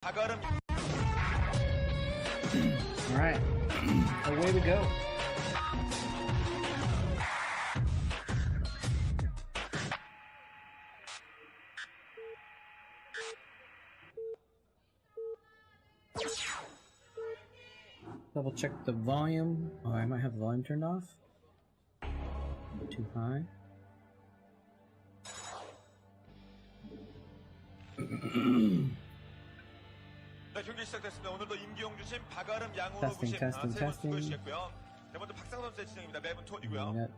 Alright, away we go. Double check the volume. Oh, I might have the volume turned off. A bit too high. 경기 시작됐습니다. 오늘도 임기용 주심 박아름 양호로 Testing, 부심 testing, 세 번째 testing. 수고하셨고요. 네, 먼저 박상 선수의 진영입니다. 매번 톤이고요. That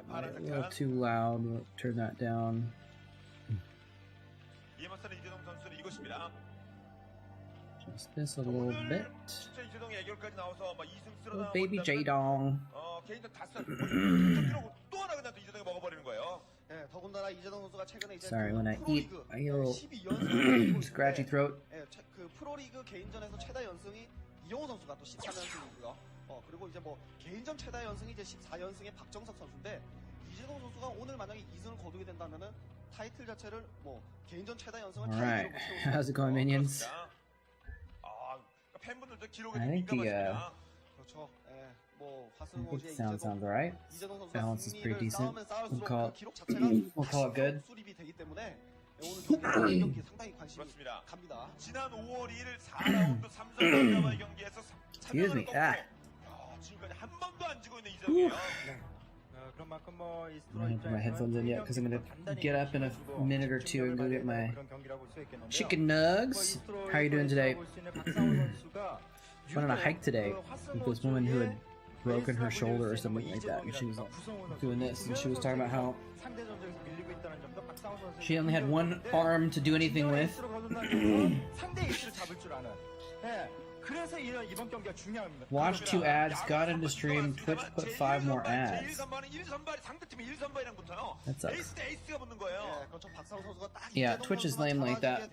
a little too loud. We'll turn that down. 이에마스는 이재동 선수는 이것입니다. Just this a little bit. 진짜 이재동이 애결까지 나와서 막 2승 Oh, baby J-Dong. 개인전 다 써. 또 하나 그냥 또 이재동이 먹어버리는 거예요. 예, 더군다나 이재동 선수가 최근에 이제 Sorry, when I eat, I get a little 12연승 scratchy throat. 예, 그 프로리그 개인전에서 최다 연승이 이용호 선수가 또 13연승이고요. 그리고 이제 뭐 개인전 최다 연승이 이제 14연승의 박정석 선수인데 이재동 선수가 오늘 만약에 2승을 거두게 된다면은 타이틀 자체를 뭐 개인전 최다 연승은 Alright, 타이틀로 채울 수 how's it going, minions? 팬분들도 기록에 I think the 그렇죠. 예, 뭐 I 화승호의 think the sounds alright. 이재동 선수가 Balance is pretty decent. 싸우면 싸울수록 We'll call 그 기록 자체가 we'll call it good. 수립이 되기 때문에 오늘 경기 상당히 관심이 그렇습니다. 갑니다. 지난 5월 1일 4라운드 삼성전자와의 경기에서 Excuse me. 지금까지 한 번도 안 지고 있는 이재동이에요. 그런 만큼 뭐 이 I haven't put my headphones in yet because I'm gonna get up in a minute or two and go get my chicken nugs. How are you doing today? Went on a hike today with this woman who had broken her shoulder or something like that, and she was doing this, and she was talking about how she only had one arm to do anything with. Watched 2 ads, got into stream, Twitch put 5 more ads. That sucks. Yeah, Twitch is lame like that.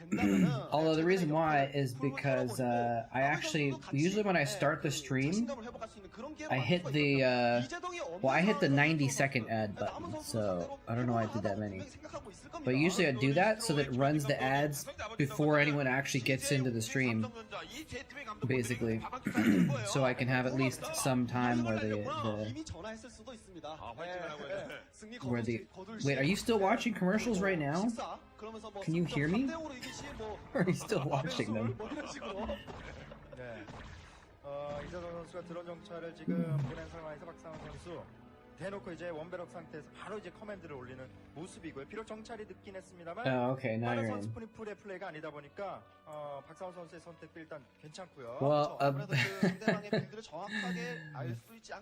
Although the reason why is because I actually, usually when I start the stream, I hit the, well, I hit the 90-second ad button, so I don't know why I did that many. But usually I do that so that it runs the ads before anyone actually gets into the stream, basically, so I can have at least some time where wait, are you still watching commercials right now? Can you hear me? Or are you still watching them? 이재동 선수가 드론 정찰을 지금 보낸 상황에서 박상훈 선수 대놓고 이제 원배럭 상태에서 바로 이제 커맨드를 올리는 모습이고요. 비록 정찰이 늦긴 했습니다만 Okay, now you're in. 선수뿐의 플레이가 아니다 보니까 박상훈 선수의 선택도 일단 괜찮고요. Well,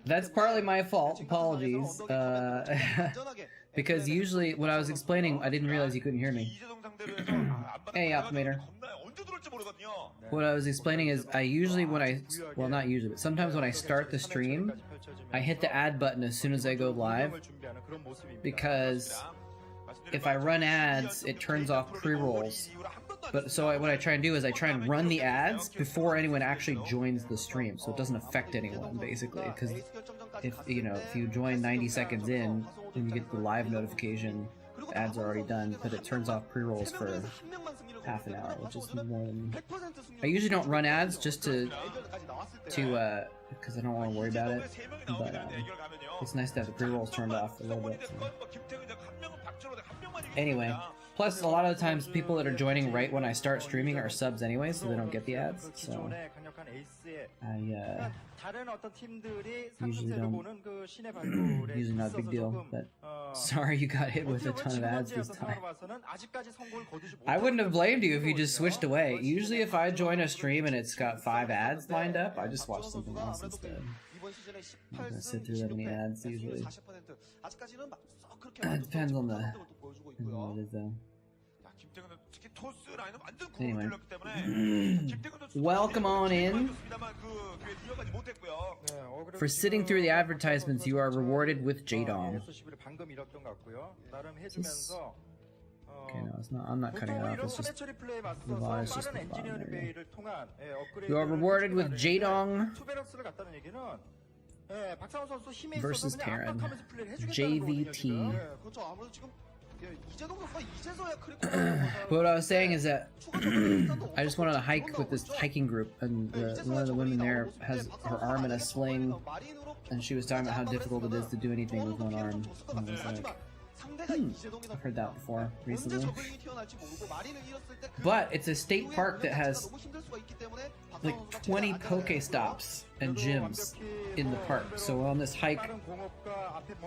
that's partly my fault. Apologies. Because usually when I was explaining, I didn't realize you couldn't hear me. Hey, Optimator. What I was explaining is I usually well, not usually, but sometimes when I start the stream, I hit the ad button as soon as I go live, because if I run ads, it turns off pre-rolls. But so what I try and do is I try and run the ads before anyone actually joins the stream, so it doesn't affect anyone, basically. Because if you join 90 seconds in, then you get the live notification, the ads are already done, but it turns off pre-rolls for half an hour, which is more than... I usually don't run ads just because I don't want to worry about it, but it's nice to have the pre-rolls turned off a little bit. So. Anyway, plus a lot of the times people that are joining right when I start streaming are subs anyway, so they don't get the ads, so I usually not a big deal, but sorry you got hit with a ton of ads this time. I wouldn't have blamed you if you just switched away. Usually if I join a stream and it's got 5 ads lined up, I just watch something else instead. I'm not gonna sit through that many ads usually. It depends on what it is though. Anyway, welcome on in. For sitting through the advertisements, you are rewarded with J-Dong. Okay, no, it's not. I'm not cutting it off. It's just the volume is just the bottom area. You are rewarded with J-Dong versus Terran. JVT. But what I was saying is that I just went on a hike with this hiking group, and one of the women there has her arm in a sling, and she was talking about how difficult it is to do anything with one arm. And I was like, I've heard that before recently. But it's a state park that has like 20 Pokestops and gyms in the park. So on this hike,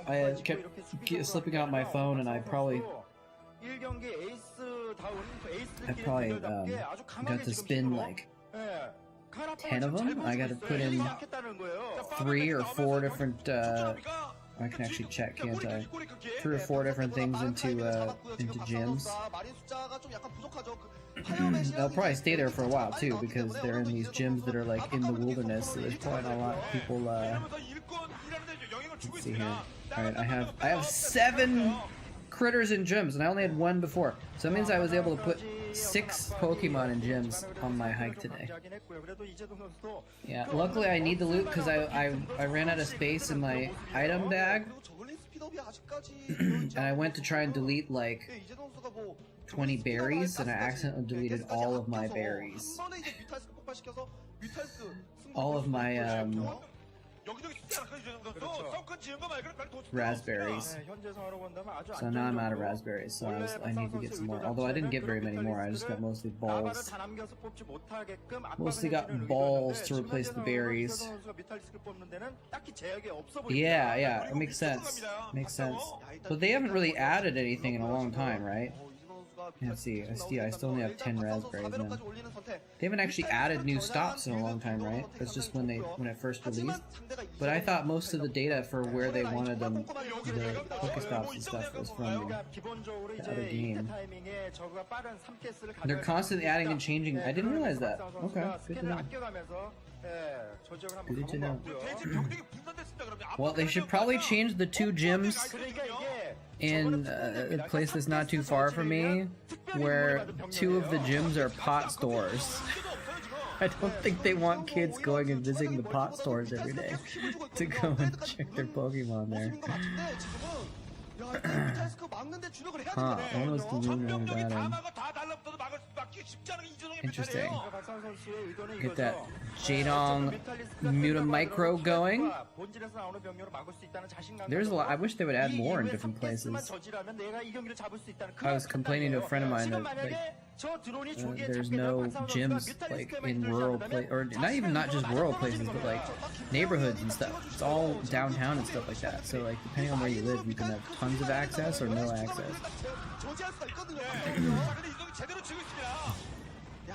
I kept slipping out my phone, and I probably got to spin like 10 of them. I got to put in 3 or 4 different. I can actually check, can't I? 3 or 4 different things into gyms. They'll probably stay there for a while too, because they're in these gyms that are like in the wilderness. So there's probably not a lot of people. Let's see here. All right, I have 7 critters in gyms, and I only had 1 before. So that means I was able to put 6 Pokemon in gyms on my hike today. Yeah, luckily I need the loot because I ran out of space in my item bag, and I went to try and delete like 20 berries, and I accidentally deleted all of my berries. All of my raspberries. So now I'm out of raspberries, so I need to get some more. Although I didn't get very many more, I just got mostly balls. Mostly got balls to replace the berries. Yeah, it makes sense. Makes sense. But they haven't really added anything in a long time, right? Let's see. I still only have 10 raspberries now. They haven't actually added new stops in a long time, right? That's just when it first released. But I thought most of the data for where they wanted them, the Pokestops and stuff, was from the other game. They're constantly adding and changing. I didn't realize that. Okay, good to know. Good to know. Well, they should probably change the 2 gyms in a place that's not too far from me, where 2 of the gyms are pot stores. I don't think they want kids going and visiting the pot stores every day to go and check their Pokemon there. Huh, almost the moon on that. Interesting. Get that Jadong Mutamicro going. There's a lot. I wish they would add more in different places. I was complaining to a friend of mine that like, there's no gyms like in rural places, or not just rural places, but like neighborhoods and stuff. It's all downtown and stuff like that. So like depending on where you live, you can have tons of access or no access.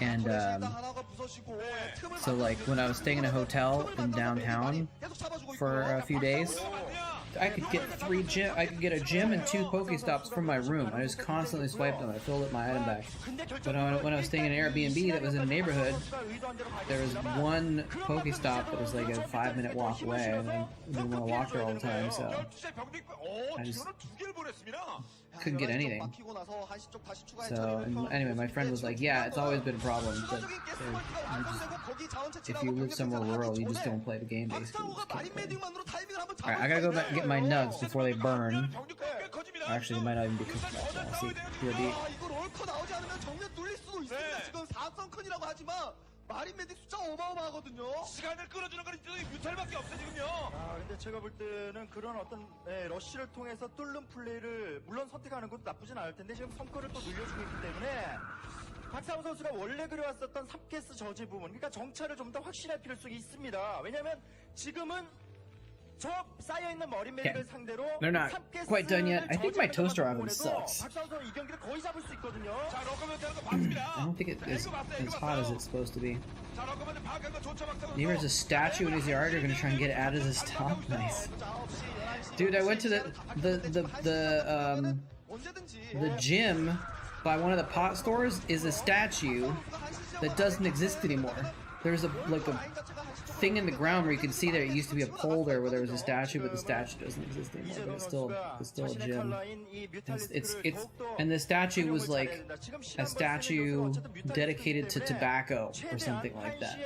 And so like when I was staying in a hotel in downtown for a few days, I could get a gym and 2 Pokestops from my room. I just constantly swiped them. I filled up my item bag. But when I was staying in an Airbnb that was in a neighborhood, there was 1 Pokestop that was like a 5-minute walk away, and I didn't want to walk there all the time, so I just couldn't get anything. So anyway, my friend was like, "Yeah, it's always been a problem. But if you live somewhere rural, you just don't play the game basically." All right, I gotta go back and get my nugs before they burn. Actually, they might not even be cooked yet. I'll see. POD. 마린메딕 숫자 어마어마하거든요. 시간을 끌어주는 건 이제 뮤탈밖에 없어 지금요. 근데 제가 볼 때는 그런 어떤 러쉬를 통해서 뚫는 플레이를 물론 선택하는 것도 나쁘진 않을 텐데 지금 성과를 또 늘려주고 있기 때문에 박상우 선수가 원래 그려왔었던 3개스 저지 부분, 그러니까 정찰을 좀 더 확실할 필요성이 있습니다. 왜냐하면 지금은 저 쌓여 있는 머리메딕을 상대로 They're not quite done yet. I think my toaster oven sucks. 박상우 선수 이 경기를 거의 잡을 수 있거든요. 자, 러커면 되는 거 맞습니다. I don't think it is as hot as it's supposed to be. 자, 러커면 파악한 거 좋죠, 박상우. There's a statue in his yard. You're gonna try and get it out of his top. Nice, dude. I went to the gym by one of the pot stores. Is a statue that doesn't exist anymore. There's a thing in the ground where you can see that it used to be a pole there where there was a statue, but the statue doesn't exist anymore. But it's still a gym. It's and the statue was like a statue dedicated to tobacco or something like that.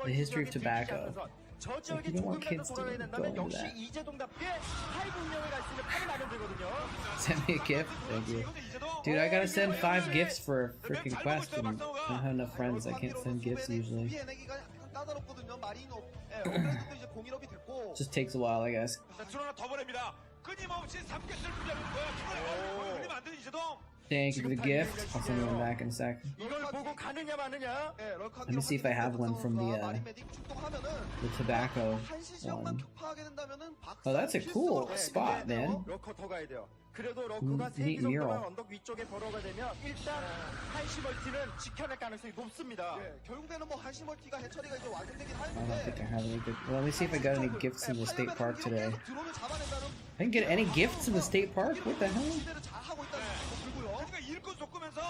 The history of tobacco. 저 지역에 you don't want 조금이라도 kids to 돌아가야 go 된다면 into 역시 that. 이재동답게 하이브 운영을 갈 수 있는 판이 마련되거든요. Send me a gift. Thank you. Dude, I gotta send 5 gifts for a freaking quest and I don't have enough friends. I can't send gifts usually. 까다롭거든요. 마리노. 업그레이드도 이제 공일업이 됐고. Just takes a while, I guess. 자, 드론 하나 더 보냅니다. 끊임없이 3개를 부자는 거야. 드론을 걸리면 안 되는 이재동. Thank you for the gift. I'll send one back in a sec. 이걸 보고 가느냐 마느냐. Let me see if I have one from the tobacco one. Oh, that's a cool spot, man. 러커 더 가야 돼요. 그래도 러커가 neat 3개 정도만 mural. 언덕 위쪽에 벌어가 되면 일단 한시 멀티는 지켜낼 가능성이 높습니다. 결국에는 뭐 한시 멀티가 해처리가 이제 완성되긴 I don't 하는데. think I have any good. Well, let me see if I got any gifts in the state park today. 드론을 잡아낸다는 I didn't get any gifts in the state park? What the hell? 시대를 잘 하고 있다는 생각도 들고요. 그러니까 일꾼 섞으면서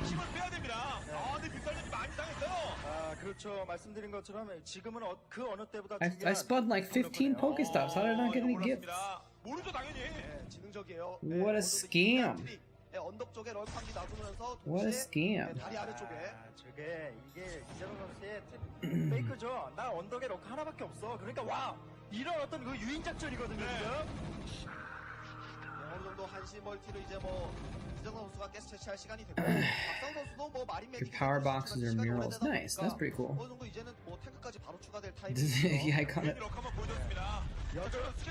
힘을 빼야 됩니다. 근데 빗살림이 많이 당했어요. 아 그렇죠. 말씀드린 것처럼 지금은 그 어느 때보다 I spun like 15 Pokestops. How did I not get any gifts? 모르죠 당연히. 지능적이에요. What a scam. 언덕 쪽에 럴팡기 놔두면서 What a scam. 다리 아래쪽에 저게 이게 이재동 선수의 페이크죠. 나 언덕에 럭 하나밖에 없어. 그러니까 와 이런 어떤 그 유인 작전이거든요. 지금. 어느 정도 한시 멀티를 이제 뭐 이정 선수가 가스 채취할 시간이 됐고 박상 선수도 뭐 마린 Your 매직 power boxes are murals. Nice. That's pretty cool. 어느 정도 이제는 뭐 탱크까지 바로 추가될 Yeah, I got it. 럭 한번 보여줬습니다.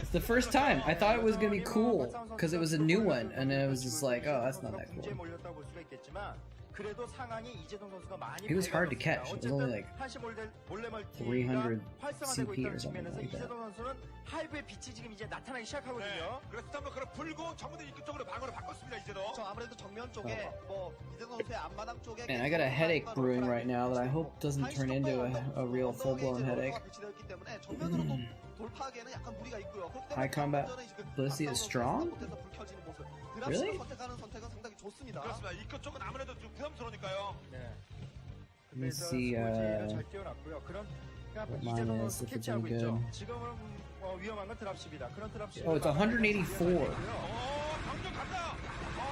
It's the first time. I thought it was gonna be cool because it was a new one, and it was just like, oh, that's not that 문제에 cool. 몰렸다고 볼 수가 있겠지만 그래도 상황이 이재동 선수가 많이 It was hard to catch. It was only like 한시 몰래 멀티가 300 활성화되고 CP or 있다는 something 측면에서 like that. 이재동 선수는 하이브의 빛이 지금 이제 나타나기 시작하거든요. 그래서 스탑러커를 풀고 정문의 입구 쪽으로 방어를 바꿨습니다 이제도. 저 아무래도 정면 쪽에 뭐 이정 선수의 앞마당 쪽에 Man, I got a headache brewing right now that I hope doesn't turn into a real full-blown headache. 배치되었기 때문에 정면으로 또 돌파하기에는 약간 무리가 있고요. 그렇기 때문에 High combat 전전에 지금 Blissey is strong? 못해서 불 켜지는 모습. Really? 드랍십을 선택하는 선택은 상당히 좋습니다. 그렇습니다. 입구 쪽은 아무래도 좀 부담스러우니까요. 네. Let me see, 잘 띄워놨고요. 그런 what 이재동 mine 선수 is, if it's 캐치하고 any 있죠. good. 지금은 위험한 건 드랍십이다. 그런 드랍십. Oh, it's 184. 병력 간다.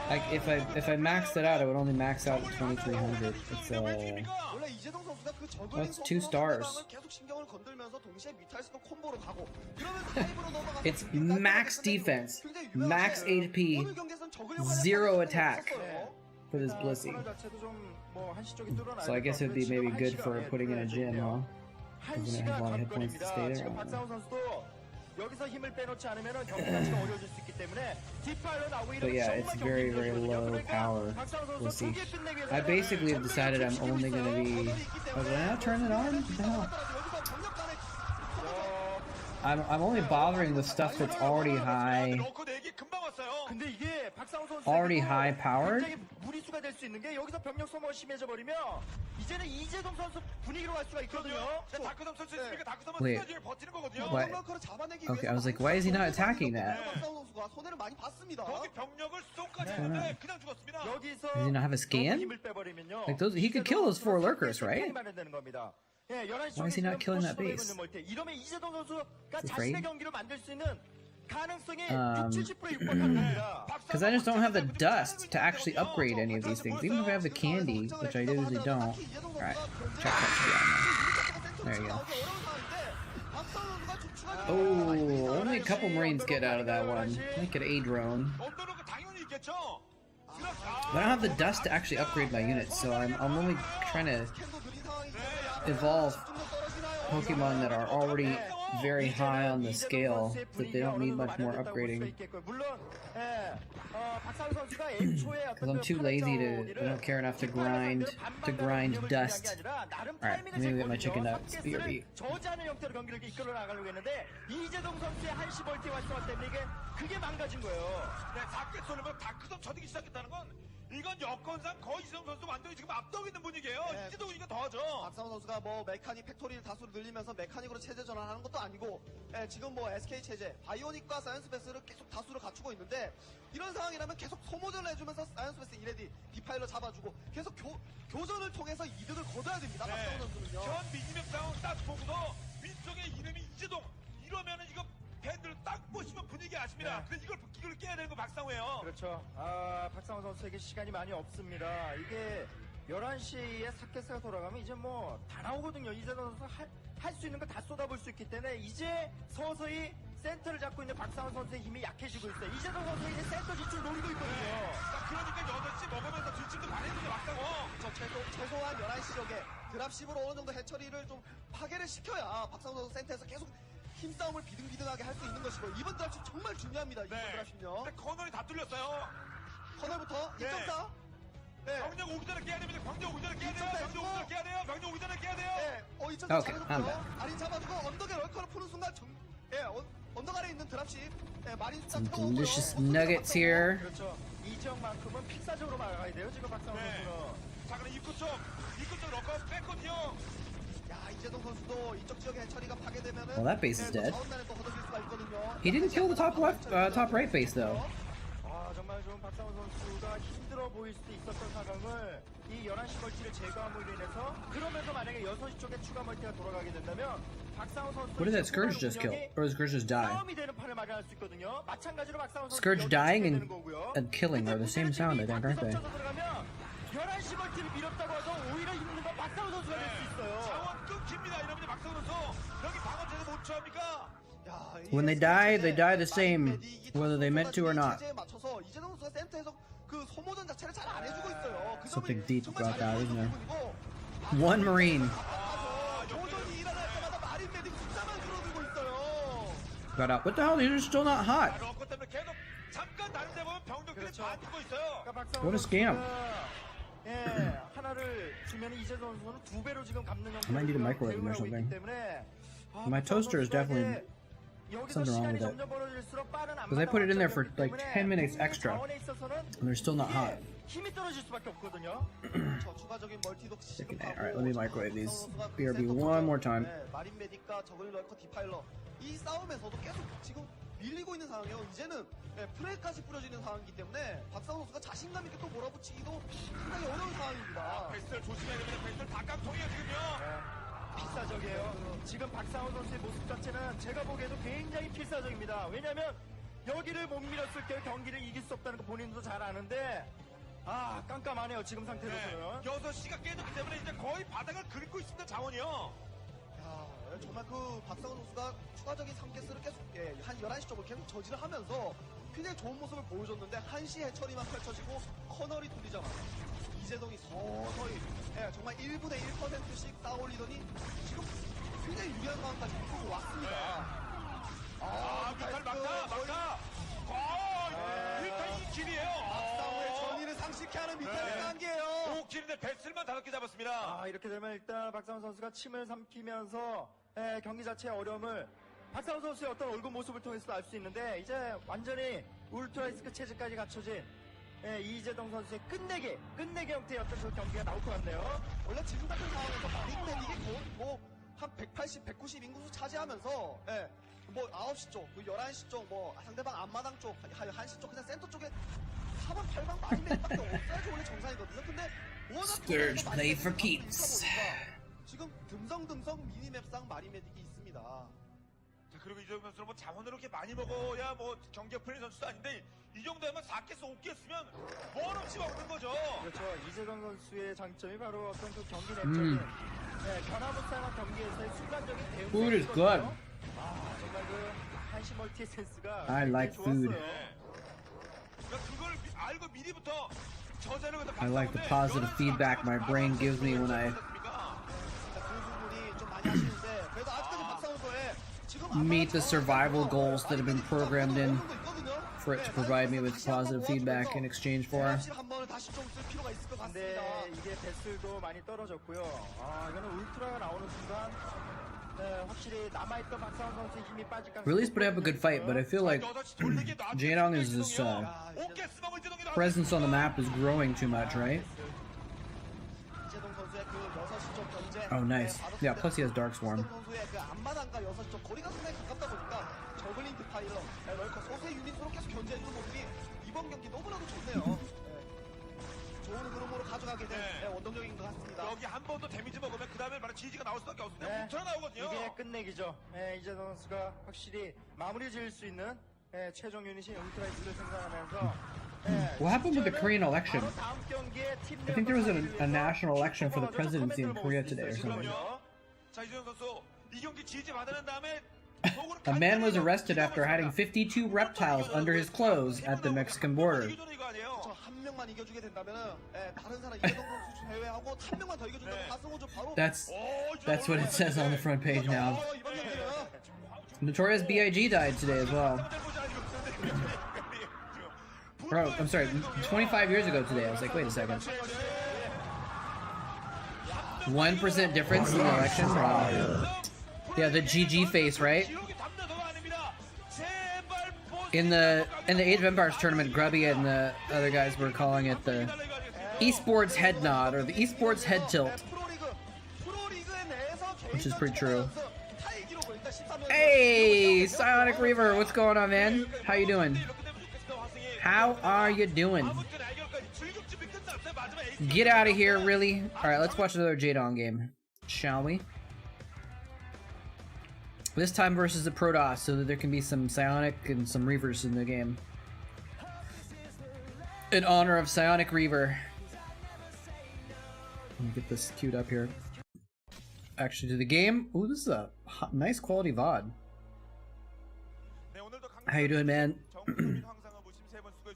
Like if I maxed it out, I would only max out at 2300. It's 원래 이재동 선수가 그 저글링 That's 2 stars. 상대방을 계속 신경을 건들면서 동시에 뮤탈스도 콤보로 가고 그러면서 하이브로 넘어가서 It's max defense, 굉장히 max 유명하게 HP, 오늘 경기에서는 저글링 zero 활약을 attack 했었어요. for this Blissey. So I guess it'd be maybe good for putting in a gym, huh? Doesn't have a lot of hit points to stay there. 지금 박상훈 선수도 여기서 힘을 빼놓지 않으면 경기가 어려워질 수 있기 때문에 뒷팔로 나오고 But yeah, it's very, very low power. We'll see. I basically have decided I'm only gonna be. Oh, did I not turn it on? What the hell? I'm only bothering with stuff that's already high, 럭커 4개 금방 왔어요. 근데 이게 박상훈 선수 already high powered. 굉장히 무리수가 될 수 있는 게 여기서 병력 소모가 심해져 버리면 이제는 이재동 선수 분위기로 갈 수가 있거든요. 다크섬 설치 있으니까 다크섬은 Wait. 스타지를 버티는 거거든요. What? Okay, I was like, why is he not attacking that? 박상훈 선수가 손해를 많이 봤습니다. 거기 병력을 쏙까지 네. 했는데 그냥 죽었습니다. 여기서 Does he not have a scan? 힘을 빼버리면요. Like those, he could kill those 4 lurkers, right? 마련되는 겁니다. 예, 11시 Why is he not killing that 쪽에 base? 이러면 이재동 선수가 Is he 자신의 afraid? 경기를 만들 수 있는 가능성이 60, 70% 육박하는 겁니다. Because I just don't have the dust to actually upgrade any of these things. Even if I have the candy, which I usually don't. Alright, check that should be on now. There you go. Oh, only a couple Marines get out of that one. Make it a drone. 언더로그 당연히 있겠죠. But I don't have the dust to actually upgrade my units, so I'm only trying to evolve Pokemon that are already very high on the scale, that they don't need much more upgrading. Because I'm too lazy to, I don't care enough to grind dust. Alright, let me get my chicken nuggets. BRB. 저지하는 형태로 경기를 이끌어 나가려고 했는데 이재동 선수의 한시 멀티 활성화 때문에 그게 망가진 거예요. 네, 4개 쏘려면 다크섬 쳐들기 시작했다는 건 이건 여건상 거의 이재동 선수 완전히 지금 앞서고 있는 분위기예요. 네. 이재동이가 더하죠. 박상훈 선수가 뭐 메카닉 팩토리를 다수 늘리면서 메카닉으로 체제 전환하는 것도 아니고 지금 뭐 SK 체제, 바이오닉과 사이언스 베스를 계속 다수를 갖추고 있는데 이런 상황이라면 계속 소모전을 해주면서 사이언스 베스 이레디 디파일러 잡아주고 계속 교전을 통해서 이득을 거둬야 됩니다. 네. 박상훈 선수는요. 현 미니맵 상황 딱 보고서 위쪽에 이름이 이재동 이러면은 이거 팬들 딱 보시면 분위기 아십니다. 네. 그래서 이걸 깨야 되는 거 박상우예요. 그렇죠. 박상훈 선수에게 시간이 많이 없습니다. 이게 11시에 사케스가 돌아가면 이제 뭐 다 나오거든요. 이재동 선수 할 수 있는 거 다 쏟아볼 수 있기 때문에 이제 서서히 센터를 잡고 있는 박상원 선수의 힘이 약해지고 있어요. 이재동 선수 이제 센터 진출 노리고 있거든요. 그러니까 8시 먹으면서 뒷심도 많이 했는데 막상어. 최소한 11시 쪽에 드랍십으로 어느 정도 해처리를 좀 파괴를 시켜야 박상호 선수 센터에서 계속 힘싸움을 비등비등하게 할 수 있는 것이고 이번 드랍십 정말 중요합니다. 이번 드랍십요. 근데 커널이 다 뚫렸어요. 커널부터 네. 1.4. 네. 병력 오기 전에 깨야 됩니다. 병력 오기 전에 깨야 돼요. 병력 오기 전에 깨야 돼요. 병력 오기 전에 깨야 돼요. 네. 2.4 오케이, 잘해줬고요. 아린 잡아주고 언덕에 럴커를 푸는 순간 언덕 아래에 있는 드랍십. 네, 마린 숫자 Some 태워오고요. delicious nuggets here. 그렇죠. 이 지역만큼은 필사적으로 막아야 돼요. 지금 박상원 네. 선수는. 자, 그럼 입구 쪽 럭커 뺐거든요. 야, 이재동 선수도 이쪽 지역의 해처리가 파괴되면은 Well, that base is dead. 자원난에 또 허덕일 수가 있거든요. He didn't kill the top right base though. 아, 정말 좀 박상원 선수가 힘들어 보일 수도 있었던 상황을 이 11시 멀티를 제거함으로 인해서 그러면서 만약에 6시 쪽에 추가 멀티가 돌아가게 된다면 박상원 선수 What did that Scourge just kill? Or did Scourge just die? 싸움이 되는 판을 마련할 수 있거든요. 마찬가지로 박상원 선수 Scourge dying and killing are the same sound, I think, aren't they? 11시 멀티를 밀었다고 해서 오히려 힘든 건 박상원 선수가 될 수 있어요. 자원 끊깁니다. 이러면 박성 선수 여기 방어 제대 못 취합니까? When they die the same, whether they meant to or not. 맞춰서 이재동 선수가 센터에서 그 소모전 자체를 잘 안 해주고 있어요. 그 Something 점을 deep 정말 about that, 잘해주고 isn't there? 있는 부분이고. One Marine. 조전이 일어날 때마다 마린 메딕 숫자만 줄어들고 있어요. Got out. What the hell? These are still not hot. 럭커 때문에 계속 잠깐 다른 데 보면 병력들이 그렇죠. 다 죽고 있어요. What a scam. 예, 하나를 주면 이재동 선수는 2배로 지금 갚는 I might need a microwave or something. My toaster is definitely something wrong with it. Because I put it in there for like 10 minutes extra, and they're still not hot. 힘이 떨어질 수밖에 없거든요. 저 추가적인 멀티도 Alright, let me microwave these. BRB one more time. 마린 메딕과 저글링 럴커 디파일러 이 싸움에서도 계속 지금 밀리고 있는 상황이에요. 이제는 프레까지 뿌려지는 상황이기 때문에 박상호 선수가 자신감 있게 또 몰아붙이기도 상당히 어려운 상황입니다. 베스트를 조심해야 됩니다. 베스트를 다 깡통이에요 지금요. 필사적이에요. 지금 박상원 선수의 모습 자체는 제가 보기에도 굉장히 필사적입니다. 왜냐하면 여기를 못 밀었을 때 경기를 이길 수 없다는 거 본인도 잘 아는데 아 깜깜하네요 지금 상태로서는. 6시가 깨졌기 때문에 이제 거의 바닥을 긁고 있습니다 자원이요. 야, 정말 그 박상호 선수가 추가적인 3개스를 계속 한 11시 쪽을 계속 저지를 하면서 굉장히 좋은 모습을 보여줬는데 1시 해처리만 펼쳐지고 커널이 뚫리자마자 이재동이 서서히 정말 1분의 1%씩 쌓아올리더니 지금 굉장히 유리한 상황까지 끌고 왔습니다. 뮤탈 막타. 뮤탈 2킬이에요. 박상호의 전의를 상실케 하는 뮤탈의 한계예요. 5킬인데 베스트만 5개 잡았습니다. 아 이렇게 되면 일단 박상원 선수가 침을 삼키면서 경기 자체의 어려움을 박상원 선수의 어떤 얼굴 모습을 통해서 알 수 있는데 이제 완전히 울트라리스크 체제까지 갖춰진 이재동 선수의 끝내기 형태의 어떤 그 경기가 나올 것 같네요. 원래 지금 같은 상황에서 마린 메딕이 한 180, 190 인구수 차지하면서 뭐 9시 쪽, 11시 쪽, 뭐 상대방 앞마당 쪽, 1시 쪽 그냥 센터 쪽에 4번, 8번 마린 메딕밖에 없어야지 원래 정상이거든요. 근데 워낙 Scourge play for keeps. 지금 듬성듬성 미니맵상 마린 메딕이 있습니다. 자, 그리고 이재동 선수는 뭐 자원으로 이렇게 많이 먹어야 뭐 경기가 풀린 선수도 아닌데 이 정도면 4개스 5개 쓰면 뭘 없이 먹는 거죠. 그렇죠. 이재동 선수의 장점이 바로 어떤 그 경기 내적인 변화무쌍한 경기에서의 순간적인 대응. Food is good. 아 정말 그 한시 멀티의 센스가 I like food. 그러니까 그걸 알고 미리부터 저자를 갖다 I like the positive feedback my brain gives me when I 그 부분이 좀 많이 아쉬운데 그래도 아직까지 박상호 선수의 지금 meet the survival goals that have been programmed in for it to provide me with positive feedback in exchange for. 한 번을 다시 좀 쓸 필요가 있을 것 근데 같습니다. 이게 배슬도 많이 떨어졌고요. 아 이거는 울트라가 나오는 순간 확실히 남아있던 박상원 선수의 힘이 빠질 가능성이 Release put up a good fight, but I feel like Janong is presence on the map is growing too much, right? 이재동 선수의 그 6시 쪽 견제. Oh, nice. Yeah, plus he has Dark Swarm. 이재동 선수의 그 앞마당과 6시 쪽 거리가 상당히 가깝다 보니까 저글링 디파일러, 럴커 소세 유닛으로 계속 견제해주는 모습이 이번 경기 너무나도 좋네요. 좋은 흐름으로 가져가게 된 원동력인 것 같습니다. 여기 한 번 더 데미지 먹으면 그 다음에 바로 지지가 나올 수밖에 없습니다. 뭉쳐 나오거든요. 이게 끝내기죠. 이재동 선수가 확실히 마무리 지을 수 있는 최종 유닛인 울트라이스를 생산하면서 What happened with the Korean election? 바로 다음 경기에 팀 I think there was 내에서 a national election for the presidency in Korea today or something. 자, 이재동 선수 이 경기 지지 받은 다음에 A man was arrested after hiding 52 reptiles under his clothes at the Mexican border. 한 명만 이겨주게 된다면은 다른 사람 이재동 선수 제외하고 한 명만 더 이겨준다면 가스오죠 바로. That's what it says on the front page now. 이번 경기는 Notorious B.I.G. died today as well. Bro, I'm sorry, 25 years ago today. I was like, wait a second. 1% difference in the election? Wow. Yeah, the GG face, right? In the Age of Empires tournament, Grubby and the other guys were calling it the esports head nod or the esports head tilt, which is pretty true. Hey, Psionic Reaver, what's going on, man? How you doing? How are you doing? Get out of here, really? All right, let's watch another Jadon game, shall we? This time versus the Protoss, so that there can be some Psionic and some Reavers in the game. In honor of Psionic Reaver. Let me get this queued up here. Actually, to the game. Ooh, this is a nice quality VOD. How you doing, man?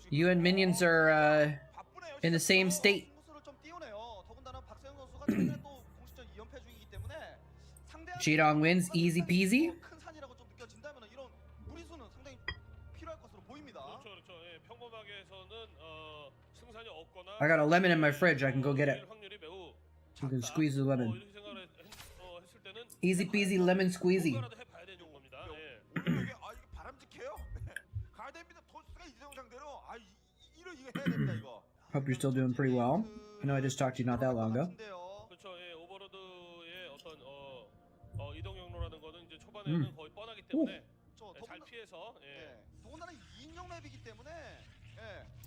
You and Minions are in the same state. Jadong wins, easy peasy. I got a lemon in my fridge, I can go get it. You can squeeze the lemon. Easy peasy lemon squeezy. Hope you're still doing pretty well. I know I just talked to you not that long ago.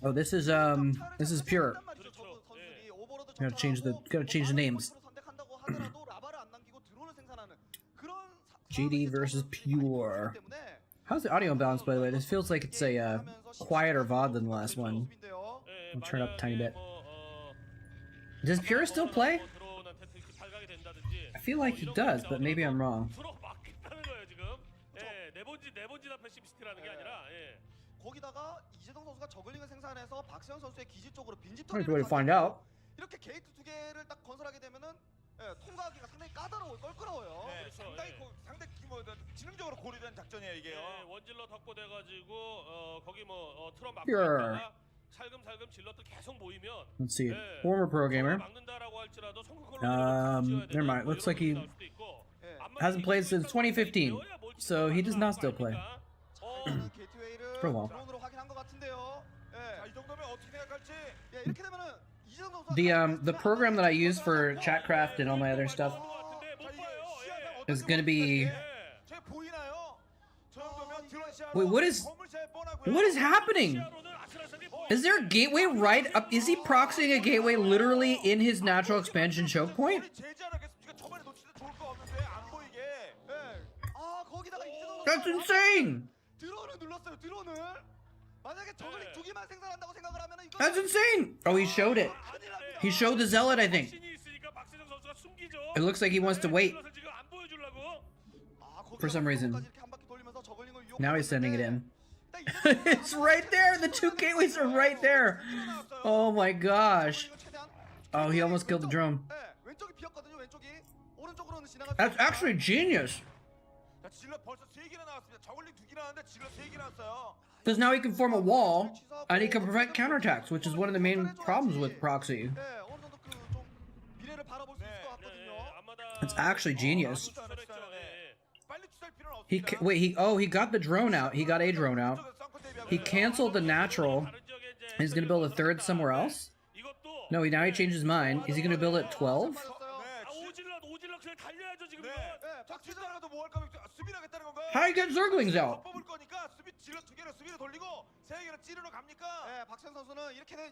Oh, this is pure. Gotta change the names. GD versus Pure. How's the audio balance, by the way? This feels like it's a quieter VOD than the last one. I'll turn up a tiny bit. Does Pure still play? I feel like he does, but maybe I'm wrong. There's a way to find out. 이렇게 게이트 두 개를 딱 건설하게 되면은 통과하기가 상당히 까다로워요, 껄끄러워요. 상당히 지능적으로 고려된 작전이에요 이게요. 원질러 덮고돼가지고 거기 뭐 트럼 막고 Pure. 있다가 살금살금 질럿들 계속 모이면 Let's see. Former pro gamer. 막는다라고 할지라도 Never mind. Looks like he hasn't played since 2015, so he does not still play. 게이트웨이를 For a while. 드론으로 확인한 것 같은데요. 이 정도면 어떻게 생각할지. 이렇게 되면은 이재동 선수 The program that I use for Chatcraft and all my other stuff is gonna be. Wait, what is happening? Is there a gateway right up? Is he proxying a gateway literally in his natural expansion choke point? That's insane! That's insane! Oh, he showed it. He showed the Zealot, I think. It looks like he wants to wait. For some reason. Now he's sending it in. It's right there! The two gateways are right there! Oh my gosh. Oh, he almost killed the drone. That's actually genius! Because now he can form a wall, and he can prevent counterattacks, which is one of the main problems with proxy. It's actually genius. He got the drone out. He got a drone out. He canceled the natural. He's gonna build a third somewhere else? No, now he changed his mind. Is he gonna build it 12? How do you get Zerglings out?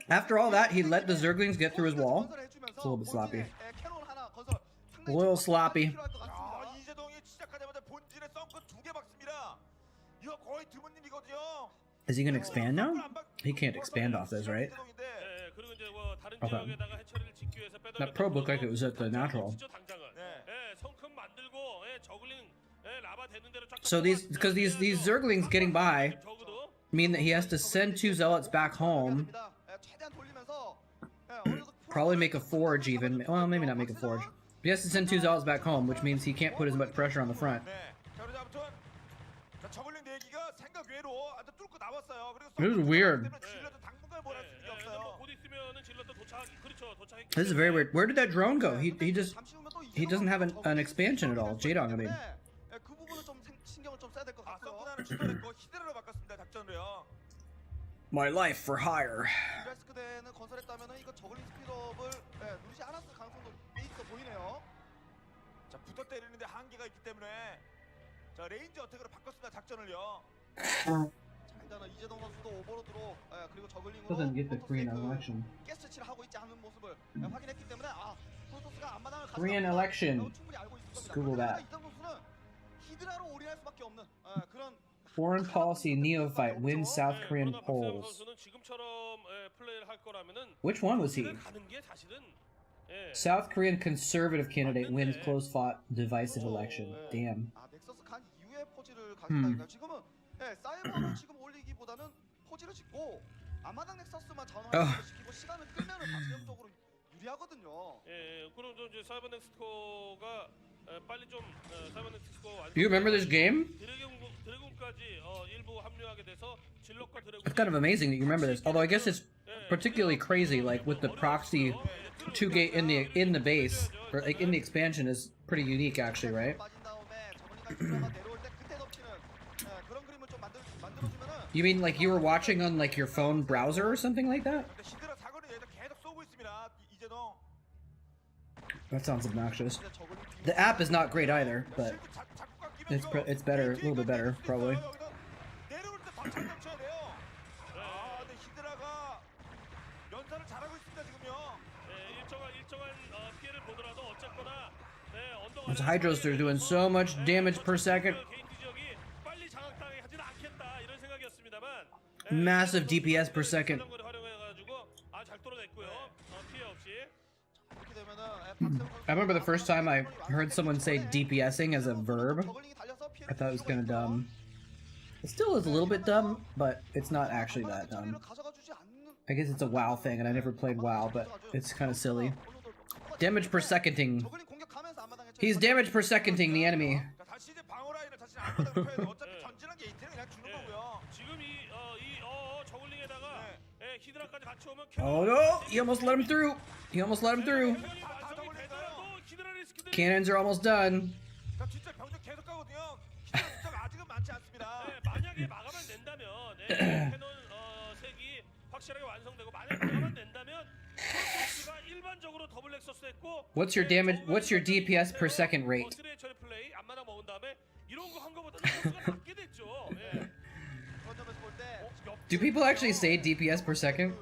After all that, he let the Zerglings get through his wall. It's a little bit sloppy. A little sloppy. Is he gonna expand now? He can't expand off this, right? 예, 그리고 이제 뭐 다른 Okay. 지역에다가 해처리를 짓기 위해서 빼돌렸던 That probe looked like it was at the natural. 진짜 당장은. 예, 성큼 만들고 예, 저글링 예, 라바 되는 대로 쫙 So because these Zerglings getting by 적어도 mean that he has to send 2 zealots back home. Probably make a forge even. Well, maybe not make a forge. He has to send 2 zealots back home, which means he can't put as much pressure on the front. 네. 자, 그래서 아무튼 자, 저글링 내기가 생각 외로 아주 뚫고 나왔어요. 그래서 This is weird. 질러도 당분간 뭘 할 수 예, 없어요. 뭐곧 있으면은 질럿도 도착 그렇죠. 도착했기 This is very weird. Where did that drone go? He he doesn't have an expansion at all. Jadong, I mean. 그 부분은 좀 신경을 좀 써야 될 것 아, 같고요. 서프나는 출발했고 히드라로 바꿨습니다. 작전을요. My life for hire. 히드라리스크 대는 건설했다면은 이거 저글링 스피드업을 누리지 않았을 가능성도 있어 보이네요. 자, 붙어 때리는데 한계가 있기 때문에 자, 레인지 어택으로 바꿨습니다. 작전을요. 자, 일단은 이재동 선수도 오버로드로 그리고 저글링으로 Doesn't get the Korean 프로토스의 election. 가스치를 하고 있지 않은 모습을 확인했기 때문에 프로토스가 앞마당을 Korean 가져갔구나. election. 충분히 알고 있을 겁니다. Google that. 이재동 선수는 히드라로 올인할 수밖에 없는 그런 Foreign policy neophyte wins South Korean 그러나 박세영 polls. 선수는 지금처럼 예, 플레이를 할 거라면은 Which one was he? 가는 게 사실은 예. South Korean conservative candidate wins close-fought divisive election. Damn. 넥서스 간 이후에 포지를 가진다니까 지금은 사이버를 지금 올리기보다는 포지를 짓고 아마당 넥서스만 전환을 시키고 시간을 끌면은 박세영 쪽으로 유리하거든요. 예, 그럼 이제 사이버넥스코가 빨리 좀 사이버넥스코 Do you remember this game? 드래곤까지 일부 합류하게 돼서 질럿과 드래곤. It's kind of amazing that you remember this. Although I guess it's particularly crazy, like with the proxy 2-gate in the base, or like in the expansion, is pretty unique actually, right? 빠진 다음에 저글링과 내려올 때 그때 덮치는 그런 그림을 좀 만들어주면은 You mean like you were watching on like your phone browser or something like that? 근데 히드라 사거리 얘들 계속 쏘고 있습니다. 이재동. That sounds obnoxious. 이제 저글링 The app is not great either, but 자꾸 깎이면 it's better, a little bit better, probably. 내려올 때더 잘 덮쳐야 돼요. 아, 근데 히드라가 연사를 잘하고 있습니다 지금요. 예, 일정한 피해를 보더라도 어쨌거나 언덕 Those hydros are doing so much damage per second. 개인기 지역이 빨리 장악당하게 하지는 않겠다 이런 생각이었습니다만 Massive DPS per second. 활용해가지고 잘 뚫어냈고요. 피해 없이. 이렇게 되면은 박세영 선수 I remember the first time I heard someone say DPSing as a verb. 저글링이 달려서 피해를 I thought it was kind of 주고 dumb. It still is a little bit dumb, but it's not actually that dumb. 가져가 주지 않는 I guess it's a WoW thing, and I never played WoW, but it's kind of silly. Damage per seconding. 저글링 공격하면서 앞마당에 He's damage per seconding the enemy. 자, 다시 이제 방어 라인을 다시 안마당 펴야 돼. 어차피 전진한 게이트는 그냥 주는 거고요. 지금 저글링에다가 히드라까지 같이 오면 Oh no! He almost let him through. He almost let him through. 완성이 되더라도 히드라리스크들이 Cannons are almost done. 자, 진짜 병력 계속 가거든요. 히드라 숫자가 아직은 많지 않습니다. 만약에 마감을 낸다면 캐논 색이 확실하게 완성되고 만약에 마감을 낸다면 프로토스가 일반적으로 더블 넥서스 했고 What's your damage? What's your DPS per second rate? 쓰레 처리 플레이 앞마당 먹은 다음에 이런 거 한 거보다 넥서스가 낮게 됐죠. 예. 그런 점에서 볼때 Do people actually say DPS per second?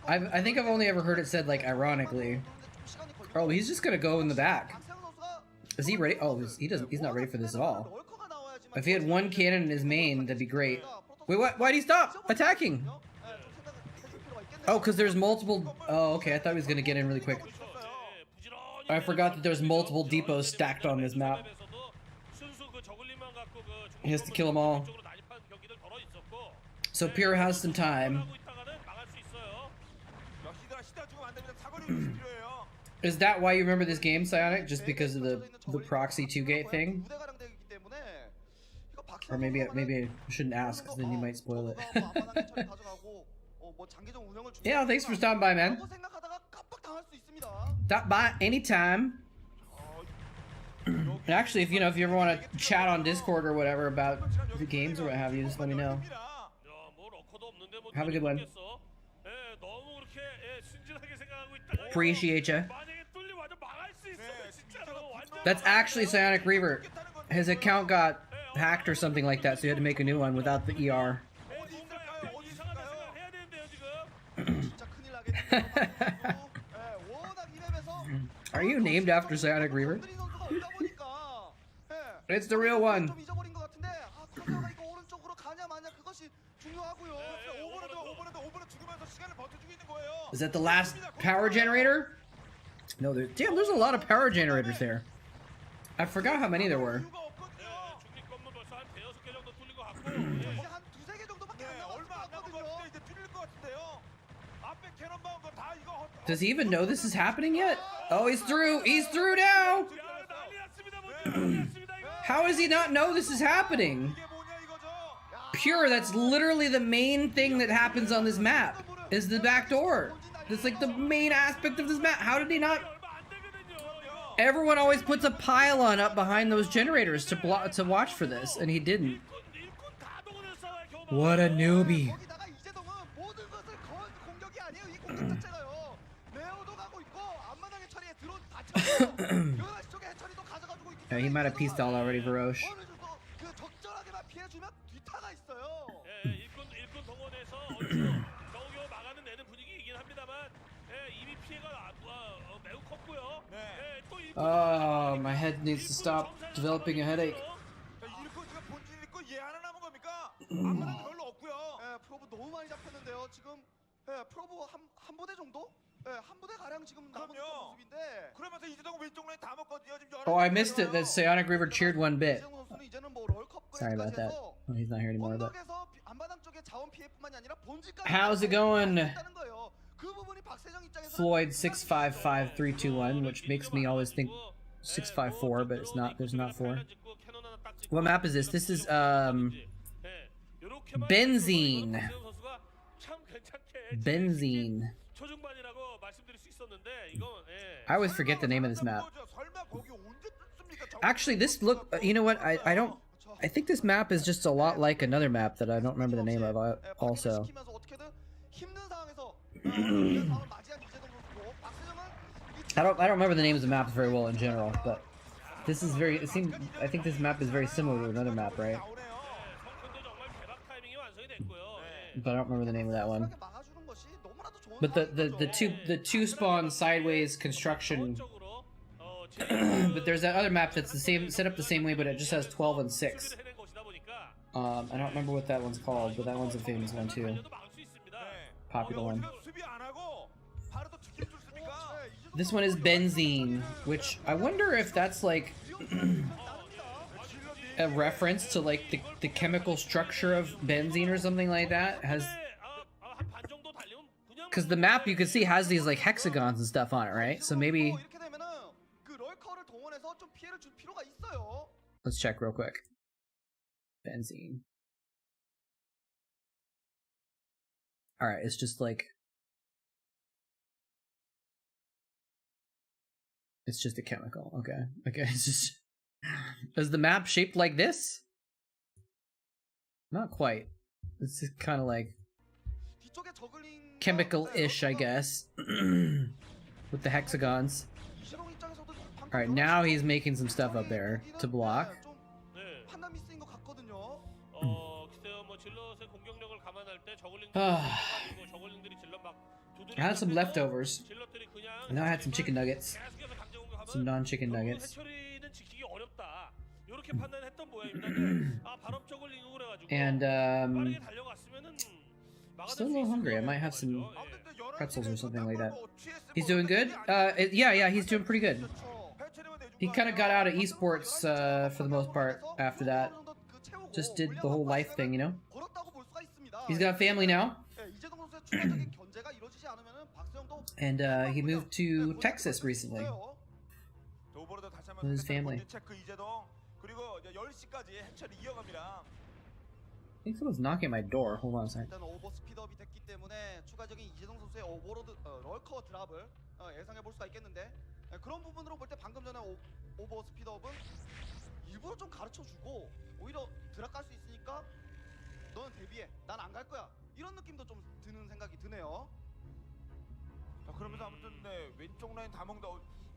I think I've only ever heard it said like ironically. Oh, he's just gonna go in the back. Is he ready? Oh, he's not ready for this at all. If he had one cannon in his main, that'd be great. Wait, what? Why'd he stop attacking? Oh, because there's multiple. Oh, okay. I thought he was gonna get in really quick. I forgot that there's multiple depots stacked on this map. He has to kill them all. So Pure has some time. 히드라 주고 안 됩니다. 사거리 필요해요. Is that why you remember this game, Psionic? Just because of the proxy 2-gate thing? Or maybe I shouldn't ask, because then you might spoil it. Yeah, thanks for stopping by, man. Stop by anytime. And actually, if you ever want to chat on Discord or whatever about the games or what have you, just let me know. Have a good one. Appreciate ya. That's actually Psionic Reaver. His account got hacked or something like that, so he had to make a new one without the ER. Are you named after Psionic Reaver? It's the real one. Is that the last power generator? No, there's a lot of power generators there. I forgot how many there were. 이유가 없거든요. 중립 건물 벌써 한 대여섯 개 정도 뚫린 것 같고. 이제 한 두세 개 정도밖에 안 네, 남았을 얼마 것 안 남은 것 같거든요. 같은데 이제 뚫릴 것 같은데요. 앞에 캐논 박은 거다 이거. Does he even know this is happening yet? Oh, he's through. He's through now. 야, 난리 났습니다. 먼저 난리 났습니다. 이거. How does he not know this is happening? 이게 뭐냐 이거죠. Pure, that's literally the main thing that happens on this map. Is the back door. That's like the main aspect of this map. How did he not? 얼마 안 되거든요. Everyone always puts a pylon up behind those generators to watch for this, and he didn't. 일꾼 다 동원했어요. 겨우 What a newbie. 거기다가 이재동은 모든 것을 건 공격이 아니에요. 이 공격 자체가요. 레오도 가고 있고 앞마당에 처리에 드론 다 쳐요. 11시 쪽에 해처리도 가져가지고 있기 Yeah, he might have pieced all already, Varosh. 어느 정도 그 적절하게만 피해주면 뒤타가 있어요. 예, 일꾼 동원해서 어디서 겨우겨우 막아는 내는 분위기이긴 합니다만, 예, 이미 피해가 매우 컸고요. 네. 예, 또 일꾼 Oh, my head needs to stop developing a headache. 일꾼 지금 본진 있고 얘 하나 남은 겁니까? 앞마당 별로 없고요. 예, 프로브 너무 많이 잡혔는데요. 지금 예, 프로브 한 부대 정도? 예, 한 부대 가량 지금 남은 그럼요. 모습인데. 그러면서 이재동 왼쪽 라인 다 먹거든요. 지금 Oh, I missed it. That Psionic River cheered one bit. 이재동 선수는 이제는 뭐 롤컵 Sorry about that. 해서 Well, he's not here anymore, but. 언덕에서 앞마당 쪽에 자원 피해뿐만이 아니라 본진까지 How's it going? 있다는 거예요. 그 부분이 박세정 입장에서 Floyd 655321, which makes me always think 654, but it's not. There's not 4. What map is this? This is Benzene. Benzene. 초중반이라고 말씀드릴 수 있었는데 이건 예. I always forget the name of this map. 설마 거기 언제 뚫습니까? Actually, this look. You know what? I don't. I think this map is just a lot like another map that I don't remember the name of. Also. 시키면서 어떻게든 힘든 상황에서 상황을 맞이한 이재동 선수고 박세정은 I don't remember the names of maps very well in general, but this is very. It seems. I think this map is very similar to another map, right? 성큰도 정말 대박 타이밍이 완성이 됐고요. 예. But I don't remember the name of that one. 막아주는 것이 너무나도 좋은 But 상황인 the two spawn sideways construction. 적으로 But there's that other map that's the same, set up the same way, but it just has 12 and 6. 해낸 것이다 보니까 I don't remember what that one's called, but that one's a famous one too. 달려도 막을 수 있습니다. Popular one. 수비 안 하고 바로 또 지킬 뚫습니까? This one is Benzene, which I wonder if that's like a reference to like the chemical structure of benzene or something like that. Has 한반 정도 달리면 그냥 because the map you can see has these like hexagons and stuff on it, right? So maybe 이렇게 되면은 그 럴커를 동원해서 좀 피해를 줄 필요가 있어요. let's check real quick. Benzene. All right, it's just like it's just a chemical. Okay, it's just. Is the map shaped like this? Not quite. It's kind of like 뒤쪽에 저글링 chemical-ish, I guess, with the hexagons. 이재동 입장에서도 All right, now he's making some stuff up there to block. 좀 네. 판단 미스인 것 같거든요. 글쎄요, 뭐 질럿의 공격력을 감안할 때 저글링 Ah. 저글링들이 질럿 막 두드리고 I had some 있는데도 leftovers. 질럿들이 그냥 And now I had some chicken nuggets, 계속해서 강제 공격하면 some non-chicken nuggets, 해처리는 지키기 어렵다. 이렇게 판단했던 모양입니다. 아, 발업 저글링으로 그래가지고 and 빠르게 달려갔으면은 still a little hungry. I might have some 예. pretzels or something like that. He's doing good. Yeah, he's doing pretty good. He kind of got out of esports for the most part after that. Just did the whole life thing, you know. 걸었다고 볼 수가 있습니다. He's got a family now, 예, 이재동 선수의 추가적인 견제가 이루어지지 않으면은 박세영도 and he moved to Texas recently with his family. 체크 이재동 그리고 이제 10시까지 해처리 이어갑니다. I think someone's knocking at my door. Hold on a second. 일단 오버 스피드업이 됐기 때문에 추가적인 이재동 선수의 오버로드 럴커 드랍을 예상해 볼 수가 있겠는데 그런 부분으로 볼 때 방금 전에 오버 스피드업은 일부러 좀 가르쳐 주고 오히려 드랍 갈 수 있으니까 너는 대비해 난 안 갈 거야 이런 느낌도 좀 드는 생각이 드네요. 자, 그러면서 아무튼 네, 왼쪽 라인 다 먹는다.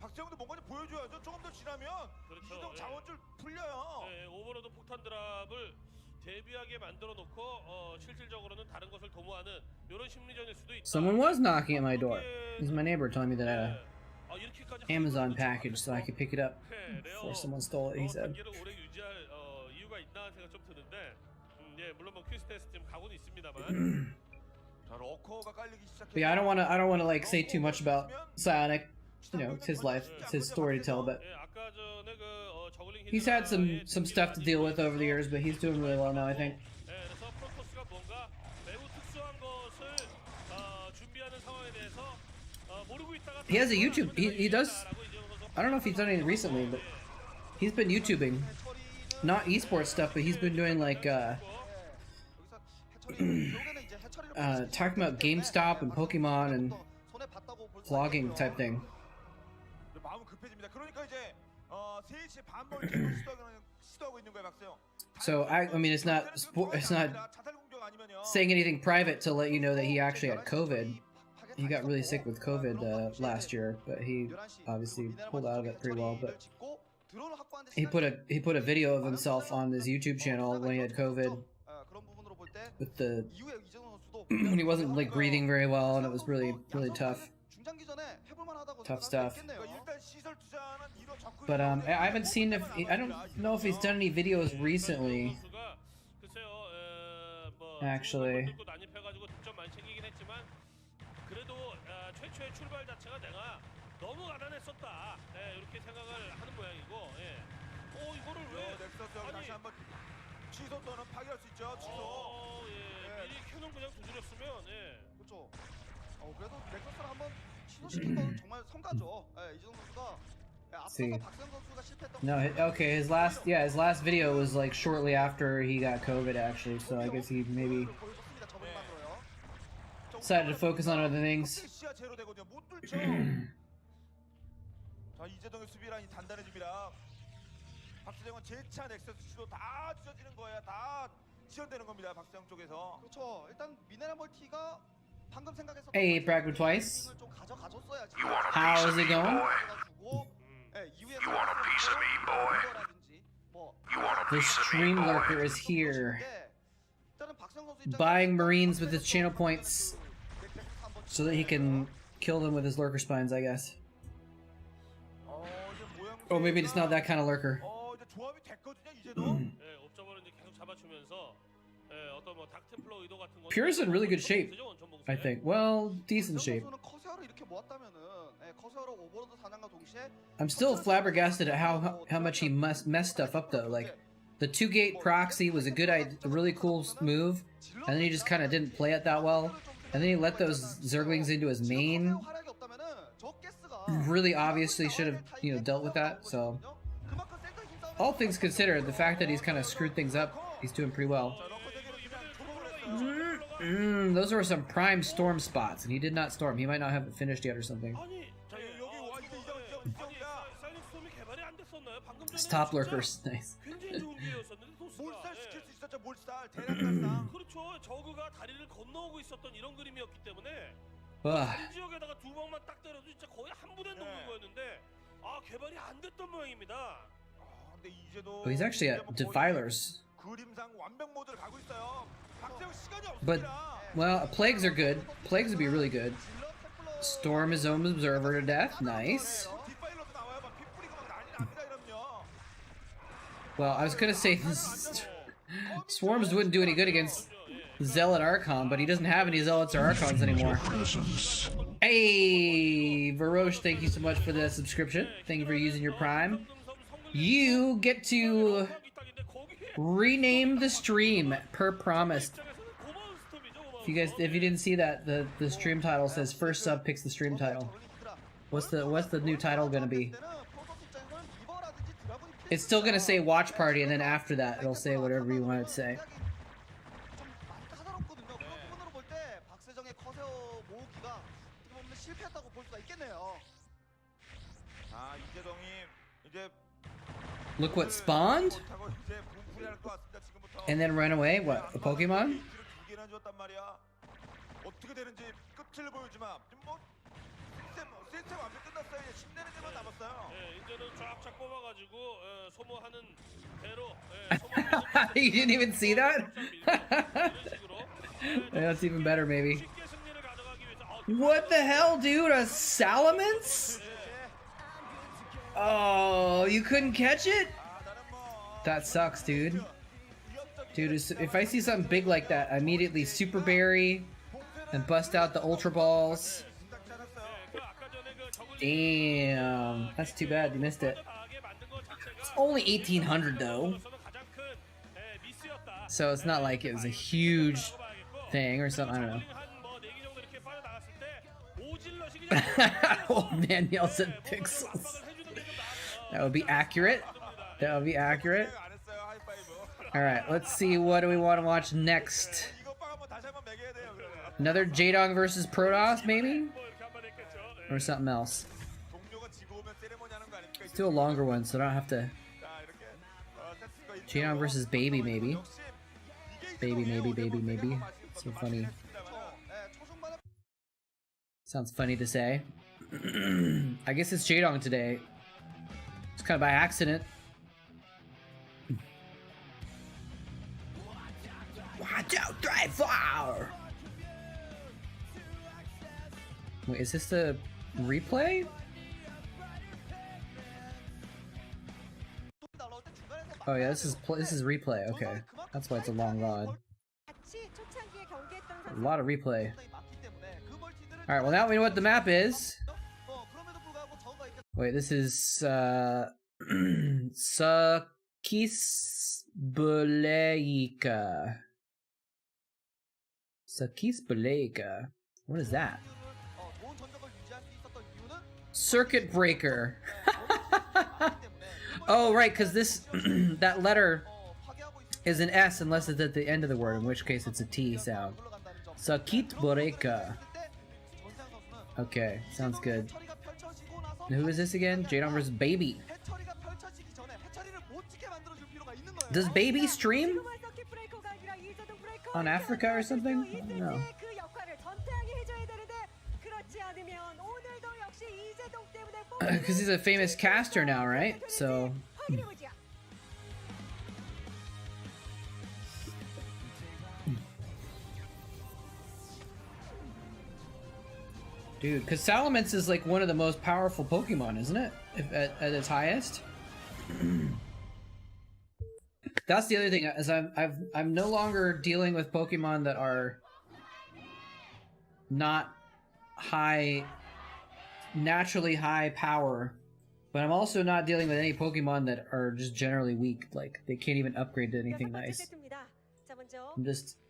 박재영도 뭔가 좀 보여줘야죠. 조금 더 지나면 그렇죠. 이재동 예. 자원줄 풀려요. 네, 오버로드 폭탄 드랍을 대비하게 만들어 놓고 실질적으로는 다른 것을 도모하는 이런 심리전일 수도 있다. Someone was knocking at my door. This is my neighbor telling me that I had 네. 이렇게까지 an Amazon package so I could pick it up 네, before someone stole it. He said. 관계를 오래 유지할 이유가 있나 생각 좀 드는데, 예, 물론 뭐 퀴즈 테스트 지금 가고는 있습니다만. 자, 러커가 깔리기 시작해. But yeah, I don't want to like say too much about Psionic. You know, it's his life, it's his story to tell. But 예, 아까 전에 그 저글링 he's had some stuff to deal with over the years, but he's doing really well now, I think. 예, 그래서 프로토스가 뭔가 매우 특수한 것을 준비하는 상황에 대해서 모르고 있다가 He has a YouTube. He does. I don't know if he's done anything recently, but he's been YouTubing, not esports stuff, but he's been doing like talking about GameStop and Pokemon and vlogging type thing. 마음은 급해집니다. 그러니까 이제 세이지 반벌 시도하고 있는 거예요, 박세영. So I mean, it's not saying anything private to let you know that he actually had COVID. He got really sick with COVID last year, but he obviously pulled out of it pretty well. But he put a video of himself on his YouTube channel when he had COVID, with the when he wasn't like breathing very well, and it was really tough stuff. But I haven't seen if I don't know if he's done any videos recently. Actually. 최초의 출발 자체가 내가 너무 가난했었다. 네, 이렇게 생각을 하는 모양이고, 예. 이거를 왜? 넥서스 다시 한번 취소 또는 파괴할 수 있죠. 취소. 예. 미리 캐논 그냥 두드렸으면, 예. 그렇죠. 그래도 넥서스를 한번 취소시킨 건 정말 성과죠. 예, 이재동 선수가 앞서서 박세영 선수가 실패했던. No, okay, his last video was like shortly after he got COVID, actually. So I guess he maybe decided to focus on other things. 자, 이재동의 수비 라인이 단단해집니다. 박세영은 재차 넥서스 시도 다 찢어지는 거야. 다 지연되는 겁니다. 박세영 쪽에서. 그렇죠. 일단 미네랄 멀티가 방금 생각했었던 Hey, Bragwood twice. 좀 가져가줬어야지. How is it going? You want a piece of me, boy? The stream lurker is here, buying Marines with his channel points so that he can kill them with his lurker spines, I guess. Or maybe it's not that kind of lurker. 이제 조합이 됐거든요, 이제도. 예, 옵저버를 이제 계속 잡아주면서, 예, 어떤 뭐 닥템플러 의도 같은 거. Pure's in really good shape, I think. Well, decent shape. I'm still flabbergasted at how much he messed stuff up though. Like the 2-gate proxy was a really cool move, and then he just kind of didn't play it that well. And then he let those Zerglings into his main. Really obviously should have, you know, dealt with that. So all things considered, the fact that he's kind of screwed things up, he's doing pretty well. Those were some prime storm spots, and he did not storm. He might not have it finished yet or something. This top lurker's nice. 몰살 시킬 수 있었죠. 몰살 대략 그렇죠. 저그가 다리를 건너오고 있었던 이런 그림이었기 때문에 Ugh. 한 지역에다가 두 방만 딱 때려도 진짜 거의 한 부대 넘는 거였는데 개발이 안 됐던 모양입니다. 근데 이제도 Oh, he's actually at Defilers. 그림상 완벽 모드를 가고 있어요. 박세영 시간이 But, 없습니다. well, plagues are good. Plagues would be really good. Storm his own observer to death. Nice. 뒷바일러도 나와요. 막 피 뿌리고 막 난리 납니다, 이러면요. Well, I was gonna say Swarms wouldn't do any good against Zealot Archon, but he doesn't have any Zealots or Archons anymore. Hey, Varosh, thank you so much for the subscription. Thank you for using your Prime. You get to rename the stream per promised. If you didn't see that, the stream title says first sub picks the stream title. What's the new title gonna be? It's still gonna say watch party, and then after that it'll say whatever you want it to say. Look what spawned? And then run away? What, a Pokemon? You didn't even see that? That's even better, maybe. What the hell, dude? A Salamence? Oh, you couldn't catch it? That sucks, dude. Dude, if I see something big like that, immediately Super Berry, And bust out the Ultra Balls. 심상치 않았어요. 그 아까 전에 그 저글링 Damn. That's too bad. You missed it. 강하게 만든 것 자체가 It's only 1800 though. 저로서는 가장 큰 미스였다. So it's not like it was a huge thing or something. I don't know. 한뭐 4개 정도 이렇게 빠져나갔을 때 오질러시 그냥 Old man yells at pixels. That would be accurate. That would be accurate. 안 했어요. 하이파이브. Alright, let's see. What do we want to watch next? 이거 빵 한번 다시 한번 매겨야 돼요. 그러면. Another J-Dog versus Protoss, maybe? 뭐 이렇게 한번 했겠죠. Or something else. 동료가 지고 오면 세레모니 하는 거 아닙니까? Let's do a longer one so I don't have to... 자, 이렇게 세트가 있는 J-Dog 거고. versus Baby, maybe. 역시 이게 Baby, 이거예요. maybe, baby, 어떻게 maybe. 보면 So funny. 초중반에 Sounds funny to say. I guess it's J-Dog today. It's kind of by accident. 1, 2, 3, 4! Wait, is this the replay? Oh yeah, this is replay. Okay, that's why it's a long VOD. A lot of replay. All right, well now we know what the map is. Wait, this is Sakisbleika. Sakisbleika. What is that? Circuit breaker. Oh, right, because this that letter is an S unless it's at the end of the word, in which case it's a T sound. Sakit Boreka. Okay, sounds good. And who is this again? J-Dog versus Baby. Does Baby stream on Africa or something? I don't know. Because he's a famous caster now, right? So... Dude, because Salamence is like one of the most powerful Pokemon, isn't it? If at its highest. That's the other thing, is I'm no longer dealing with Pokemon that are not naturally high power, but I'm also not dealing with any Pokemon that are just generally weak. Like they can't even upgrade to anything nice.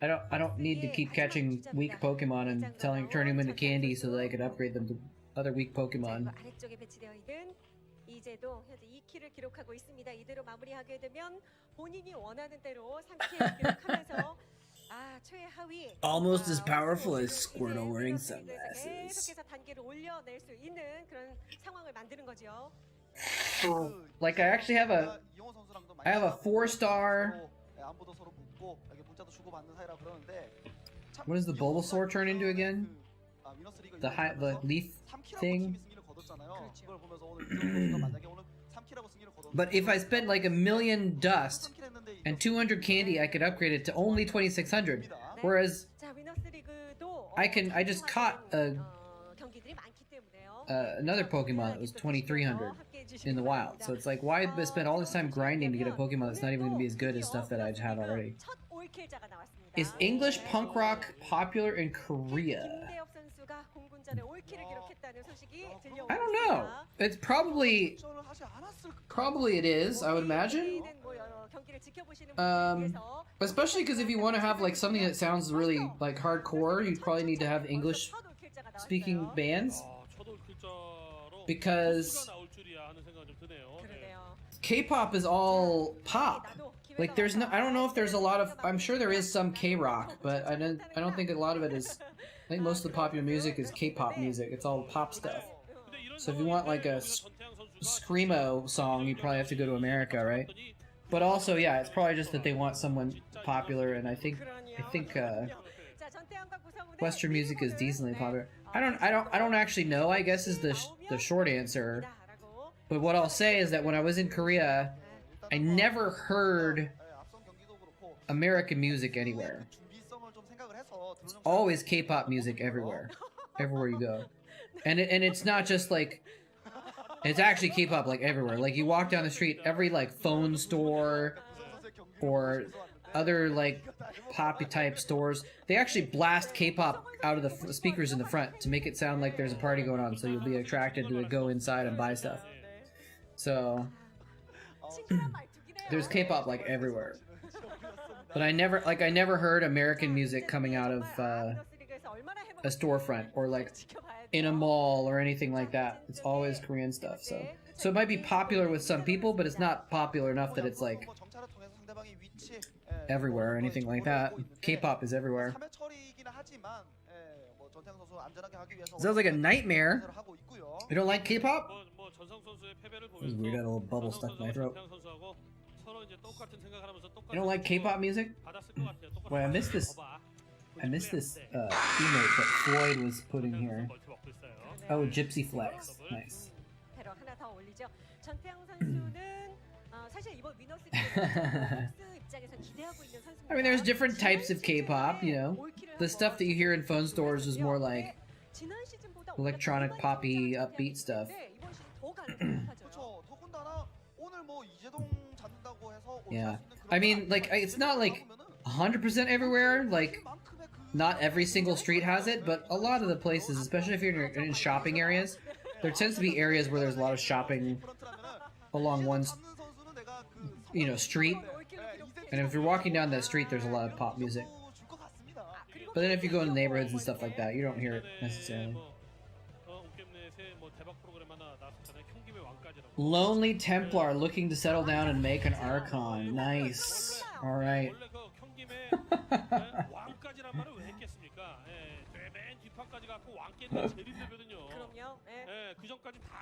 I don't need to keep catching weak Pokemon and turning them into candy so that I could upgrade them to other weak Pokemon. 이제도 현재 2킬을 기록하고 있습니다. 이대로 마무리하게 되면 본인이 원하는 대로 3킬을 기록하면서 최하위 Almost as powerful as Squirtle wearing sunglasses. 계속해서 단계를 올려낼 수 있는 그런 상황을 만드는 거죠. Like I actually have a 4-star. What does the Bulbasaur turn into again? The leaf thing. But if I spent like 1,000,000 dust and 200 candy, I could upgrade it to only 2,600. Whereas I just caught another Pokemon that was 2,300 in the wild. So it's like, why spend all this time grinding to get a Pokemon that's not even going to be as good as stuff that I have already? Is English punk rock popular in Korea? I don't know. It's probably it is, I would imagine. Especially because if you want to have like something that sounds really like hardcore, you probably need to have English speaking bands. Because K-pop is all pop. Like there's no, I don't know if there's a lot of, I'm sure there is some K-rock, but I don't think a lot of it is. I think most of the popular music is K-pop music. It's all pop stuff. So if you want like a screamo song, you probably have to go to America, right? But also, yeah, it's probably just that they want someone popular, and I think Western music is decently popular. I don't actually know, I guess is the short answer. But what I'll say is that when I was in Korea, I never heard American music anywhere. It's always K-pop music everywhere you go, and it's not just like, it's actually K-pop like everywhere. Like you walk down the street, every like phone store or other like poppy type stores, they actually blast K-pop out of the speakers in the front to make it sound like there's a party going on, so you'll be attracted to go inside and buy stuff. So there's K-pop like everywhere. But I never heard American music coming out of a storefront or like in a mall or anything like that. It's always Korean stuff. So it might be popular with some people, but it's not popular enough that it's like everywhere or anything like that. K-pop is everywhere. Sounds like a nightmare. You don't like K-pop? This weird little bubble stuck in my throat. You don't like K-pop music? Wait, I missed this. I missed this emote that Floyd was putting here. Oh, Gypsy Flex. Nice. I mean, there's different types of K-pop, you know. The stuff that you hear in phone stores is more like electronic, poppy, upbeat stuff. Yeah. I mean, like, it's not like 100% everywhere, like, not every single street has it, but a lot of the places, especially if you're in shopping areas, there tends to be areas where there's a lot of shopping along one, you know, street. And if you're walking down that street, there's a lot of pop music. But then if you go in the neighborhoods and stuff like that, you don't hear it necessarily. Lonely Templar looking to settle down and make an Archon. Nice. Alright.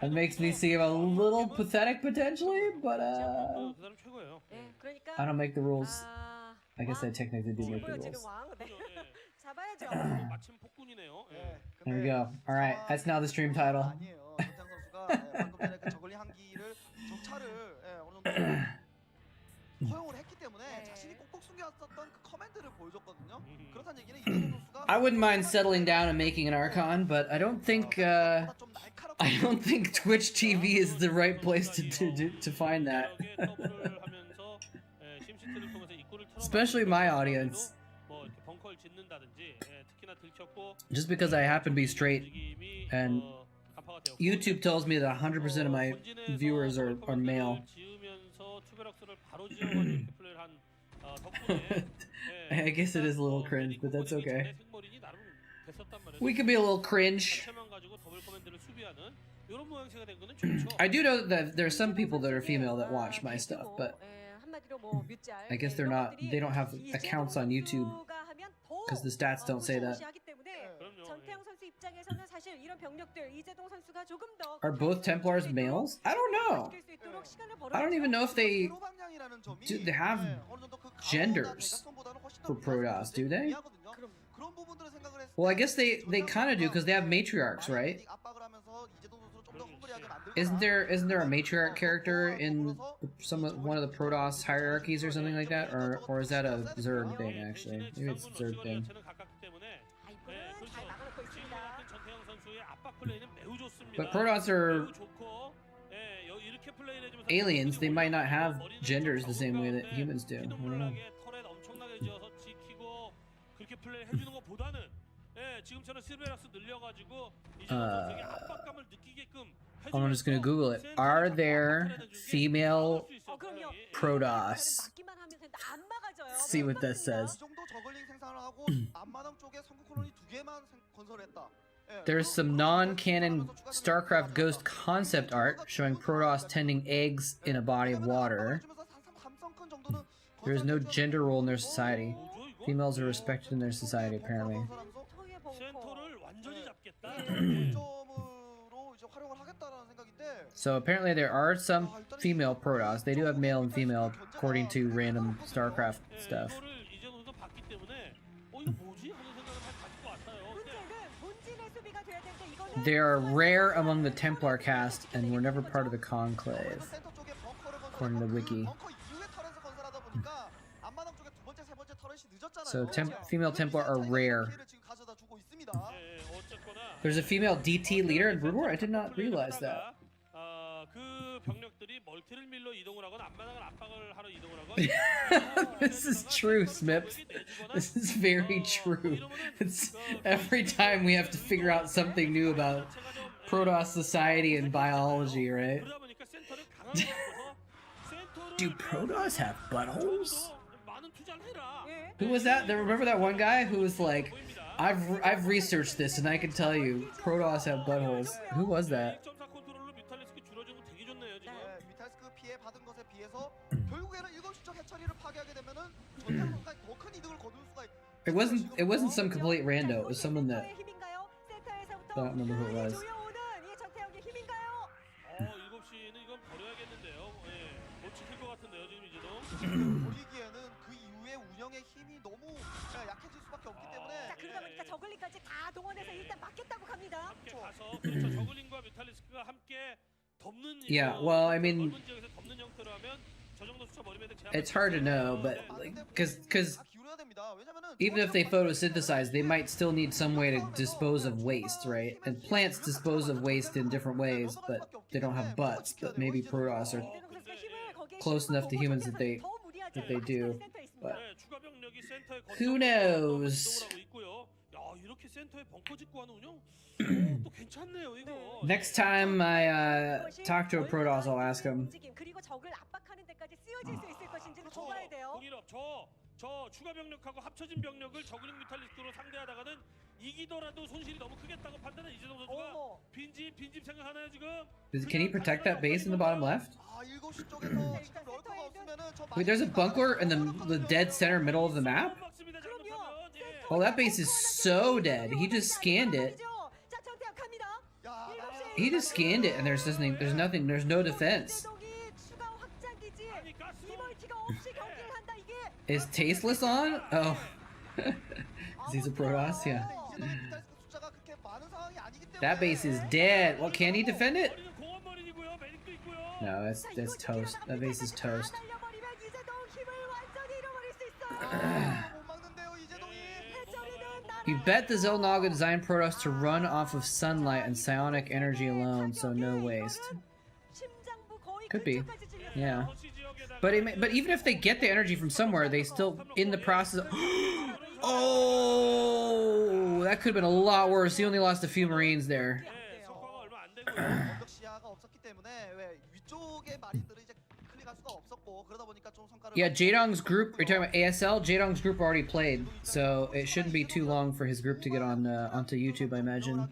That makes me seem a little pathetic potentially, but I don't make the rules. I guess I technically do make the rules. There we go. Alright, that's now the stream title. I wouldn't mind settling down and making an Archon, but I don't think Twitch TV is the right place to find that. Especially my audience. Just because I happen to be straight and YouTube tells me that 100% of my viewers are male. I guess it is a little cringe, but that's okay. We could be a little cringe. I do know that there are some people that are female that watch my stuff, but I guess they don't have accounts on YouTube because the stats don't say that. Are both Templars males? I don't know. I don't even know if they have genders for Protoss, do they? Well, I guess they kind of do because they have matriarchs, right? Isn't there a matriarch character in one of the Protoss hierarchies or something like that, or is that a Zerg thing actually? Maybe it's a Zerg thing. But Protoss are aliens. They might not have genders the same way that humans do. I don't know. I'm just gonna Google it. Are there female Protoss? Let's see what this says. There's some non-canon Starcraft Ghost concept art showing Protoss tending eggs in a body of water. There is no gender role in their society. Females are respected in their society, apparently. So apparently there are some female Protoss. They do have male and female, according to random Starcraft stuff. They are rare among the Templar caste and were never part of the Conclave, according to the wiki. So female Templar are rare. There's a female DT leader in Brood War? I did not realize that. This is true, Smips. This is very true. It's every time we have to figure out something new about Protoss society and biology, right? Do Protoss have buttholes? Who was that? Remember that one guy who was like, I've researched this and I can tell you Protoss have buttholes. Who was that? 뮤탈스크 피해 받은 것에 비해서 결국에는 7시 해처리를 파괴하게 되면은 전태양 선수가 더 큰 이득을 거둘 수가 It wasn't some complete rando. It was someone that I don't remember who it was. 7시는 이건 버려야겠는데요. 예. 못 지킬 것 같은데요, 지금 이제도. 버리기에는 그 이후에 운영의 힘이 너무 약해질 수밖에 없기 때문에 자, 그러다 보니까 저글링까지 다 동원해서 일단 막겠다고 갑니다. 함께 가서 그렇죠. 저글링과 뮤탈리스크가 함께 덮는 Yeah, well, I mean, 넓은 지역에서 덮는 형태로 하면 저 정도 숫자 머리매듭 제압. it's hard to know, but like, because 기울여야 됩니다. 왜냐면은 even if they photosynthesize, they might still need some way to dispose of waste, right? And plants dispose of waste in different ways, but they don't have butts. But maybe Protoss are close enough to humans that they do. But 네, 추가 병력이 센터에 who knows? 야, 이렇게 센터에 벙커 짓고 하는 운영? 또 괜찮네요, 이거. Next time I talk to a Protoss, I'll ask him. 그리고 적을 압박하는 데까지 쓰여질 수 있을 것인지를 봐야 돼요. 공일업 저 추가 병력하고 합쳐진 병력을 저글링 뮤탈리스크로 상대하다가는 이기더라도 손실이 너무 크겠다고 판단한 이재동 선수가 빈집 생각하나요 지금? Can he protect that base in the bottom left? 아, 7시 쪽에서 지금 럴커가 없으면은 저 Wait, there's a bunker in the dead center middle of the map? Oh, that base is so dead. He just scanned it. He just scanned it, and there's nothing. There's no defense. Is Tasteless on? Oh, he's a Protoss. Yeah. That base is dead. Well, can he defend it? No, that's toast. That base is toast. You bet the Zelnaga designed Protoss to run off of sunlight and psionic energy alone, so no waste. Could be, yeah. But even if they get the energy from somewhere, they still in the process. Of oh, that could have been a lot worse. He only lost a few Marines there. Yeah, Jaedong's group. You're talking about ASL. Jaedong's group already played, so it shouldn't be too long for his group to get on onto YouTube, I imagine.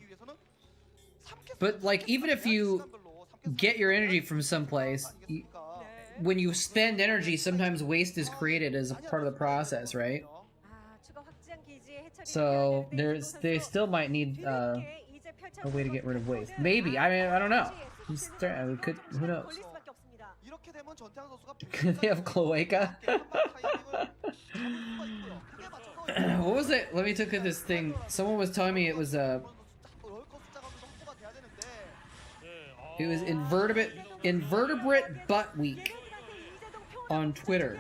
But like, even if you get your energy from someplace, when you spend energy, sometimes waste is created as a part of the process, right? So they still might need a way to get rid of waste. Maybe. I mean, I don't know. Who knows? They have cloaca. What was it? Let me look at this thing. Someone was telling me it was invertebrate butt week on Twitter.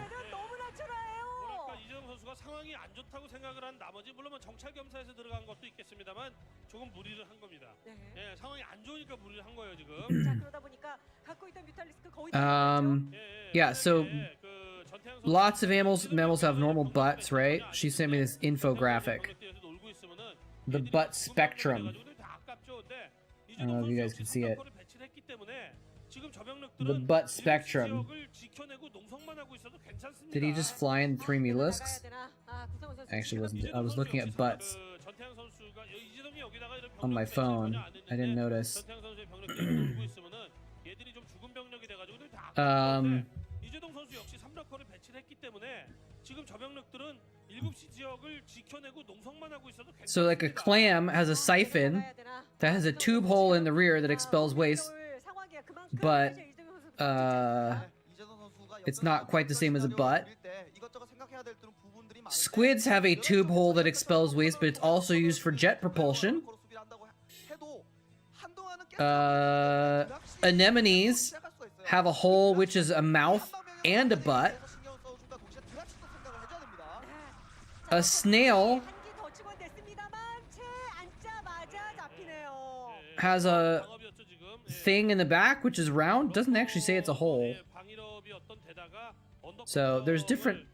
상황이 안 좋다고 생각을 한 나머지 물론 정찰 겸사에서 들어간 것도 있겠습니다만 조금 무리를 한 겁니다. 예, 상황이 안 좋으니까 무리를 한 거예요 지금. 자, 그러다 보니까 갖고 있던 뮤탈리스크 거의 Yeah, so lots of mammals have normal butts, right? She sent me this infographic. The butt spectrum. I don't know if you guys can see it. The butt spectrum. Did he just fly in 3 Mulisks? Actually, wasn't. I was looking at butts on my phone. I didn't notice. So like a clam has a siphon that has a tube hole in the rear that expels waste, but it's not quite the same as a butt. Squids have a tube hole that expels waste, but it's also used for jet propulsion. Anemones have a hole which is a mouth and a butt. A snail has a thing in the back which is round. Doesn't actually say it's a hole. So there's different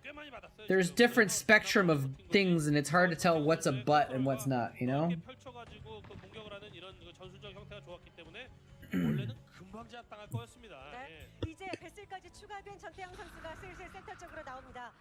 spectrum of things, and it's hard to tell what's a butt and what's not, you know? 펼쳐가지고 그 공격을 하는 이런 그 전술적 형태가 좋았기 때문에 원래는 금방 제압당할 거였습니다. 네, 이제 베슬까지 추가된 전태양 선수가 슬슬 센터 쪽으로 나옵니다.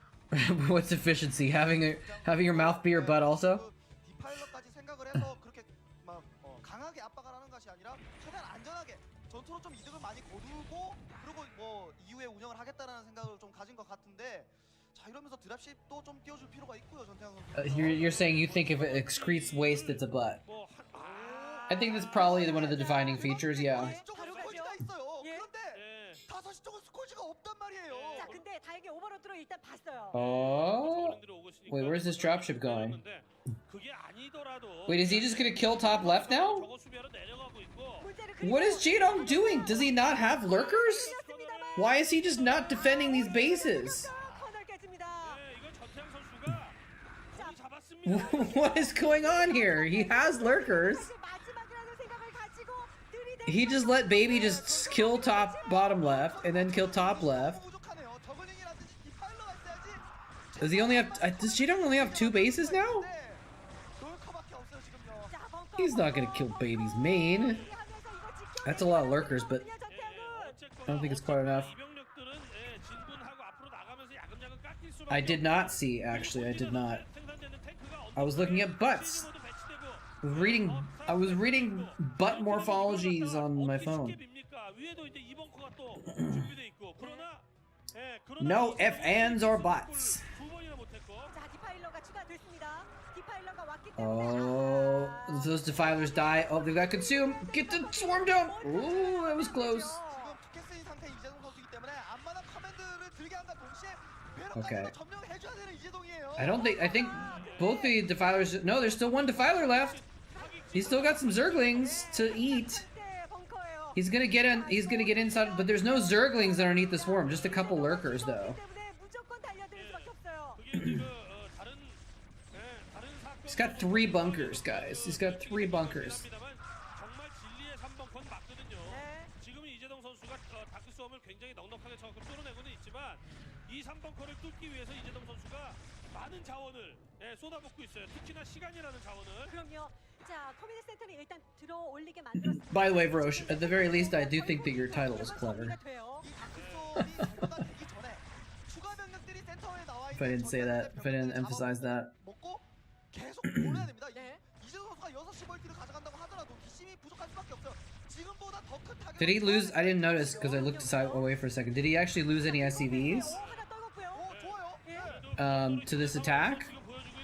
What's efficiency? Having your mouth be your butt also? 디파일러까지 생각을 해서 그렇게 막 강하게 압박을 하는 것이 아니라 최대한 안전하게 전투로 좀 이득을 많이 거두고 그리고 뭐 이후에 운영을 하겠다라는 생각을 좀 가진 것 같은데 자 이러면서 드랍십도 좀 띄워줄 필요가 있고요 전태양 선수. You're saying you think if it excretes waste, it's a butt. I think that's probably one of the defining features, yeah. 스콜지가 있어요. 예. 그런데 5시 쪽은 스콜지가 없단 말이에요. 자, 근데 다행히 오버로드로 일단 봤어요. Oh. Wait, where's this dropship going? Wait, is he just gonna kill top left now? What is Jadong doing? Does he not have lurkers? Why is he just not defending these bases? 커널 깨집니다. What is going on here? He has lurkers. 마지막이라는 생각을 가지고 들이대. He just let baby just kill top bottom left and then kill top left. 부족하네요. 저글링이라든지 디파일러가 있어야지. Does he only have does Jadong only have 2 bases now? 롤커밖에 없어요 지금요. 자, 벙커, He's not gonna kill baby's main. 하면서 이거 지켜내야 That's a lot of lurkers, but 되거든요, 전태양은. I don't think it's quite enough. I did not see, actually, I did not. I was looking at butts. I was reading butt morphologies on my phone. No if ands or buts. 자, 디파일러가 추가됐습니다. 디파일러가 왔기 때문에 Oh, those defilers die. Oh, they got consumed. Get the swarm down. Ooh, that was close. 지금 투캐스인 상태 이재동 선수이기 때문에 안마당 커맨드를 들게 한과 동시에 Okay. 배럭까지도 점령해줘야 되는 이재동이에요. I think both the defilers. No, there's still one defiler left. He's still got some zerglings to eat. 네, 벙커예요. He's gonna get inside, but there's no zerglings underneath the swarm. Just a couple lurkers, though. 때문에 무조건 달려들 수밖에 없어요. He's got 3 bunkers, guys. He's got 3 bunkers. 정말 진리의 3번 맞거든요. 네. 지금은 이재동 선수가 다크 수험을 굉장히 넉넉하게 쳐서 뚫어내고는 있지만 이 3벙커를 뚫기 위해서 이재동 선수가 많은 자원을 쏟아붓고 있어요. 특히나 시간이라는 자원을. 그럼요. 자, 커뮤니티 센터는 일단 들어 올리게 만들었습니다. By the way, Varosh, at the very least, I do think that your title is clever. 돼요. 이 다크스톰이 전투가 되기 전에 추가 병력들이 센터에 나와 If I didn't say that, if I didn't emphasize that. 먹고 계속 보내야 됩니다. 네. 이재동 선수가 6시 멀티를 가져간다고 하더라도 기심이 부족할 수밖에 없어요. 지금보다 더 큰 타격을 Did he lose? I didn't notice because I looked away for a second. Did he actually lose any SCVs 하나 떨궜고요. 좋아요. 예. to this attack,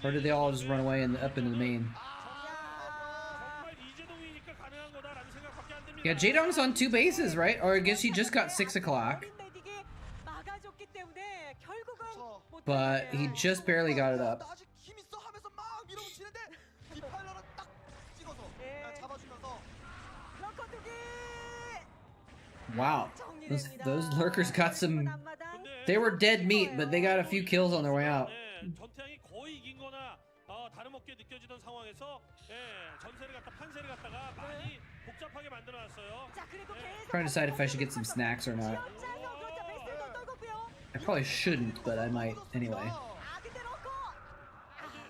or did they all just run away and up into the main? 정말 이재동이니까 가능한 거다라는 생각밖에 안 듭니다. Yeah, Jadong's on 2 bases, right? Or I guess he just got 6 o'clock, 메딕이 막아줬기 때문에 결국은 못 but he 들어가네요. just barely got it up. 나 아직 힘 있어 하면서 막 밀어붙이는데 디파일러는 딱 찍어서 예. 잡아주면서 럭커 두기 Wow, 정리됩니다. those lurkers got some. 앞마당. They were dead meat, but they got a few kills on their way out. 전태양이 거의 이긴거나 다름없게 느껴지던 상황에서 전세를 갖다 판세를 갖다가 많이 복잡하게 만들어놨어요. 자, 그래도 계속 Trying to decide if I should get some snacks or not. 그렇죠. 베스도 떨궜고요. I probably shouldn't, but I might anyway. 아, 근데 럭커.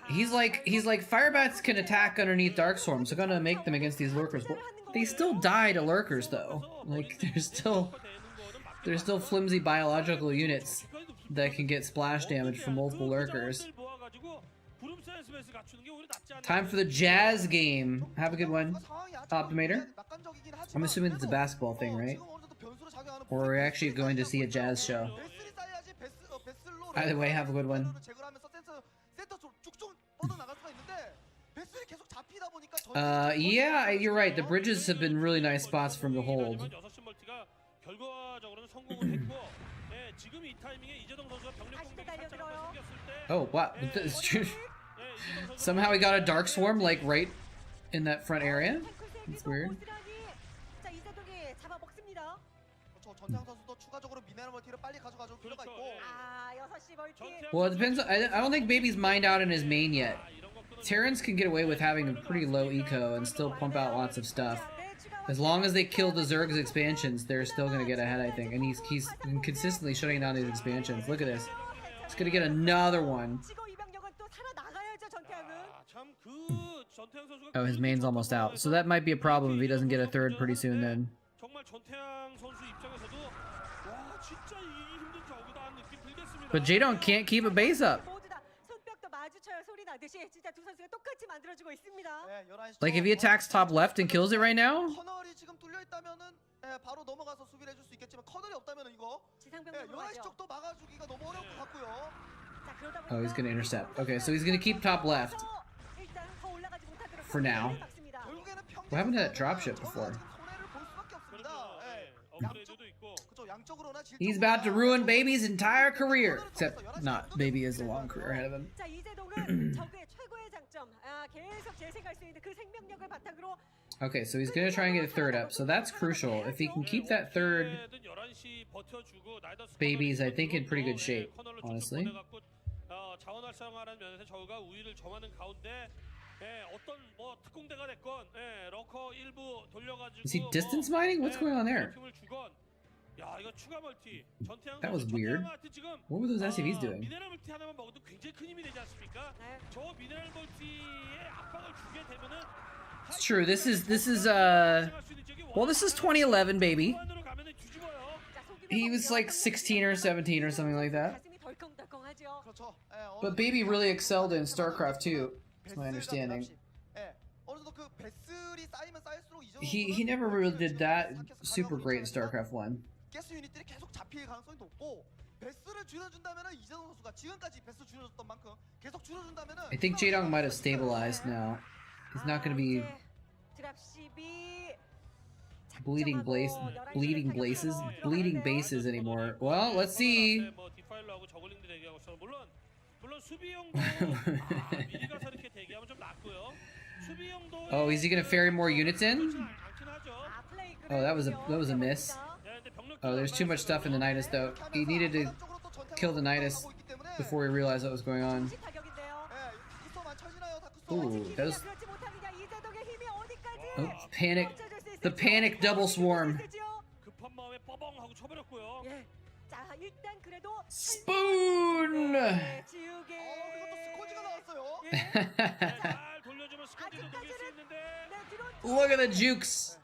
He's like Firebats can attack underneath Darkstorm, so gonna make them against these lurkers. Well, they still die to lurkers though. Like there's still flimsy biological units that can get splash damage from multiple lurkers. Time for the Jazz game. Have a good one, Optimator. I'm assuming it's a basketball thing, right? Or we're actually going to see a jazz show. Either way, have a good one. Yeah, you're right. The bridges have been really nice spots from the hold. Oh, wow. That's true. Somehow he got a Dark Swarm, like, right in that front area? That's weird. 자, 이재동이 잡아먹습니다. 그렇죠. 전태양 선수도 추가적으로 미네랄 멀티를 빨리 가져가줄 필요가 있고. 아, 6시 멀티. Well, it depends. I don't think Baby's mined out in his main yet. Terrans can get away with having a pretty low eco and still pump out lots of stuff. 네, 추가 As long as they kill the Zerg's expansions, they're still gonna get ahead, I think. And he's consistently shutting down these expansions. Look at this. He's gonna get another one. Oh, his main's almost out. So that might be a problem if he doesn't get a third pretty soon then. But Jadon can't keep a base up. Like if he attacks top left and kills it right now? 커널이 지금 뚫려 있다면은 바로 넘어가서 수비를 해줄 수 있겠지만 커널이 없다면은 이거 11시 쪽도 막아주기가 너무 어려울 것 같고요. Oh, he's gonna intercept. Okay, so he's gonna keep top left. For now. What happened to that dropship before? He's about to ruin Baby's entire career. Except, not. Baby has a long career ahead of him. Okay, so he's gonna try and get a third up. So that's crucial. If he can keep that third, Baby's, I think, in pretty good shape, honestly. Is he distance mining? What's going on there? That was weird. What were those SCVs doing? It's true. This is well, this is 2011, baby. He was like 16 or 17 or something like that. But Baby really excelled in Starcraft too. That's my understanding. He never really did that super great in Starcraft 1. I think Jadong might have stabilized now. He's not going to be bleeding bases anymore. Well, let's see. Oh, is he gonna ferry more units in? Oh, that was a miss. Oh, there's too much stuff in the Nidus though. He needed to kill the Nidus before he realized what was going on. Ooh, that was... Oh, panic. The panic double swarm. Spoon! Look at the jukes!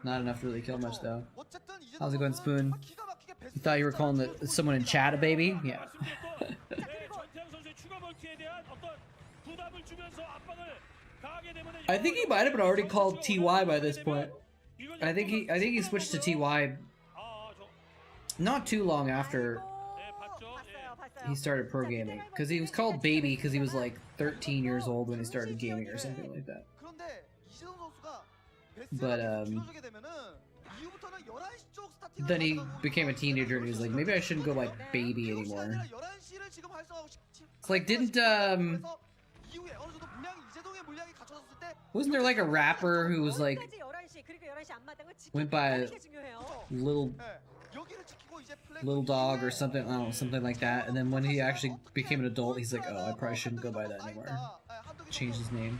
Not enough to really kill much though. How's it going, Spoon? You thought you were calling someone in chat a baby? Yeah. I think he might have been already called TY by this point. I think he switched to TY not too long after he started pro gaming, because he was called Baby because he was like 13 years old when he started gaming or something like that. But then he became a teenager and he was like, maybe I shouldn't go by Baby anymore. It's like, didn't wasn't there like a rapper who was like went by little dog or something? I don't know, something like that. And then when he actually became an adult, he's like, oh, I probably shouldn't go by that anymore. Changed his name.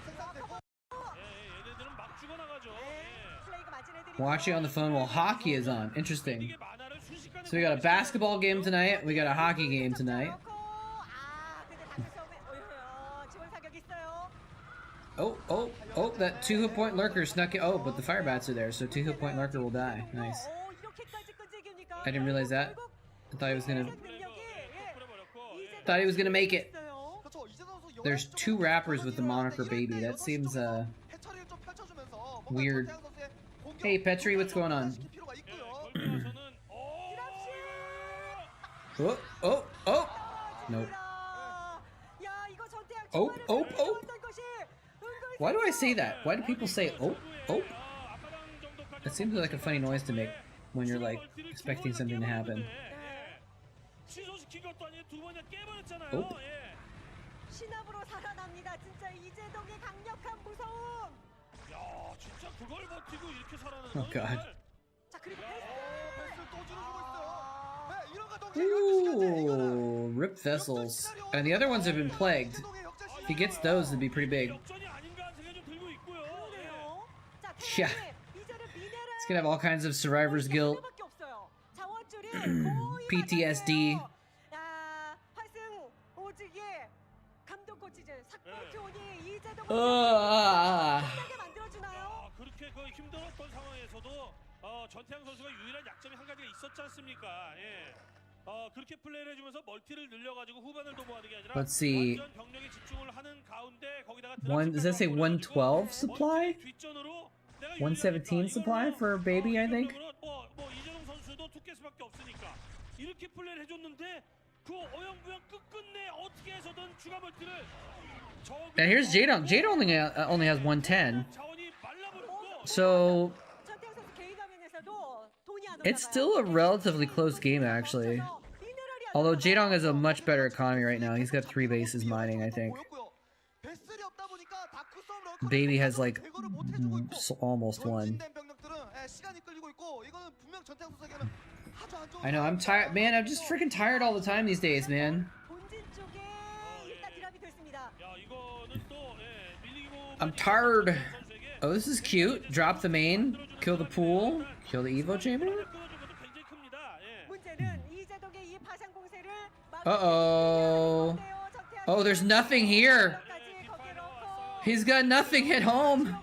Watching on the phone while hockey is on. Interesting. So we got a basketball game tonight. We got a hockey game tonight. Oh, that 2 hit point lurker snuck it. Oh, but the fire bats are there, so 2 hit point lurker will die. Nice. I didn't realize that. I thought he was gonna make it. There's 2 rappers with the moniker Baby. That seems weird. Hey Petri, what's going on? Oh. Nope. Oh. Why do I say that? Why do people say oh? That seems like a funny noise to make when you're like expecting something to happen. Oh. Oh god. Ooh, rip vessels. And the other ones have been plagued. If he gets those, it'd be pretty big. Yeah. It's gonna have all kinds of survivor's guilt, PTSD. 그렇게 그 힘들었던 상황에서도 전태양 선수가 유일한 약점이 한 가지가 있었지 않습니까? 예. 그렇게 플레이를 해주면서 멀티를 늘려가지고 후반을 도모하는 게 아니라 Let's see. 완전 병력에 집중을 하는 가운데 거기다가 Does that say 112 supply? 뒷전으로 117 supply for baby, I think. 뭐 이재동 선수도 투켓수밖에 없으니까 이렇게 플레이를 해줬는데 그 어영부영 끝끝내 어떻게 해서든 추가 멀티를. And here's Jadong. Jadong only has 110. So it's still a relatively close game, actually. Although Jadong has a much better economy right now. He's got 3 bases mining, I think. Baby has like almost 1. I know, I'm tired. Man, I'm just freaking tired all the time these days, man. I'm tired. Oh, this is cute. Drop the main, kill the pool, kill the Evo chamber. Uh-oh. Oh, there's nothing here. He's got nothing at home.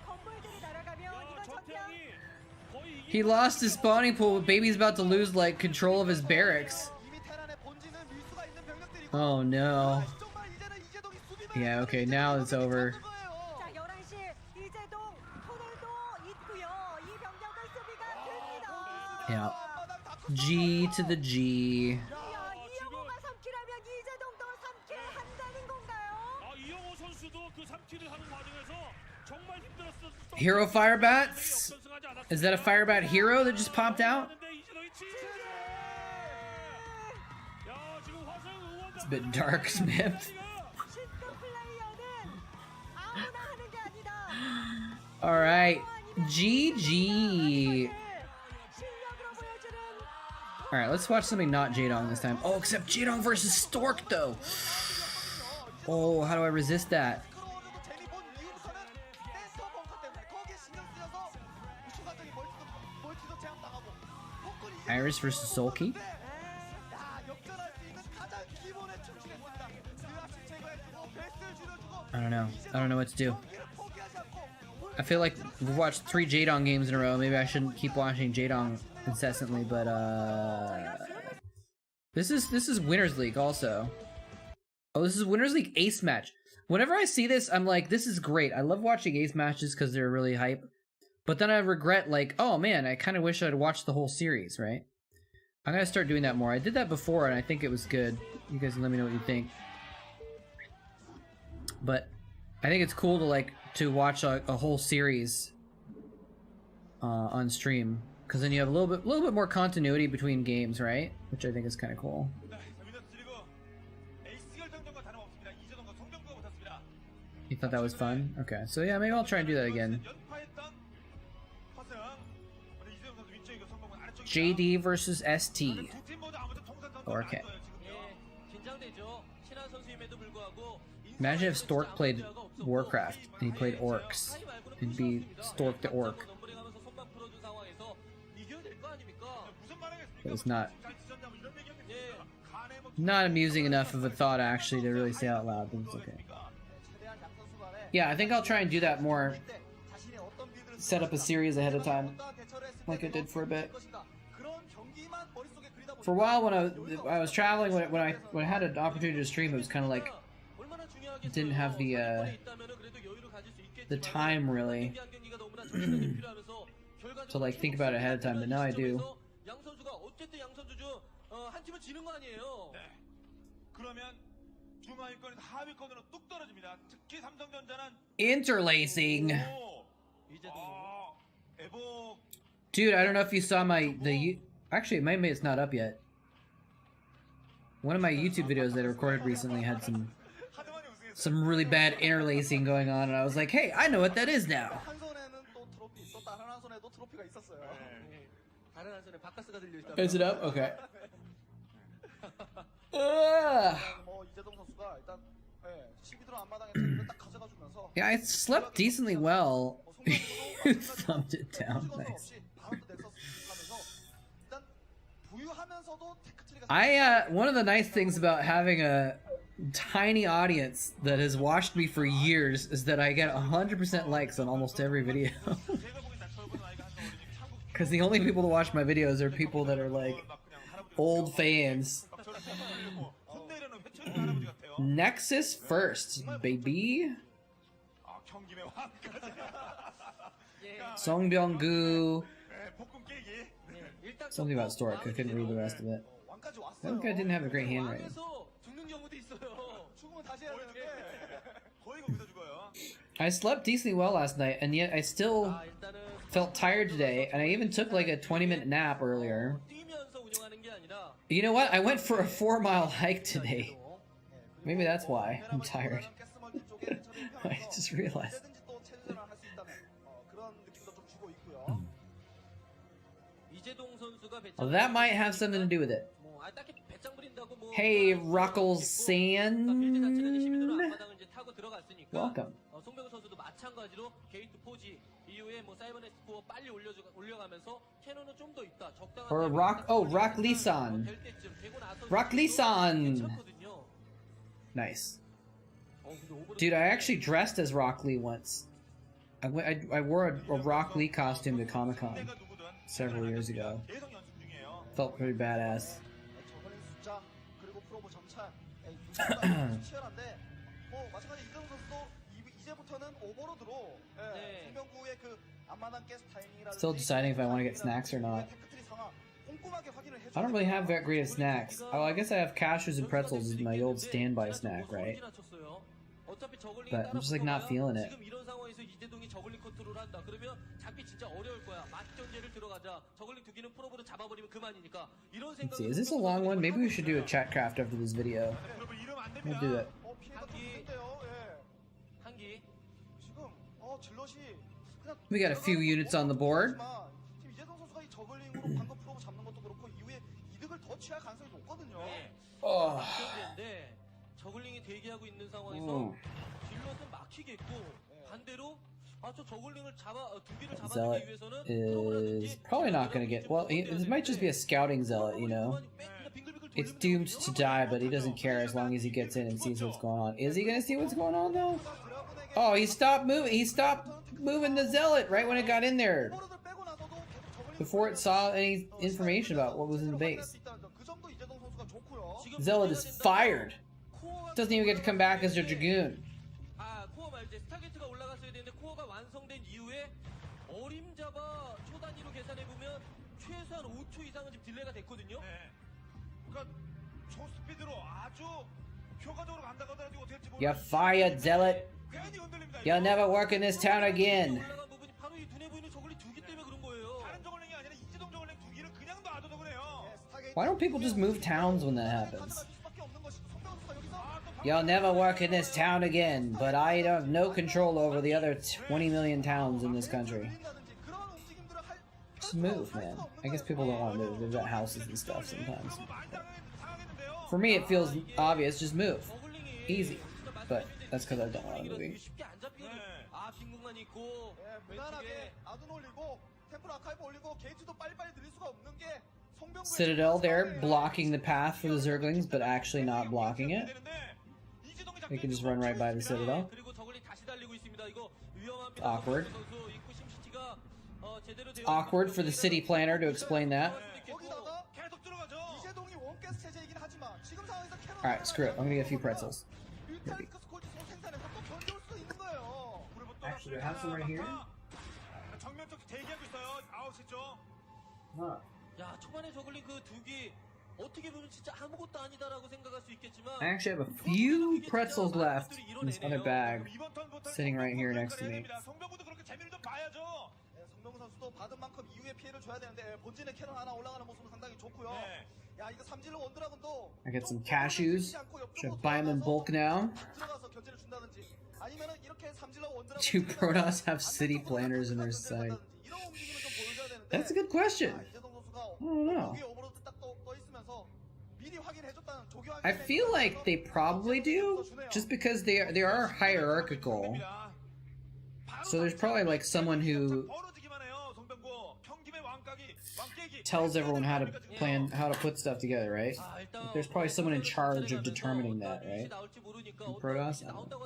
He lost his spawning pool. Baby's about to lose, like, control of his barracks. Oh, no. Yeah, okay, now it's over. Yeah. G to the G. Hero Firebats? Is that a Firebat hero that just popped out? It's a bit dark, Smith. Alright. GG. Alright, let's watch something not Jadong this time. Oh, except Jadong versus Stork, though. Oh, how do I resist that? Iris versus Sulky? I don't know. I don't know what to do. I feel like we've watched 3 Jadong games in a row. Maybe I shouldn't keep watching Jadong incessantly, but this is Winners League also. Oh, this is Winners League Ace match. Whenever I see this, I'm like, this is great. I love watching Ace matches because they're really hype. But then I regret, like, oh man, I kind of wish I'd watched the whole series, right? I'm gonna start doing that more. I did that before and I think it was good. You guys can let me know what you think. But I think it's cool to to watch a whole series on stream, because then you have a little bit more continuity between games, right? Which I think is kind of cool. You thought that was fun? Okay, so yeah, maybe I'll try and do that again. JD versus ST. Okay. Imagine if Stork played Warcraft and he played Orcs. It'd be Stork the Orc. But it's not amusing enough of a thought actually to really say out loud, but it's okay. Yeah, I think I'll try and do that more. Set up a series ahead of time, like I did for a bit. For a while, when I was traveling, when I had an opportunity to stream, it was kind of like didn't have the time really to like think about it ahead of time, but now I do. Interlacing. Dude, I don't know if you saw actually maybe it's not up yet. One of my YouTube videos that I recorded recently had some really bad interlacing going on, and I was like, hey, I know what that is now. Is it up? Okay. Yeah, I slept decently well. You thumbed it down. Nice. 나서도 테크트리가 one of the nice things about having a tiny audience that has watched me for years is that I get 100% likes on almost every video. Because the only people to watch my videos are people that are like old fans. Nexus first, baby. Songbyung-gu. Something about Stork. I couldn't read the rest of it. That guy didn't have a great handwriting. I slept decently well last night, and yet I still felt tired today, and I even took like a 20-minute nap earlier. You know what? I went for a 4-mile hike today. Maybe that's why I'm tired. I just realized. Well, that might have something to do with it. Hey, Rockle-san. Welcome. Or Rock Lee-san. Rock Lee-san. Nice. Dude, I actually dressed as Rock Lee once. I wore a Rock Lee costume to Comic-Con several years ago. Felt pretty badass. Still deciding if I want to get snacks or not. I don't really have that great of snacks. Oh, I guess I have cashews and pretzels as my old standby snack, right? But I'm just like not feeling it. Let's see, is this a long one? Maybe we should do a Chatcraft after this video. We'll do it. We got a few units on the board. Oh. Zealot is probably not going to get... Well, this might just be a scouting zealot, you know? It's doomed to die, but he doesn't care as long as he gets in and sees what's going on. Is he going to see what's going on, though? Oh, he stopped moving. He stopped moving the zealot right when it got in there. Before it saw any information about what was in the base. Zealot is fired. Doesn't even get to come back as a Dragoon. You're fired, Zealot. You'll never work in this town again. Why don't people just move towns when that happens? You'll never work in this town again, but I have no control over the other 20 million towns in this country. Just move, man. I guess people don't want to move. They've got houses and stuff sometimes. For me, it feels obvious. Just move. Easy. But that's because I don't want to move. Citadel there, blocking the path for the Zerglings, but actually not blocking it. They can just run right by the Citadel. Awkward. It's awkward for the city planner to explain that. Alright, screw it. I'm gonna get a few pretzels. Maybe. Actually, I have some right here. Huh. I actually have a few pretzels left in this other bag sitting right here next to me. I get some cashews. Should buy them in bulk now. Do Protoss have city planners in their site? That's a good question. I don't know. I feel like they probably do, just because they are hierarchical. So there's probably like someone who tells everyone how to plan, how to put stuff together, right? There's probably someone in charge of determining that, right? In Protoss? I don't know.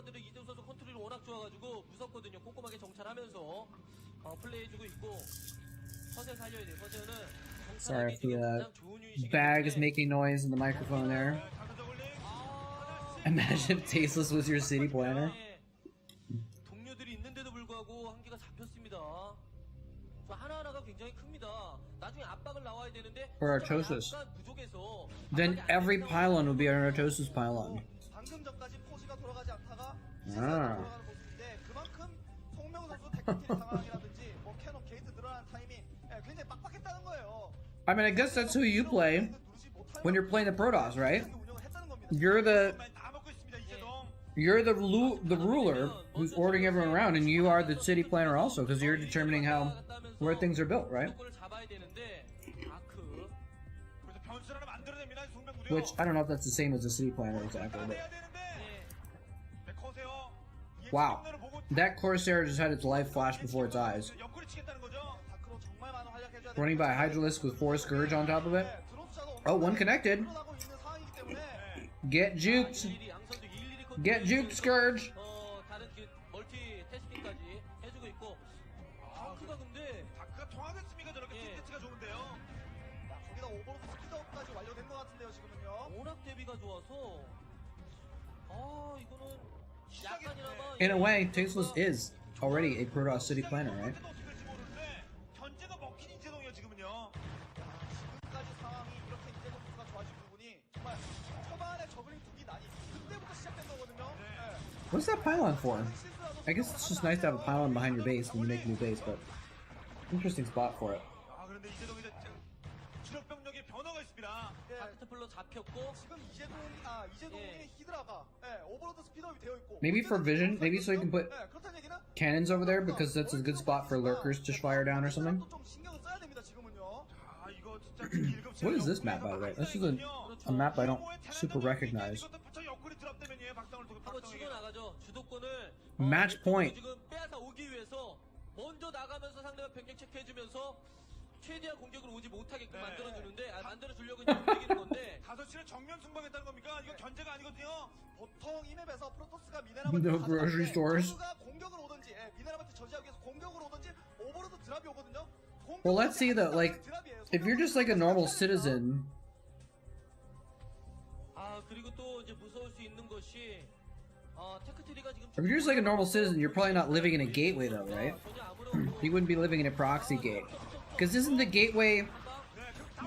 Sorry if the bag is making noise in the microphone there. Imagine if Tasteless was your city planner. 동료들이 있는데도 불구하고 한계가 잡혔습니다. 저 하나하나가 굉장히 큽니다. 나중에 압박을 나와야 되는데 For Artosis. 약간 부족해서 Then every pylon would be an Artosis pylon. 방금 전까지 포지가 돌아가지 않다가 아. 돌아가는 모습인데 그만큼 송명우 선수 테크트리 상황이라든지 뭐 캐논 게이트 늘어나는 타이밍 굉장히 빡빡했다는 거예요. I mean, I guess that's who you play when you're playing the Protoss, right? You're the ruler who's ordering everyone around, and you are the city planner also, because you're determining how where things are built, right? Which I don't know if that's the same as the city planner exactly. But... Wow, that Corsair just had its life flash before its eyes. Running by a Hydralisk with 4 Scourge on top of it. Oh, one connected. Get juked. Get juked, Scourge. 다른 그 멀티 테스팅까지 해주고 있고 다크가 근데 다크가 통하겠습니까? 저렇게 스피드가 좋은데요. 거기다 오버로드 스피드업까지 완료된 것 같은데요, 지금은요. 워낙 대비가 좋아서 이거는 약간이나마 In a way, Tasteless is already a Protoss city planner, right? 견제가 먹힌 이재동이요 지금은요. 지금까지 상황이 이렇게 이재동 선수가 좋아진 부분이 정말 초반에 저글링 두기 난이 그때부터 시작된 거거든요. What's that pylon for? I guess it's just nice to have a pylon behind your base when you make a new base, but interesting spot for it. 아 그런데 이재동이 주력 병력의 변화가 있습니다. 다크트플로 잡혔고 지금 이재동의 히드라가 오버로드 스피드업이 되어 있고 Maybe for vision, maybe so you can put 그렇다는 얘기는 cannons over there because that's a good spot for lurkers to fire down or something. 좀 신경을 써야 됩니다, 지금은요. 아 이거 진짜 길급지. What is this map, by the way? This is a map I don't super recognize. 한번 치고 나가죠. 주도권을 Match point. 지금 빼앗아 오기 위해서 먼저 나가면서 상대방 병력 체크해주면서 최대한 공격으로 오지 못하게끔 만들어주는데 만들어주려고 이제 움직이는 건데 5시는 정면 승부하겠다는 겁니까? 이거 견제가 아니거든요. 보통 이 맵에서 프로토스가 No grocery stores. 프로토스가 공격으로 오든지 미네랄한테 저지하기 위해서 공격으로 오든지 오버로드 드랍이 오거든요. Well, let's see though, like, if you're just like a normal citizen, 그리고 또 이제 무서울 수 있는 것이 테크트리가 지금 if you're just like a normal citizen, you're probably not living in a gateway though, right? You wouldn't be living in a proxy gate. Because isn't the gateway,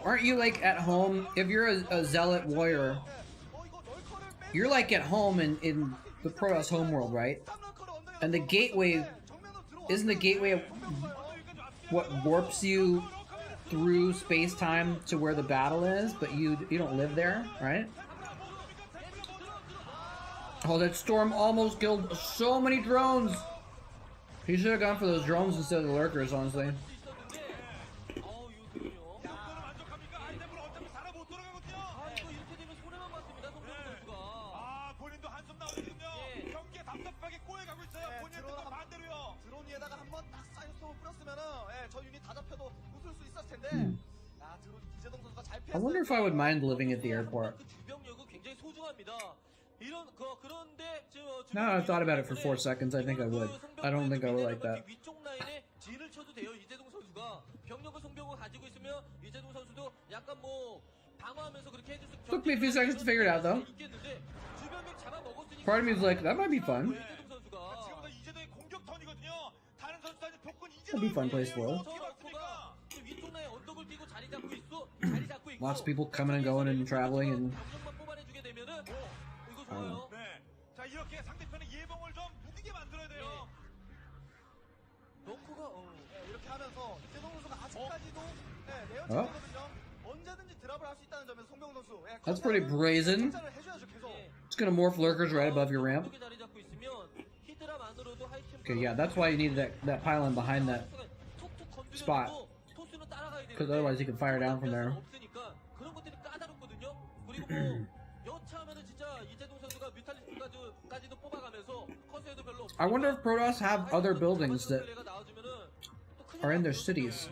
aren't you like at home, if you're a zealot warrior, you're like at home in the Protoss homeworld, right? And the gateway, isn't the gateway what warps you through space-time to where the battle is, but you don't live there, right? Oh, that storm almost killed so many drones! He should have gone for those drones instead of the lurkers, honestly. I wonder if I would mind living at the airport. Now I've thought about it for 4 seconds, I think I would. I don't think I would like that. Took me a few seconds to figure it out though. Part of me was like, that might be fun. That'd be a fun place for us. Lots of people coming and going and traveling and... I don't know. 자 이렇게 상대편의 예봉을 좀 무디게 만들어야 돼요. 이렇게 하면서 이재동 선수가 아직까지도 레어치거든요. 언제든지 드랍을 할 수 있다는 점에서 송병우 선수. That's pretty brazen. It's gonna morph lurkers right above your ramp. Okay, yeah, that's why you need that pylon behind that spot. Because otherwise you can fire down from there. I wonder if Protoss have other buildings that are in their cities.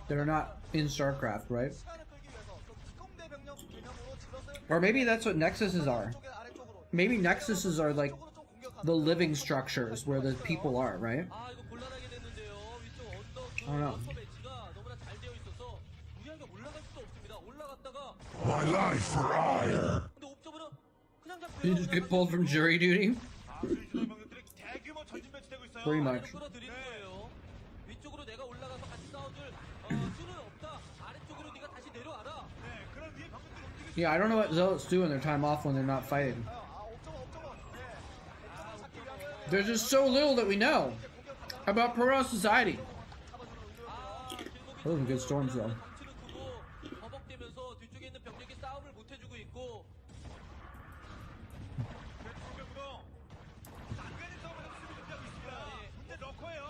that are not in Starcraft, right? 시간을 끌기 위해서 좀 기공대 병력 개념으로 질럿을 Or maybe that's what nexuses are. 쪽에 아래쪽으로 Maybe nexuses are like 쪽으로 좀 공격하는 the living structures where the people are, right? 아 이거 곤란하게 됐는데요. 위쪽 언덕 그 I don't know. 러커 배치가 너무나 잘 되어 있어서 무리하게 올라갈 수도 없습니다. 올라갔다가 My life for ire. 근데 옵저버는 그냥 잡고요. You just get pulled from jury duty? 아, 그리고 이스라엘 병력들이 대규모 전진 배치되고 있어요. Pretty much. 끌어들이는 거예요. 위쪽으로 내가 올라가서 같이 싸워줄 수는 없다. 아래쪽으로 네가 다시 내려와라. 네, 그런 위에 병력들이 움직이고 Yeah, I don't know what zealots do in their time off when they're not fighting. There's just so little that we know about Protoss society. Those are good storms, though. 덩치는 크고 버벅대면서 뒤쪽에 있는 병력이 싸움을 못 해주고 있고 송병구도 당연히 싸움에서 수비 준비하고 있습니다. 문제 러커예요.